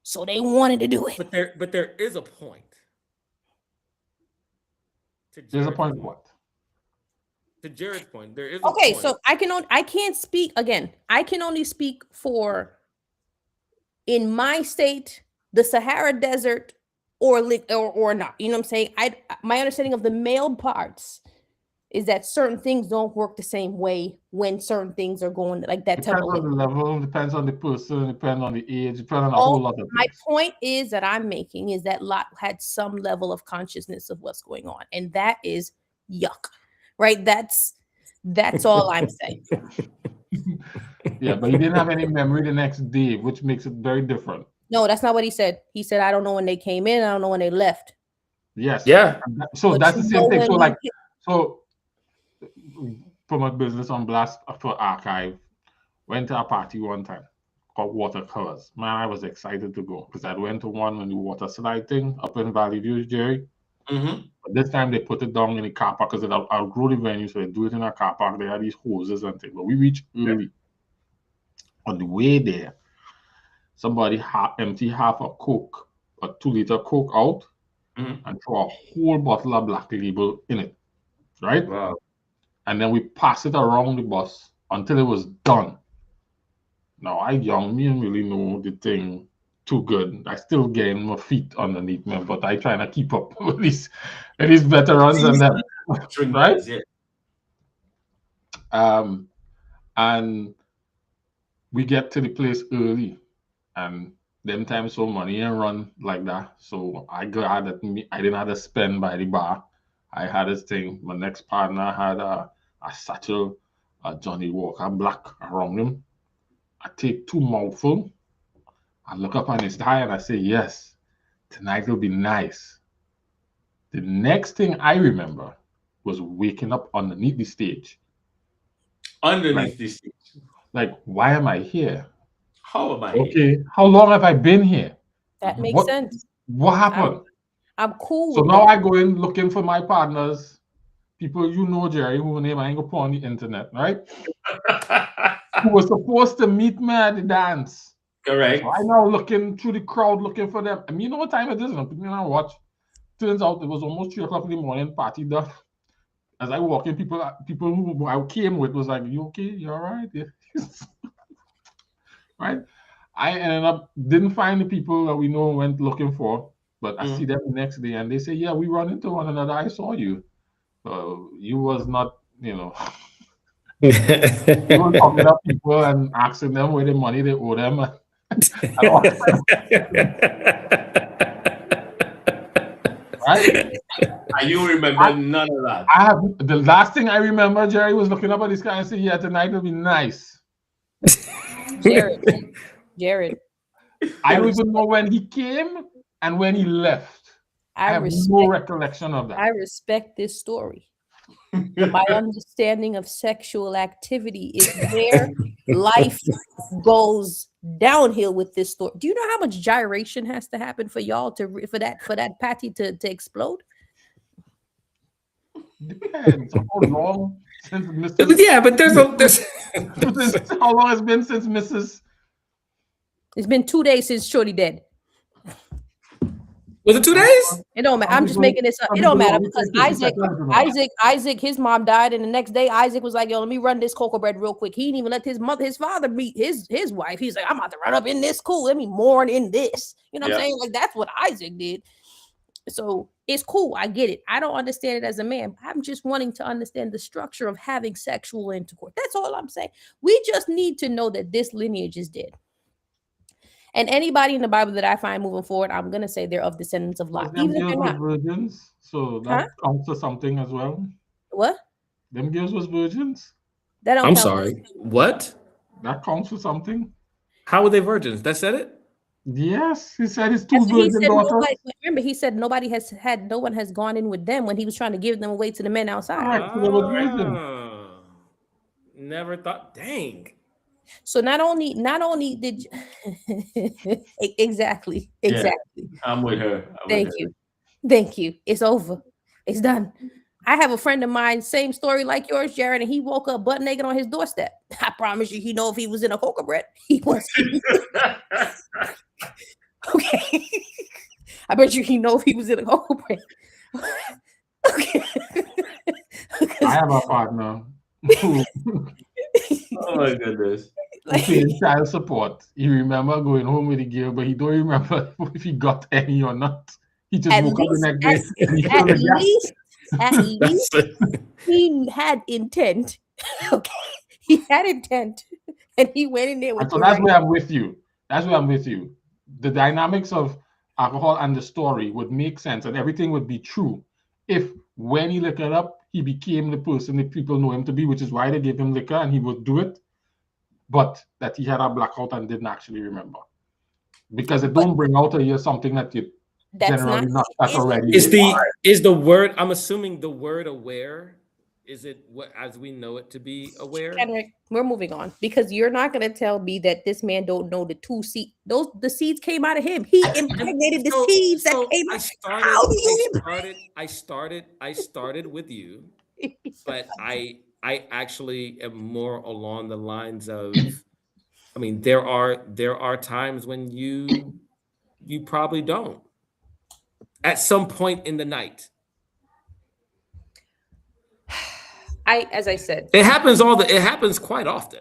So they wanted to do it. But there is a point. There's a point what? To Jared's point, there is a point. So I can't speak again. I can only speak for in my state, the Sahara Desert, or not. You know what I'm saying? My understanding of the male parts is that certain things don't work the same way when certain things are going like that. Depends on the level, depends on the person, depends on the age, depends on a whole lot of things. My point is that I'm making is that Lot had some level of consciousness of what's going on, and that is yuck, right? That's all I'm saying. Yeah, but he didn't have any memory the next day, which makes it very different. No, that's not what he said. He said, I don't know when they came in. I don't know when they left. Yes. Yeah. So that's the same thing. So from a business on blast for archive, went to a party one time called Watercolors. Man, I was excited to go because I went to one on the water slide thing up in Valley View, Jerry. Mm-hmm. But this time they put it down in the car park because it's outgrow the venue, so they do it in a car park. They had these hoses and things. But we reached early. On the way there, somebody empty half a Coke, a 2-liter Coke out, and throw a whole bottle of Black Label in it, right? Wow. And then we pass it around the bus until it was done. Now, me and really know the thing too good. I still getting my feet underneath me, but I trying to keep up with these veterans and them, right? And we get to the place early, and them times so money and run like that. So I glad that I didn't have to spend by the bar. I had this thing. My next partner had a satchel Johnny Walker Black around him. I take 2 mouthfuls. I look up on his thigh and I say, yes, tonight will be nice. The next thing I remember was waking up underneath the stage. Underneath the stage. Like, why am I here? How am I Okay, here? how long have I been here? That makes sense. What happened? I'm cool So with now that. I go in looking for my partners, people you know, Jerry, who name I ain't gonna put on the internet, right? Who was supposed to meet me at the dance. Correct. So I now looking through the crowd looking for them. I mean, you know what time it is? I'm putting on watch. Turns out it was almost 3 o'clock in the morning, party done. As I walk in, people who I came with was like, you okay? You all right? Yeah. Right? I ended up, didn't find the people that we know went looking for, but I see them the next day and they say, yeah, we run into one another. I saw you. You was not, you know, you were talking to people and asking them where the money they owe them. Right? And you remember none of that. The last thing I remember, Jerry, was looking up at this guy and saying, yeah, tonight will be nice. Jared. I don't even know when he came and when he left. I have no recollection of that. I respect this story. My understanding of sexual activity is where life goes downhill with this story. Do you know how much gyration has to happen for y'all for that patty to explode? Depends how long since Mrs. Yeah, but there's how long it's been since Mrs. It's been 2 days since Shorty dead. Was it 2 days? It don't matter. I'm just making this up. It don't matter because Isaac, his mom died, and the next day Isaac was like, "Yo, let me run this cocoa bread real quick." He didn't even let his father meet his wife. He's like, "I'm about to run up in this. Cool. Let me mourn in this." You know what I'm saying? Like that's what Isaac did. So it's cool. I get it. I don't understand it as a man. I'm just wanting to understand the structure of having sexual intercourse. That's all I'm saying. We just need to know that this lineage is dead. And anybody in the Bible that I find moving forward, I'm gonna say they're of descendants of Lot. Even if they're not virgins, so that counts for something as well. What? Them girls was virgins. That don't I'm count. sorry. What? That counts for something. How were they virgins? That said it? Yes, he said his 2 virgin daughters. Remember, he said no one has gone in with them when he was trying to give them away to the men outside. Right. Never thought. Dang. So not only did exactly. Yeah, I'm with her. Thank you. It's over. It's done. I have a friend of mine, same story like yours, Jared, and he woke up butt naked on his doorstep. I promise you, he know if he was in a cocoa bread, he was. Okay. I bet you he know if he was in a cocoa bread. Okay. I have a partner who Oh my goodness. paying child support. He remember going home with the girl, but he don't remember if he got any or not. He just woke up the next day and he filled the At least he had intent. Okay. He had intent. And he went in there with so that's where I'm with you. That's where I'm with you. The dynamics of alcohol and the story would make sense and everything would be true if when he liquored up, he became the person that people know him to be, which is why they gave him liquor and he would do it, but that he had a blackout and didn't actually remember. Because it don't bring out a year something that you generally not already. Is the word, I'm assuming the word aware, is it what as we know it to be aware? Henrik, we're moving on because you're not going to tell me that this man don't know the 2 seeds. The seeds came out of him. He impregnated the seeds that came out. I started with you, but I actually am more along the lines of, I mean, there are times when you probably don't. At some point in the night. As I said, it happens quite often.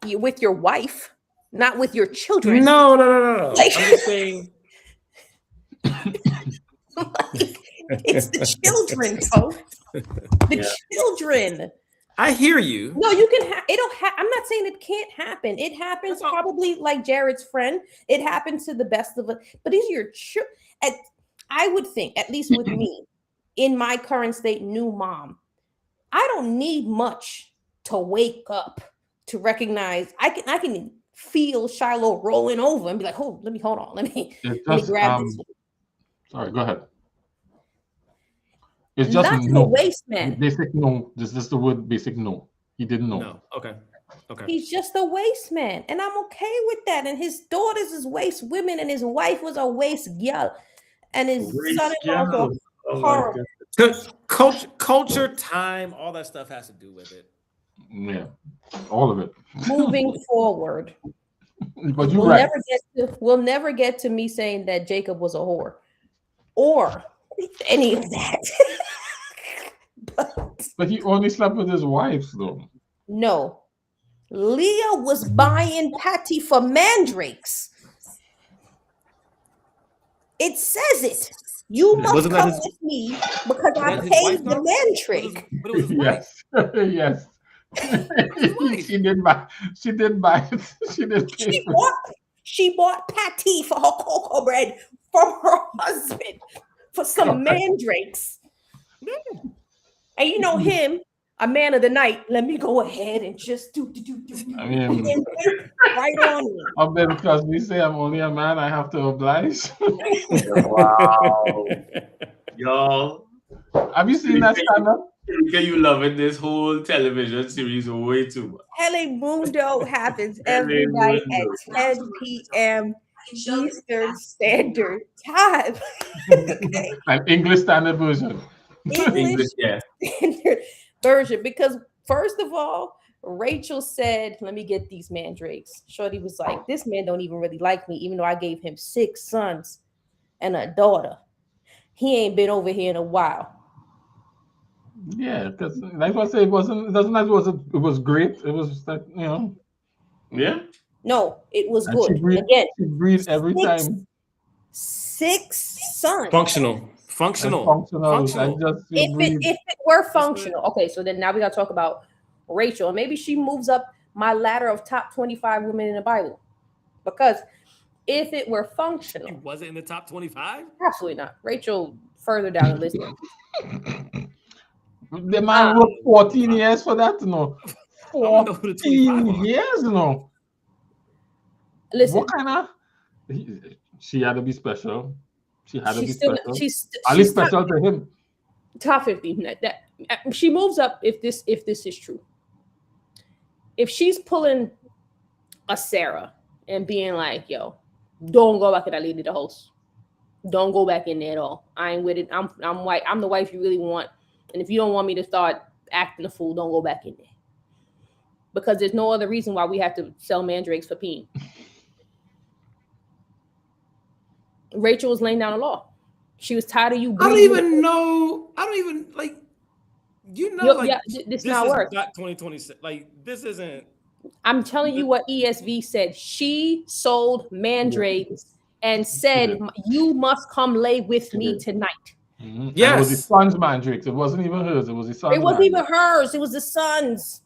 With your wife, not with your children. No. Like, I'm just saying. It's the children, folks. Children. I hear you. No, you can. I'm not saying it can't happen. It happens probably like Jared's friend. It happens to the best of us. But these are your children. I would think, at least with me, in my current state, new mom, I don't need much to wake up, to recognize. I can feel Shiloh rolling over and be like, hold on. Let me grab this. Sorry, go ahead. It's just not no. a waste man. Basic no. This is the word basic no. He didn't know. No. Okay. He's just a waste man. And I'm okay with that. And his daughters is waste women, and his wife was a waste girl. And his son-in-law was horrible. Culture, time, all that stuff has to do with it. Yeah. All of it. Moving forward. But you're right. We'll never get to me saying that Jacob was a whore. Or any of that. But he only slept with his wives, though. No. Leah was buying Patty for mandrakes. It says it. You must come with me because I paid the mandrake. Yes. Yes. She didn't buy it. She bought Patty for her cocoa bread from her husband for some mandrakes. And you know him, a man of the night. Let me go ahead and just do. I mean, right on me. I'll bet because we say I'm only a man, I have to oblige. Wow. Y'all. Have you seen that stand-up? You loving this whole television series way too much. Telemundo happens every night at 10 p.m. Eastern Standard Time. An English standard version. English, yeah. Standard version. Because first of all, Rachel said, let me get these mandrakes. Shorty was like, this man don't even really like me, even though I gave him 6 sons and a daughter. He ain't been over here in a while. Yeah, because like I say, it was great. It was like, you know. Yeah. No, it was good. She breathed every time. 6 sons. Functional. If it were functional, okay. So then now we gotta talk about Rachel, and maybe she moves up my ladder of top 25 women in the Bible, because if it were functional, was it in the top 25? Absolutely not. Rachel further down the list. The man worked 14 years for that, no. 14 years, no. Listen, what kind of? She had to be special. She had to be special. She's at least special to him. Top 50. That she moves up if this is true. If she's pulling a Sarah and being like, "Yo, don't go back to that lady, the host. Don't go back in there at all. I ain't with it. I'm white. I'm the wife you really want. And if you don't want me to start acting a fool, don't go back in there. Because there's no other reason why we have to sell mandrakes for peeing." Rachel was laying down the law. She was tired of you. I don't even like. This not work. Not 2026. Like, this isn't. I'm telling you what ESV said. She sold mandrakes and said, "You must come lay with me tonight." Mm-hmm. Yes, it was his son's mandrakes. It wasn't even hers. It was his son's. It wasn't even hers. It was the son's.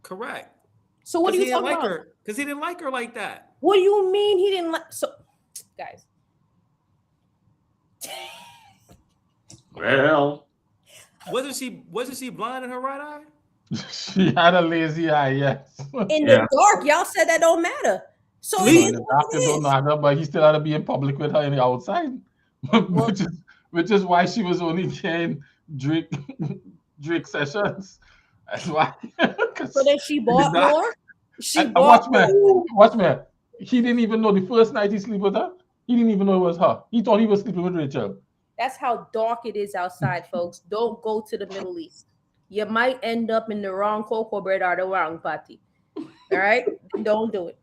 Correct. So what are you talking about? Because he didn't like her like that. What do you mean he didn't like? So, guys. Well, wasn't she blind in her right eye? She had a lazy eye, yes. In the dark, y'all said that don't matter. So in the dark it don't matter, but he still had to be in public with her in the outside. which is why she was only getting Drake sessions. That's why. So then she bought more. Watch me. He didn't even know the first night he slept with her. He didn't even know it was her. He thought he was sleeping with Rachel. That's how dark it is outside, folks. Don't go to the Middle East. You might end up in the wrong cocoa bread or the wrong party. All right? Don't do it.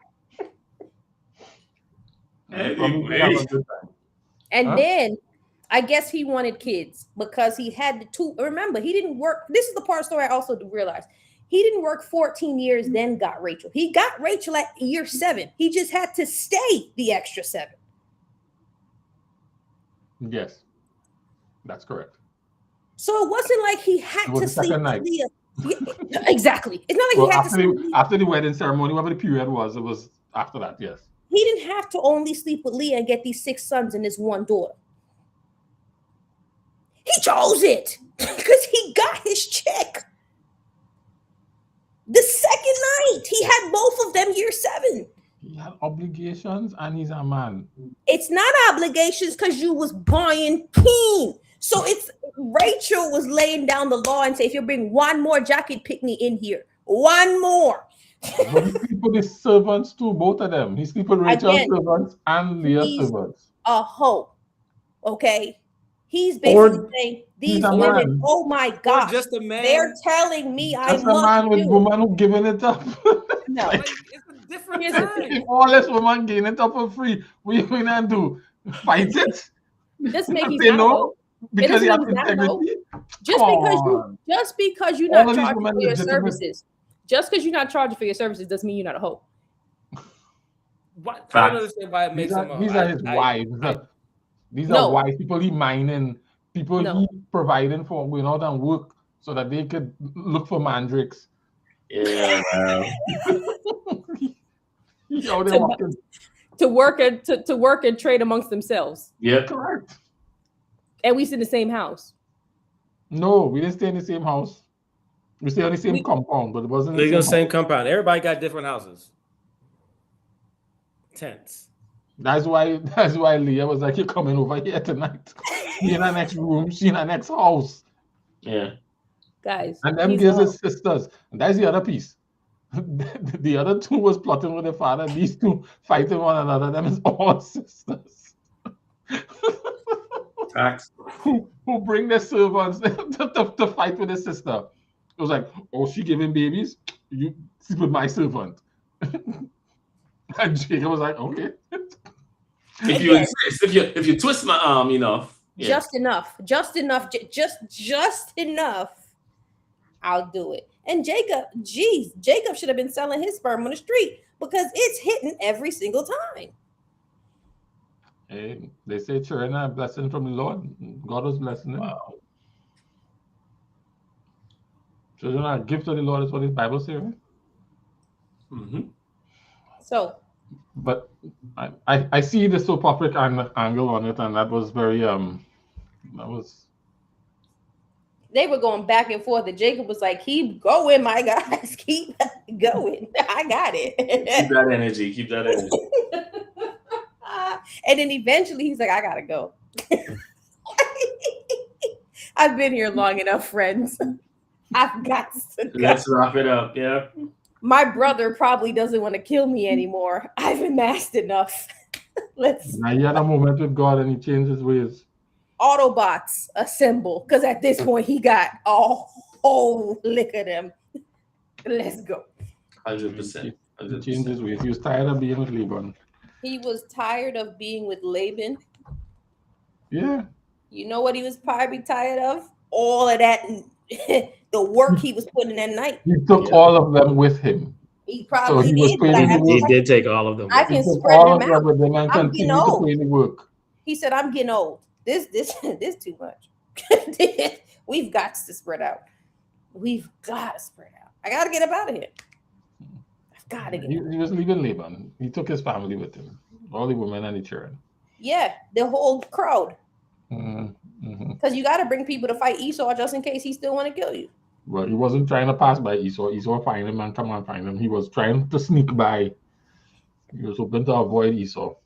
And then I guess he wanted kids because he had the 2. Remember, he didn't work. This is the part of the story I also realized. He didn't work 14 years, then got Rachel. He got Rachel at year 7. He just had to stay the extra 7. Yes, that's correct. So it wasn't like he had to sleep with Leah. Yeah, exactly. It's not like he had to sleep. After the wedding ceremony, whatever the period was, it was after that, yes. He didn't have to only sleep with Leah and get these 6 sons and this 1 daughter. He chose it because he got his check. The them year 7. He had obligations, and he's a man. It's not obligations because you was buying keen. So it's Rachel was laying down the law and say, if you bring one more jacket picnic in here, one more. But he sleep with his servants too, both of them. He sleep with Rachel's servants and Leah's servants. A hoe. Okay. He's basically saying these women, man. oh my God, just a man. They're telling me I That's must a man with do. woman who giving it up. No. Like, it's a different Here's the time. If all this woman gain it up for free, what you gonna do? Fight it? Just make you Say not no? hoe. Because you have It doesn't mean integrity? Just because you're All not of these charging women for your legitimate. services. Just because you're not charging for your services doesn't mean you're not a hoe. What? I don't understand why it makes him. These are his wives. These are wives. People he mining. People he providing for going out and work so that they could look for mandrakes. Yeah, wow. To work and trade amongst themselves. Yeah, correct. And we sit in the same house. No, we didn't stay in the same house. We stay on the same compound, but it wasn't the same compound. Everybody got different houses. Tents. That's why Leah was like, "You're coming over here tonight. She in the next room. She in the next house." Yeah, guys. And them girls are sisters. And that's the other piece. The other two was plotting with their father. These two fighting one another. Them is all sisters. facts. Who bring their servants to fight with their sister. It was like, oh, she giving babies? You sleep with my servant. And Jacob was like, okay. If you insist, if you twist my arm enough. Yeah. Just enough. I'll do it. And Jacob should have been selling his sperm on the street because it's hitting every single time. Hey, they say children are a blessing from the Lord. God was blessing them. Wow. Children are a gift of the Lord, is what his Bible says, right? Mm-hmm. So, but I see the soap opera angle on it, and that was very they were going back and forth, and Jacob was like, "Keep going, my guys, keep going. I got it." Keep that energy. And then eventually he's like, "I gotta go." I've been here long enough, friends. I've got to go. Let's wrap it up. Yeah. My brother probably doesn't want to kill me anymore. I've amassed enough. Now he had a moment with God and he changed his ways. Autobots assemble, because at this point he got a whole lick of them. Let's go. 100%. He changed his ways. He was tired of being with Laban. He was tired of being with Laban. Yeah. You know what he was probably tired of? All of that, the work he was putting in at night. He took all of them with him. He probably did. He did take all of them. I can spread them out. With them and continue to play the work. He said, "I'm getting old. This too much. We've got to spread out. We've got to spread out. I got to get up out of here. I've got to get He was leaving Laban. He took his family with him. All the women and the children. Yeah, the whole crowd. Mm-hmm. Because you got to bring people to fight Esau just in case he still want to kill you. Well, he wasn't trying to pass by Esau. Esau find him and come and find him. He was trying to sneak by. He was hoping to avoid Esau.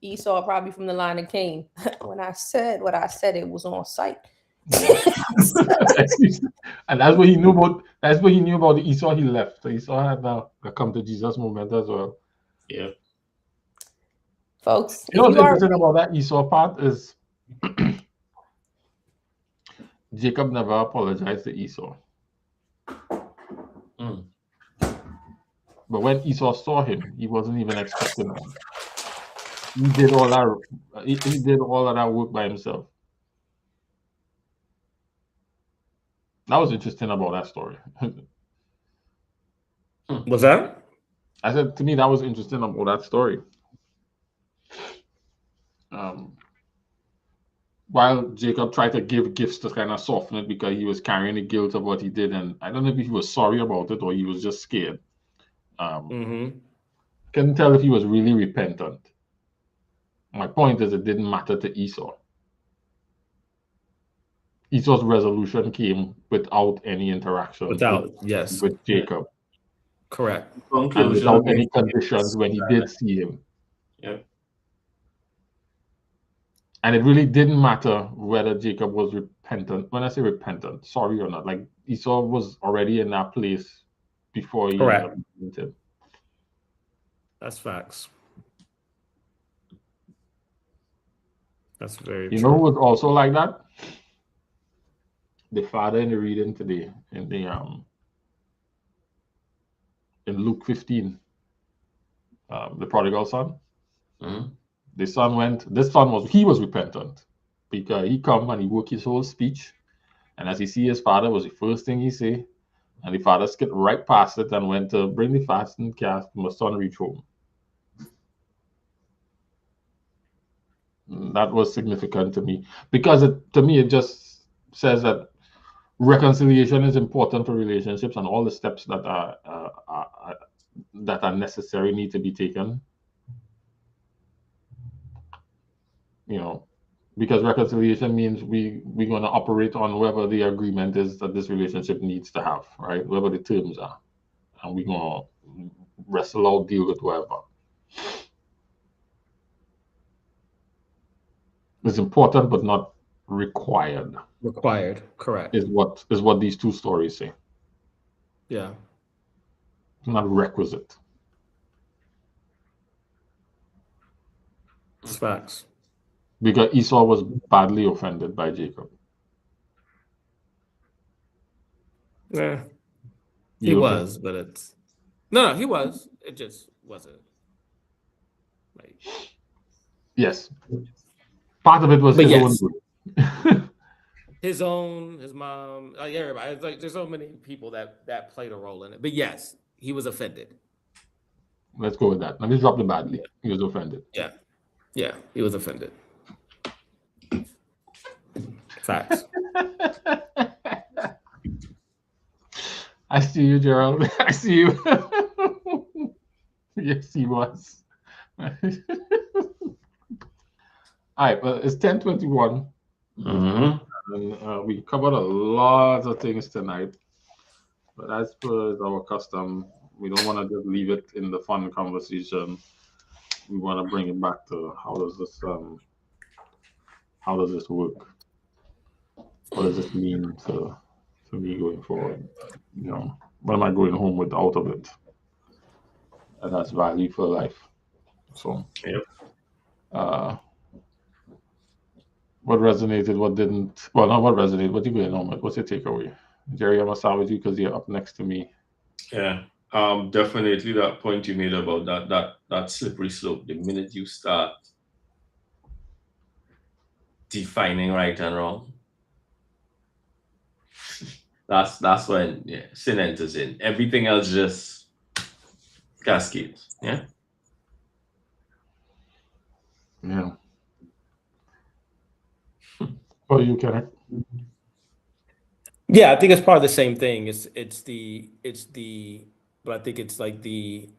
Esau probably from the line of Cain. When I said what I said, it was on sight. And that's what he knew about. That's what he knew about the Esau he left. So Esau had the come to Jesus moment as well. Yeah. Folks, you know what's interesting about that Esau part is Jacob never apologized to Esau. Mm. But when Esau saw him, he wasn't even expecting him. He did all that. He did all of that work by himself. That was interesting about that story. Was that? I said, to me, that was interesting about that story. While Jacob tried to give gifts to kind of soften it because he was carrying the guilt of what he did, and I don't know if he was sorry about it or he was just scared. Couldn't tell if he was really repentant. My point is, it didn't matter to Esau. Esau's resolution came without any interaction. Yes. With Jacob. Correct. and Conclusion. without any conditions when he did see him. Yep. And it really didn't matter whether Jacob was repentant. When I say repentant, sorry or not, like Esau was already in that place before he ended Correct. up with him. That's facts. That's very You true. know what also like that? The father in the reading today in the in Luke 15, the prodigal son. Mhm. The son was repentant because he come and he work his whole speech, and as he see his father was the first thing he say, and the father skipped right past it and went to bring the fasting calf. My son reach home. That was significant to me because to me it just says that reconciliation is important for relationships, and all the steps that are necessary need to be taken. You know, because reconciliation means we're going to operate on whatever the agreement is that this relationship needs to have, right? Whatever the terms are, and we're going to wrestle out, deal with whatever. It's important, but not required. Required. Correct. Is what these two stories say. Yeah. It's not requisite. It's facts. Because Esau was badly offended by Jacob. Yeah. He was, but it's no, he was. It just wasn't. Like, yes. Part of it was but his yes. own. His mom, everybody. It's like there's so many people that played a role in it. But yes, he was offended. Let's go with that. Let me drop the badly. He was offended. Yeah, he was offended. Facts. I see you, Gerald. I see you. Yes, he was. All right, well, it's 10:21. And we covered a lot of things tonight. But as per our custom, we don't want to just leave it in the fun conversation. We want to bring it back to how does this work? What does this mean to me going forward? You know, what am I going home with out of it? And that's value for life. So, what resonated, what didn't? Well, not what resonated. What you going home with? What's your takeaway? Jerry, I'm gonna start with you because you're up next to me. Yeah. Definitely that point you made about that slippery slope. The minute you start defining right and wrong, that's when sin enters in. Everything else just cascades. Yeah. Yeah. Oh, you can. Yeah, I think it's part of the same thing. But I think it's like in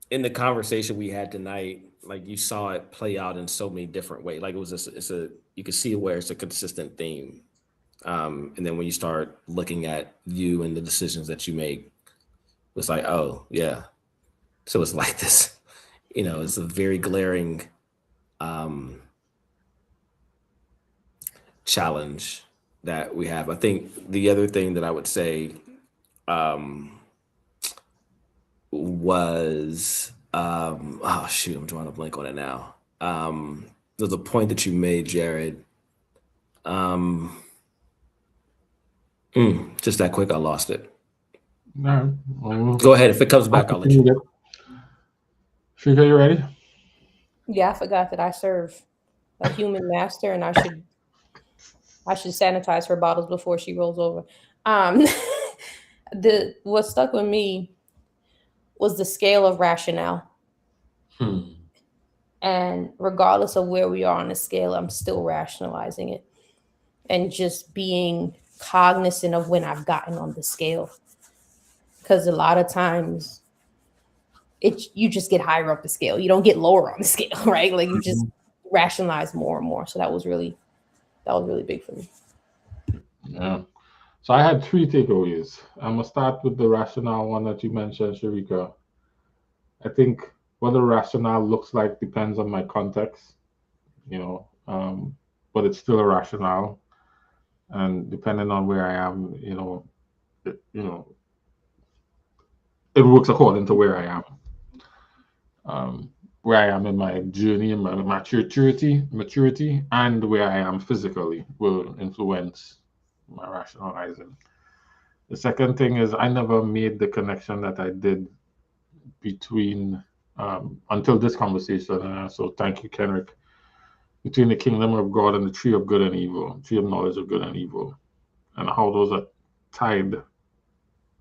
the conversation we had tonight, like you saw it play out in so many different ways. Like you could see where it's a consistent theme. And then when you start looking at you and the decisions that you make, it's like, oh yeah. So it's like this, it's a very glaring challenge that we have. I think the other thing that I would say was oh shoot, I'm drawing a blank on it now. There's a point that you made, Jared. Just that quick, I lost it. No. Go ahead. If it comes back, I'll let you know. Shika, you ready? Yeah, I forgot that I serve a human master, and I should sanitize her bottles before she rolls over. What stuck with me was the scale of rationale. And regardless of where we are on the scale, I'm still rationalizing it and just being cognizant of when I've gotten on the scale. Because a lot of times you just get higher up the scale. You don't get lower on the scale, right? Like you just rationalize more and more. So that was really big for me. Yeah. So I had 3 takeaways. I'm gonna start with the rationale one that you mentioned, Sharika. I think what the rationale looks like depends on my context, you know, but it's still a rationale, and depending on where I am, it works according to where I am. Where I am in my journey, in my maturity, and where I am physically will influence my rationalizing. The second thing is I never made the connection that I did between until this conversation. So thank you, Kenrick. Between the kingdom of God and the tree of good and evil, tree of knowledge of good and evil, and how those are tied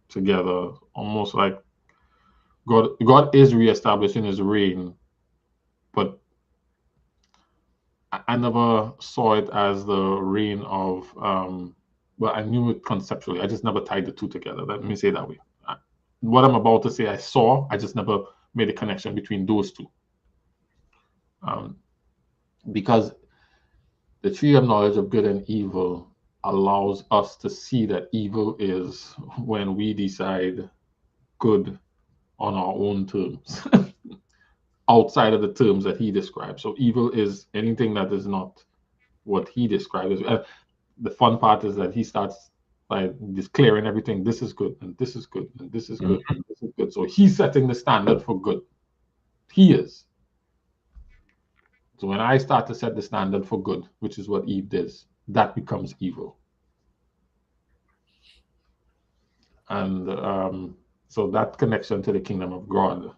together, almost like God is reestablishing His reign, but I never saw it as the reign of. Well, I knew it conceptually. I just never tied the two together. Let me say it that way. What I'm about to say, I saw. I just never made a connection between those two. Because the tree of knowledge of good and evil allows us to see that evil is when we decide good on our own terms, outside of the terms that He describes. So evil is anything that is not what He describes. The fun part is that He starts by declaring everything. This is good, and this is good, and this is good, and this is good. So He's setting the standard for good. He is. So when I start to set the standard for good, which is what Eve does, that becomes evil. And so that connection to the kingdom of God,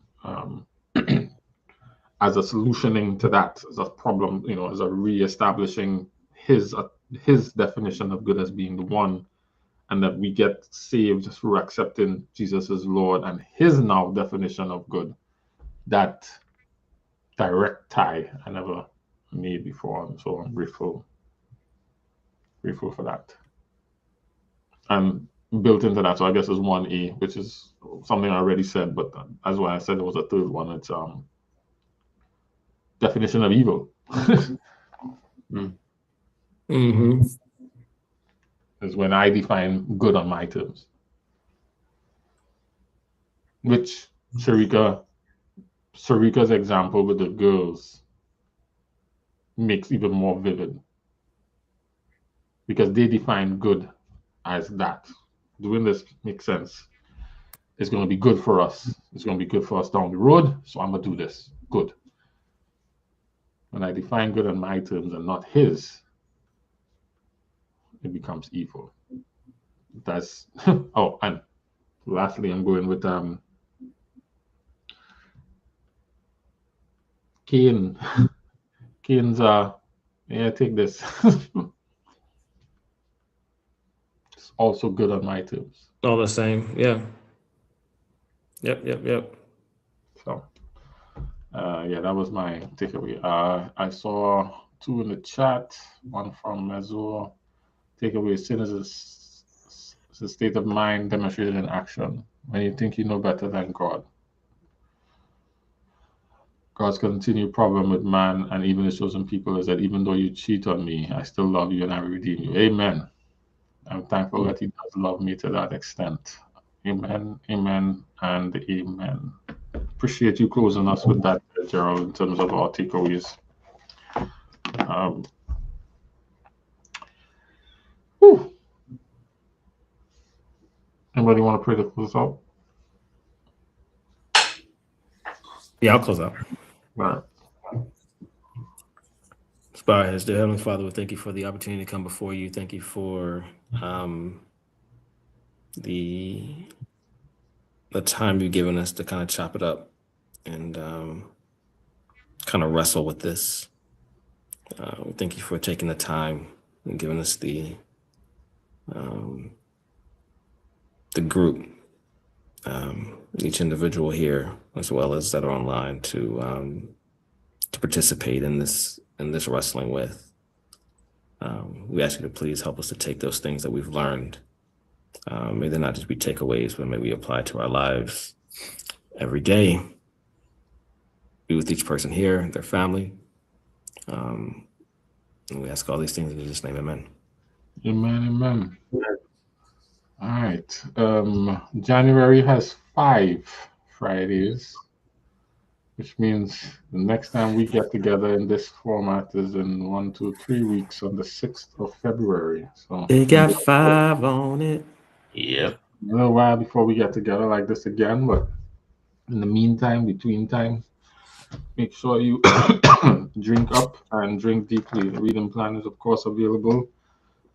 as a solutioning to that, as a problem, as a reestablishing his definition of good as being the one, and that we get saved through accepting Jesus as Lord and His now definition of good. That direct tie I never made before, and so I'm grateful for that. And built into that, so I guess is 1A, which is something I already said, but that's why I said there was a third one. It's definition of evil. Is when I define good on my terms, which Sharika's example with the girls makes even more vivid, because they define good as that. Doing this makes sense. It's going to be good for us. It's going to be good for us down the road, so I'm going to do this. Good. When I define good on my terms and not His, it becomes evil. That's oh, and lastly, I'm going with Cain. Cain's take this. It's also good on my terms. All the same, yeah. Yep. So that was my takeaway. I saw 2 in the chat, one from Mezzo. Takeaway: sin is a state of mind demonstrated in action when you think you know better than God. God's continued problem with man and even His chosen people is that even though you cheat on me, I still love you and I will redeem you. Amen. I'm thankful that He does love me to that extent. Amen, amen, and amen. Appreciate you closing us with that, Gerald, in terms of our takeaways. Anybody want to pray to close out? Yeah, I'll close out. All right. Let's bow our heads. Dear Heavenly Father, we thank You for the opportunity to come before You. Thank You for the time You've given us to kind of chop it up and kind of wrestle with this. We thank You for taking the time and giving us the group, each individual here, as well as that are online, to participate in this wrestling with. We ask You to please help us to take those things that we've learned. May they not just be takeaways, but may we apply to our lives every day. Be with each person here, their family. And we ask all these things in Jesus' name, amen. Amen, amen. All right. January has 5 Fridays, which means the next time we get together in this format is in 1, 2, 3 weeks on the 6th of February. So It got 5 on it. Yep. a little while before we get together like this again, but in the meantime, between time, make sure you drink up and drink deeply. The reading plan is, of course, available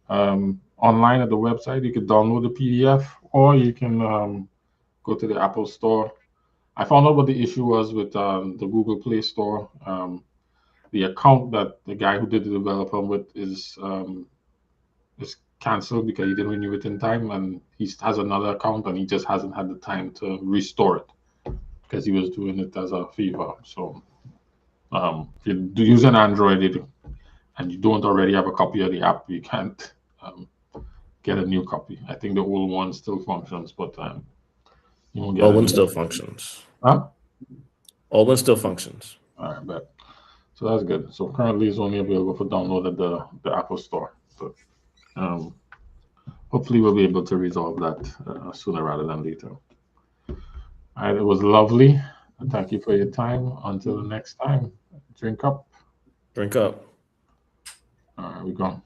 online at the website. You can download the PDF, or you can go to the Apple Store. I found out what the issue was with the Google Play Store. The account that the guy who did the developer with is canceled because he didn't renew it in time, and he has another account and he just hasn't had the time to restore it because he was doing it as a favor. So if you do use an Android and you don't already have a copy of the app, you can't get a new copy. I think the old one still functions, but you won't get Old a one new still one. functions. Huh? Old one still functions. All right, bet. So that's good. So currently it's only available for download at the Apple Store. But hopefully we'll be able to resolve that sooner rather than later. All right, it was lovely. Thank you for your time. Until the next time, drink up. Drink up. All right, we're gone.